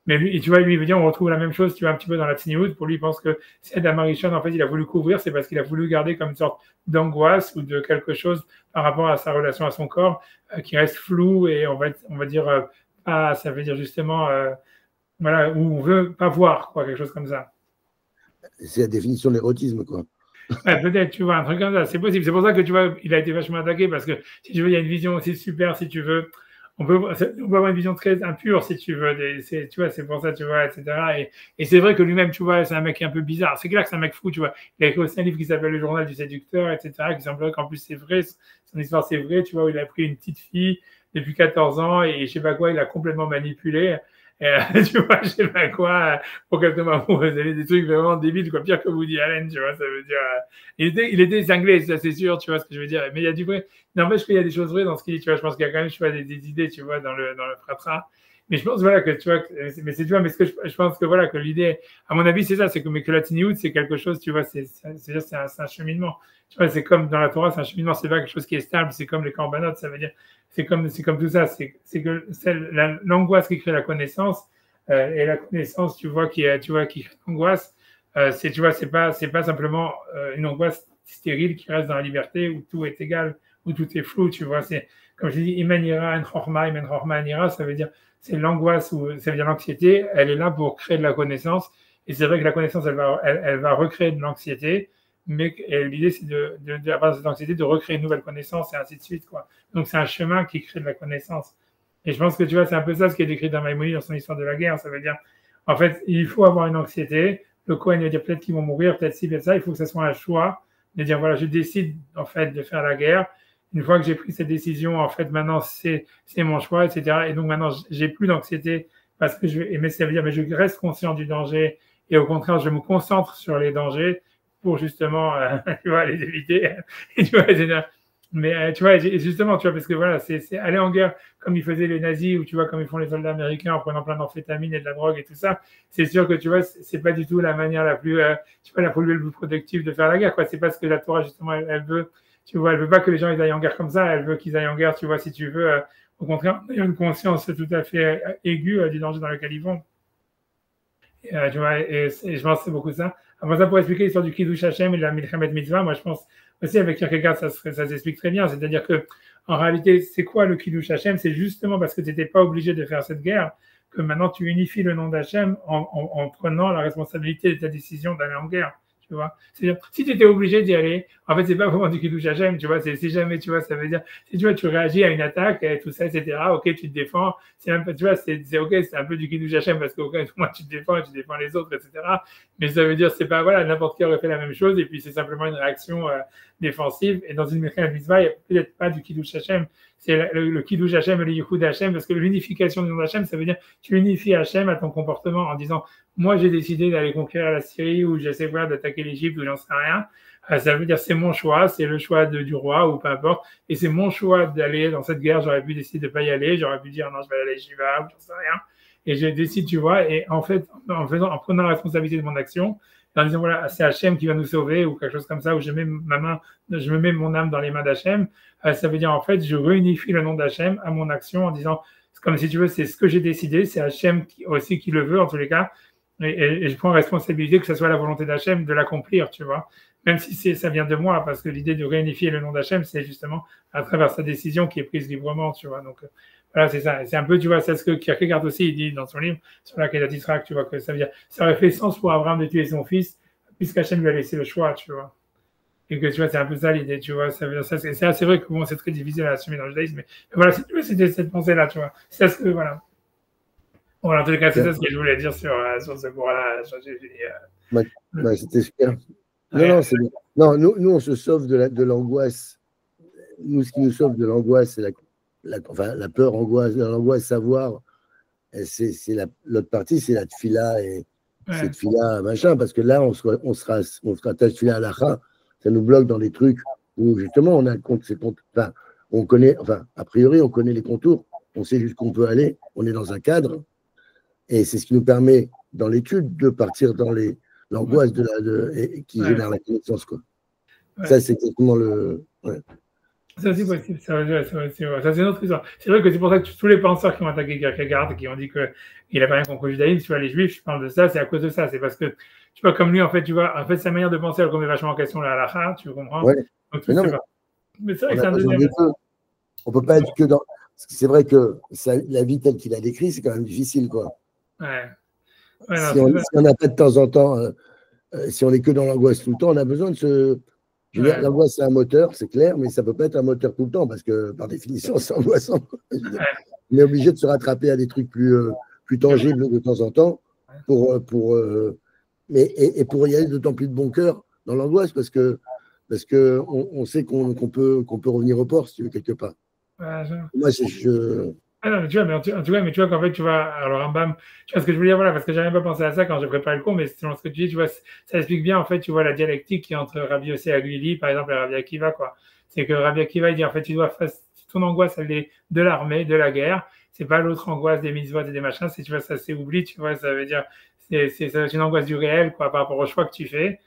Mais lui, tu vois, lui, il veut dire, on retrouve la même chose, tu vois, un petit peu dans la Tsniout. Pour lui, il pense que si Adam Arishon, en fait, il a voulu couvrir, c'est parce qu'il a voulu garder comme une sorte d'angoisse ou de quelque chose par rapport à sa relation à son corps qui reste flou et on va dire, pas, ça veut dire justement, voilà, où on veut pas voir, quoi, quelque chose comme ça. C'est la définition de l'érotisme, quoi. Ouais, peut-être, tu vois, un truc comme ça, c'est possible. C'est pour ça que, tu vois, il a été vachement attaqué parce que, si tu veux, il y a une vision aussi super, si tu veux. On peut avoir une vision très impure, si tu veux. Tu vois, c'est pour ça, tu vois, etc. Et c'est vrai que lui-même, tu vois, c'est un mec un peu bizarre. C'est clair que c'est un mec fou, tu vois. Il a écrit aussi un livre qui s'appelle Le Journal du séducteur, etc., qui semblerait qu'en plus c'est vrai, son histoire c'est vrai, tu vois, où il a pris une petite fille depuis 14 ans et je sais pas quoi, il a complètement manipulé. Tu vois, je sais pas quoi, pour qu'elle tombe amoureuse. Il y avait des trucs vraiment débiles, quoi, pire que Woody Allen, tu vois, ça veut dire. Il était cinglé, ça c'est sûr, tu vois ce que je veux dire. Mais il y a du vrai. N'empêche qu'il y a des choses vraies dans ce qu'il dit, tu vois. Je pense qu'il y a quand même, tu vois, des idées, tu vois, dans le fratras. Mais je pense, voilà, que tu vois, mais c'est, tu vois, mais ce que je pense que, voilà, que l'idée, à mon avis, c'est ça, c'est que la Tiniout, c'est quelque chose, tu vois, c'est un cheminement. Tu vois, c'est comme dans la Torah, c'est un cheminement, c'est pas quelque chose qui est stable, c'est comme les corbanotes, ça veut dire, c'est comme tout ça, c'est que l'angoisse qui crée la connaissance, et la connaissance, tu vois, qui crée l'angoisse, tu vois, c'est pas simplement une angoisse stérile qui reste dans la liberté où tout est égal, où tout est flou, tu vois, c'est, comme je dis, imanira en chorma, iman chorma anira, ça veut dire, c'est l'angoisse ou ça veut dire l'anxiété, elle est là pour créer de la connaissance, et c'est vrai que la connaissance, elle va recréer de l'anxiété, mais l'idée, c'est à base de cette anxiété, de recréer une nouvelle connaissance et ainsi de suite, quoi. Donc, c'est un chemin qui crée de la connaissance. Et je pense que, tu vois, c'est un peu ça ce qui est décrit dans Maïmonide dans son histoire de la guerre. Ça veut dire, en fait, il faut avoir une anxiété. Le Cohen va dire peut-être qu'ils vont mourir, peut-être ci, peut-être ça. Il faut que ce soit un choix de dire, voilà, je décide, en fait, de faire la guerre. Une fois que j'ai pris cette décision, en fait, maintenant, c'est mon choix, etc. Et donc, maintenant, j'ai plus d'anxiété parce que mais ça veut dire, mais je reste conscient du danger et au contraire, je me concentre sur les dangers pour justement, tu vois, les éviter. Et tu vois, mais tu vois, justement, tu vois, parce que voilà, c'est aller en guerre comme ils faisaient les nazis ou tu vois, comme ils font les soldats américains en prenant plein d'amphétamines et de la drogue et tout ça. C'est sûr que tu vois, c'est pas du tout la manière la plus, tu vois, la plus productive de faire la guerre, quoi. C'est pas ce que la Torah justement elle veut. Tu vois, elle veut pas que les gens ils aillent en guerre comme ça. Elle veut qu'ils aillent en guerre, tu vois, si tu veux, au contraire, ayant une conscience tout à fait aiguë du danger dans lequel ils vont. Tu vois, et je pense que c'est beaucoup ça. Après ça, pour expliquer l'histoire du Kiddush Hashem et de la Milchemet Mitzvah, moi je pense aussi avec Kierkegaard, ça s'explique très bien. C'est-à-dire que en réalité, c'est quoi le Kiddush Hashem? C'est justement parce que tu n'étais pas obligé de faire cette guerre que maintenant tu unifies le nom d'Hachem en prenant la responsabilité de ta décision d'aller en guerre. Tu vois, c'est-à-dire, si tu étais obligé d'y aller, en fait, c'est pas vraiment du Kiddush Hashem, tu vois, c'est si jamais, tu vois, ça veut dire, si tu vois, tu réagis à une attaque et tout ça, etc., ok, tu te défends, c'est un peu, tu vois, c'est ok, c'est un peu du Kiddush Hashem parce que, ok, moi, tu te défends, tu défends les autres, etc., mais ça veut dire, c'est pas, voilà, n'importe qui aurait fait la même chose et puis c'est simplement une réaction défensive et dans une mitzvah, il n'y a peut-être pas du Kiddush Hashem, c'est le Kiddush Hashem et le Yichud Hashem parce que l'unification du nom d'Hachem, ça veut dire, tu unifies Hashem à ton comportement en disant, moi, j'ai décidé d'aller conquérir la Syrie ou j'essaie d'attaquer l'Égypte ou j'en sais rien. Ça veut dire c'est mon choix, c'est le choix du roi ou peu importe. Et c'est mon choix d'aller dans cette guerre. J'aurais pu décider de ne pas y aller. J'aurais pu dire non, je vais aller à Shiva ou j'en sais rien. Et je décide, tu vois. Et en fait, en prenant la responsabilité de mon action, en disant voilà, c'est Hachem qui va nous sauver ou quelque chose comme ça, où je mets ma main, je me mets mon âme dans les mains d'Hachem. Ça veut dire en fait, je réunifie le nom d'Hachem à mon action en disant, c'est comme si tu veux, c'est ce que j'ai décidé, c'est Hachem aussi qui le veut en tous les cas. Et je prends responsabilité que ce soit la volonté d'Hachem de l'accomplir, tu vois. Même si ça vient de moi, parce que l'idée de réunifier le nom d'Hachem, c'est justement à travers sa décision qui est prise librement, tu vois. Donc, voilà, c'est ça. C'est un peu, tu vois, c'est ce que Kierkegaard aussi, il dit dans son livre sur la Kedat Yisraël, tu vois, que ça veut dire, ça aurait fait sens pour Abraham de tuer son fils, puisqu'Hachem lui a laissé le choix, tu vois. Et que, tu vois, c'est un peu ça l'idée, tu vois. Ça veut dire ça, c'est vrai que bon, c'est très difficile à assumer dans le judaïsme, mais voilà, c'était cette pensée-là, tu vois. C'est ce que, voilà. Bon, en tout cas, c'est ça ce que je voulais dire sur ce cours-là. C'était super. Non, c'est bien. Non, nous, on se sauve de l'angoisse. Nous, ce qui nous sauve de l'angoisse, c'est la peur, l'angoisse, savoir. C'est l'autre partie, c'est la tfila et c'est tfila machin, parce que là, on sera tfila à l'achat. Ça nous bloque dans des trucs où justement on a enfin, on connaît, enfin, a priori, on connaît les contours, on sait jusqu'où on peut aller, on est dans un cadre, et c'est ce qui nous permet, dans l'étude, de partir dans l'angoisse qui génère la connaissance, quoi. Ouais. Ça, c'est exactement le... Ouais. Ça, c'est possible. Ça, c'est une autre histoire. C'est vrai que c'est pour ça que tous les penseurs qui ont attaqué Kierkegaard, qui ont dit qu'il n'avait rien contre le judaïsme, tu vois, les juifs, je parle de ça, c'est à cause de ça. C'est parce que, tu vois, comme lui, en fait, tu vois, en fait, sa manière de penser, elle remet vachement en question la halakha, tu comprends? Ouais. Donc, mais c'est vrai que c'est un deuxième. On peut pas être que dans... C'est vrai que la vie telle qu'il a décrit, c'est quand même difficile, quoi. Ouais. Si on n'a pas de temps en temps, si on est que dans l'angoisse tout le temps, on a besoin de se... L'angoisse, c'est un moteur, c'est clair, mais ça ne peut pas être un moteur tout le temps parce que, par définition, c'est angoissant. On est obligé de se rattraper à des trucs plus tangibles de temps en temps pour y aller d'autant plus de bon cœur dans l'angoisse parce qu'on sait qu'on peut revenir au port, si tu veux, quelque part. Moi, non, mais tu vois qu'en fait, tu vois, alors Rambam, tu vois ce que je veux dire, voilà, parce que j'avais pas pensé à ça quand j'ai préparé le cours, mais selon ce que tu dis, tu vois, ça explique bien, en fait, tu vois, la dialectique qui est entre Rabbi Yossi Aglili, par exemple, et Rabbi Akiva, quoi. C'est que Rabbi Akiva, il dit, en fait, ton angoisse, elle est de l'armée, de la guerre, c'est pas l'autre angoisse des mitzvot et des machins, tu vois, ça s'oublie, tu vois, ça veut dire, c'est une angoisse du réel, quoi, par rapport au choix que tu fais.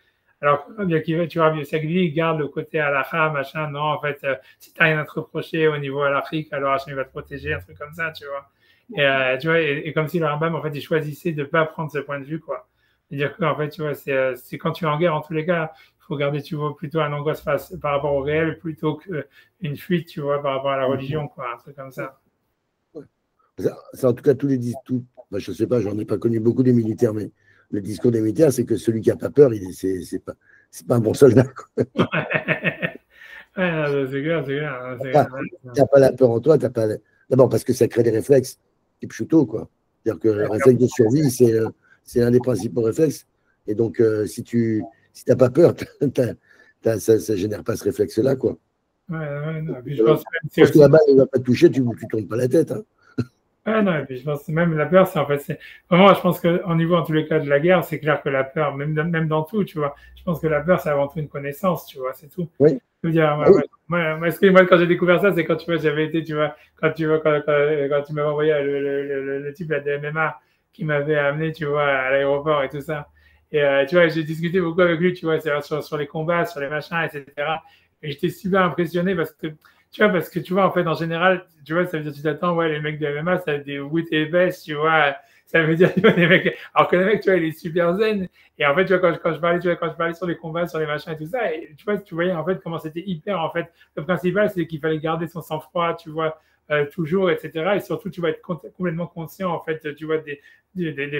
Alors, bien qu'il tu vois, il garde le côté halakha, machin, non, en fait, si tu n'as rien à te reprocher au niveau halakhique, alors Hachem va te protéger, un truc comme ça, tu vois. Et, tu vois, et comme si le Rambam, en fait, il choisissait de ne pas prendre ce point de vue, quoi. C'est-à-dire qu'en fait, tu vois, c'est quand tu es en guerre, en tous les cas, il faut garder, tu vois, plutôt un angoisse par rapport au réel plutôt qu'une fuite, tu vois, par rapport à la religion, quoi, un truc comme ça. C'est en tout cas tous les discours, je ne sais pas, j'en ai pas connu beaucoup des militaires, mais le discours des militaires, c'est que celui qui n'a pas peur, c'est pas un bon soldat. C'est clair. Tu n'as pas la peur en toi, t'as pas. D'abord parce que ça crée des réflexes, type chuto, quoi. C'est-à-dire que le réflexe de survie, c'est un des principaux réflexes. Et donc, si n'as pas peur, ça ne génère pas ce réflexe-là, quoi. Puis je pense parce que la balle ne va pas te toucher, tu ne tournes pas la tête. Hein. Non, et puis je pense que même la peur, c'est vraiment, je pense qu'au niveau, en tous les cas, de la guerre, c'est clair que la peur, même dans tout, tu vois, je pense que la peur, c'est avant tout une connaissance, tu vois, c'est tout. Oui. Je veux dire, moi, quand j'ai découvert ça, c'est quand, tu vois, j'avais été, tu vois, quand tu m'avais envoyé le type de MMA qui m'avait amené, tu vois, à l'aéroport et tout ça. Et tu vois, j'ai discuté beaucoup avec lui, tu vois, sur les combats, sur les machins, etc. Et j'étais super impressionné parce que tu vois, en fait, en général, tu vois, ça veut dire, tu t'attends, ouais, les mecs de MMA, ça a des wits et baisses, tu vois, ça veut dire, tu vois, les mecs, alors que le mec, tu vois, il est super zen. Et en fait, tu vois, quand je parlais sur les combats, sur les machins et tout ça, et tu vois, tu voyais, en fait, comment c'était hyper, en fait, le principal, c'est qu'il fallait garder son sang-froid, tu vois, toujours, etc. Et surtout, tu vas être complètement conscient, en fait, tu vois, des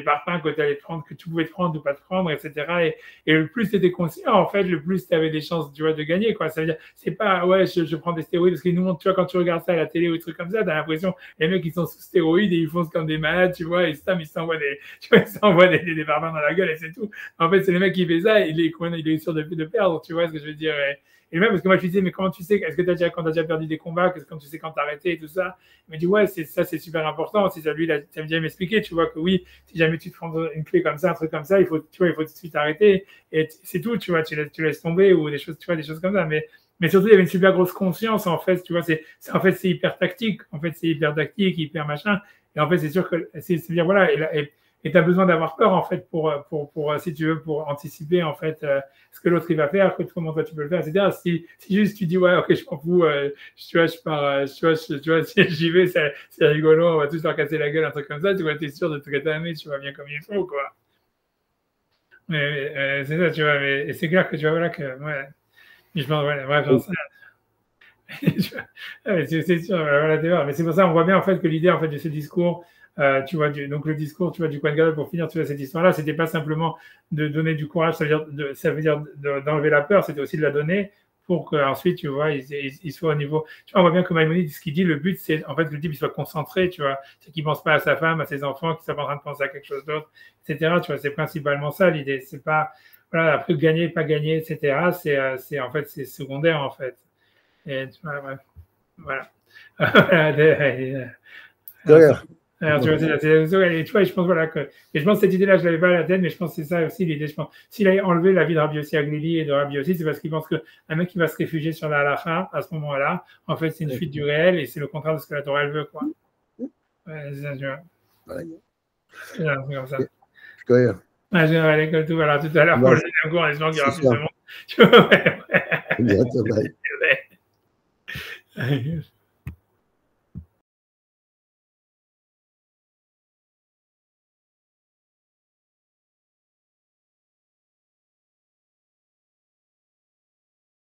parfums que tu allais prendre, que tu pouvais te prendre ou pas te prendre, etc. Et le plus tu étais conscient, en fait, le plus tu avais des chances, tu vois, de gagner, quoi. Ça veut dire, c'est pas, ouais, je prends des stéroïdes, parce qu'ils nous montrent, tu vois, quand tu regardes ça à la télé ou des trucs comme ça, t'as l'impression, les mecs, ils sont sous stéroïdes et ils foncent comme des malades, tu vois, et ils s'envoient des parfums dans la gueule et c'est tout. En fait, c'est les mecs qui font ça, il est sûr de perdre, tu vois ce que je veux dire. Et même parce que moi je lui disais, mais comment tu sais, est-ce que tu as déjà perdu des combats, quand tu sais quand t'as arrêté et tout ça. Il me dit, ouais, c'est super important. Si ça, lui, ça me vient m'expliquer, tu vois, que oui, si jamais tu te prends une clé comme ça, un truc comme ça, il faut tout de suite arrêter. Et c'est tout, tu vois, tu laisses tomber ou des choses, tu vois, des choses comme ça. Mais surtout, il y avait une super grosse conscience, en fait, tu vois, en fait, c'est hyper tactique. En fait, c'est hyper tactique, hyper machin. Et en fait, c'est sûr que, c'est dire, voilà, et tu as besoin d'avoir peur, en fait, pour, si tu veux, pour anticiper, en fait, ce que l'autre, il va faire, comment toi, tu peux le faire, etc. Si juste tu dis, ouais, ok, je m'en fous, tu vois, je pars, tu vois, si j'y vais, c'est rigolo, on va tous leur casser la gueule, un truc comme ça, tu vois, t'es sûr de te rétamer, tu vois, bien comme il faut, quoi. Mais c'est ça, tu vois, et c'est clair que tu vois, voilà, que, ouais, je pense, ouais, bref, j'en sais. C'est sûr, voilà, mais c'est pour ça, on voit bien, en fait, que l'idée, en fait, de ce discours, tu vois, donc le discours, tu vois, du Kohen Gadol pour finir, tu vois, cette histoire-là, c'était pas simplement de donner du courage, ça veut dire d'enlever la peur, c'était aussi de la donner pour qu'ensuite, tu vois, il soit au niveau. Tu vois, on voit bien que Maïmonide, ce qu'il dit, le but, c'est en fait que le type il soit concentré, tu vois, c'est qu'il pense pas à sa femme, à ses enfants, qu'il soit pas en train de penser à quelque chose d'autre, etc. Tu vois, c'est principalement ça l'idée. C'est pas, voilà, après gagner, pas gagner, etc. C'est en fait, c'est secondaire en fait. Et tu vois, ouais, voilà. Alors, tu vois, je pense voilà, que. Et je pense que cette idée-là, je ne l'avais pas à la tête, mais je pense que c'est ça aussi l'idée. Je pense s'il a enlevé la vie de Rabbi Yossi Aglili et de Rabbi Yossi, c'est parce qu'il pense qu'un mec qui va se réfugier sur la halacha, à ce moment-là, en fait, c'est une fuite du réel et c'est le contraire de ce que la Torah elle veut, quoi. Ouais, c'est ça, tu vois. C'est comme ça. Je connais. Ah, je vais aller comme tout. Alors, tout à l'heure, pour le deuxième cours, en espérant qu'il y aura plus de monde. Bientôt, bye. Ouais.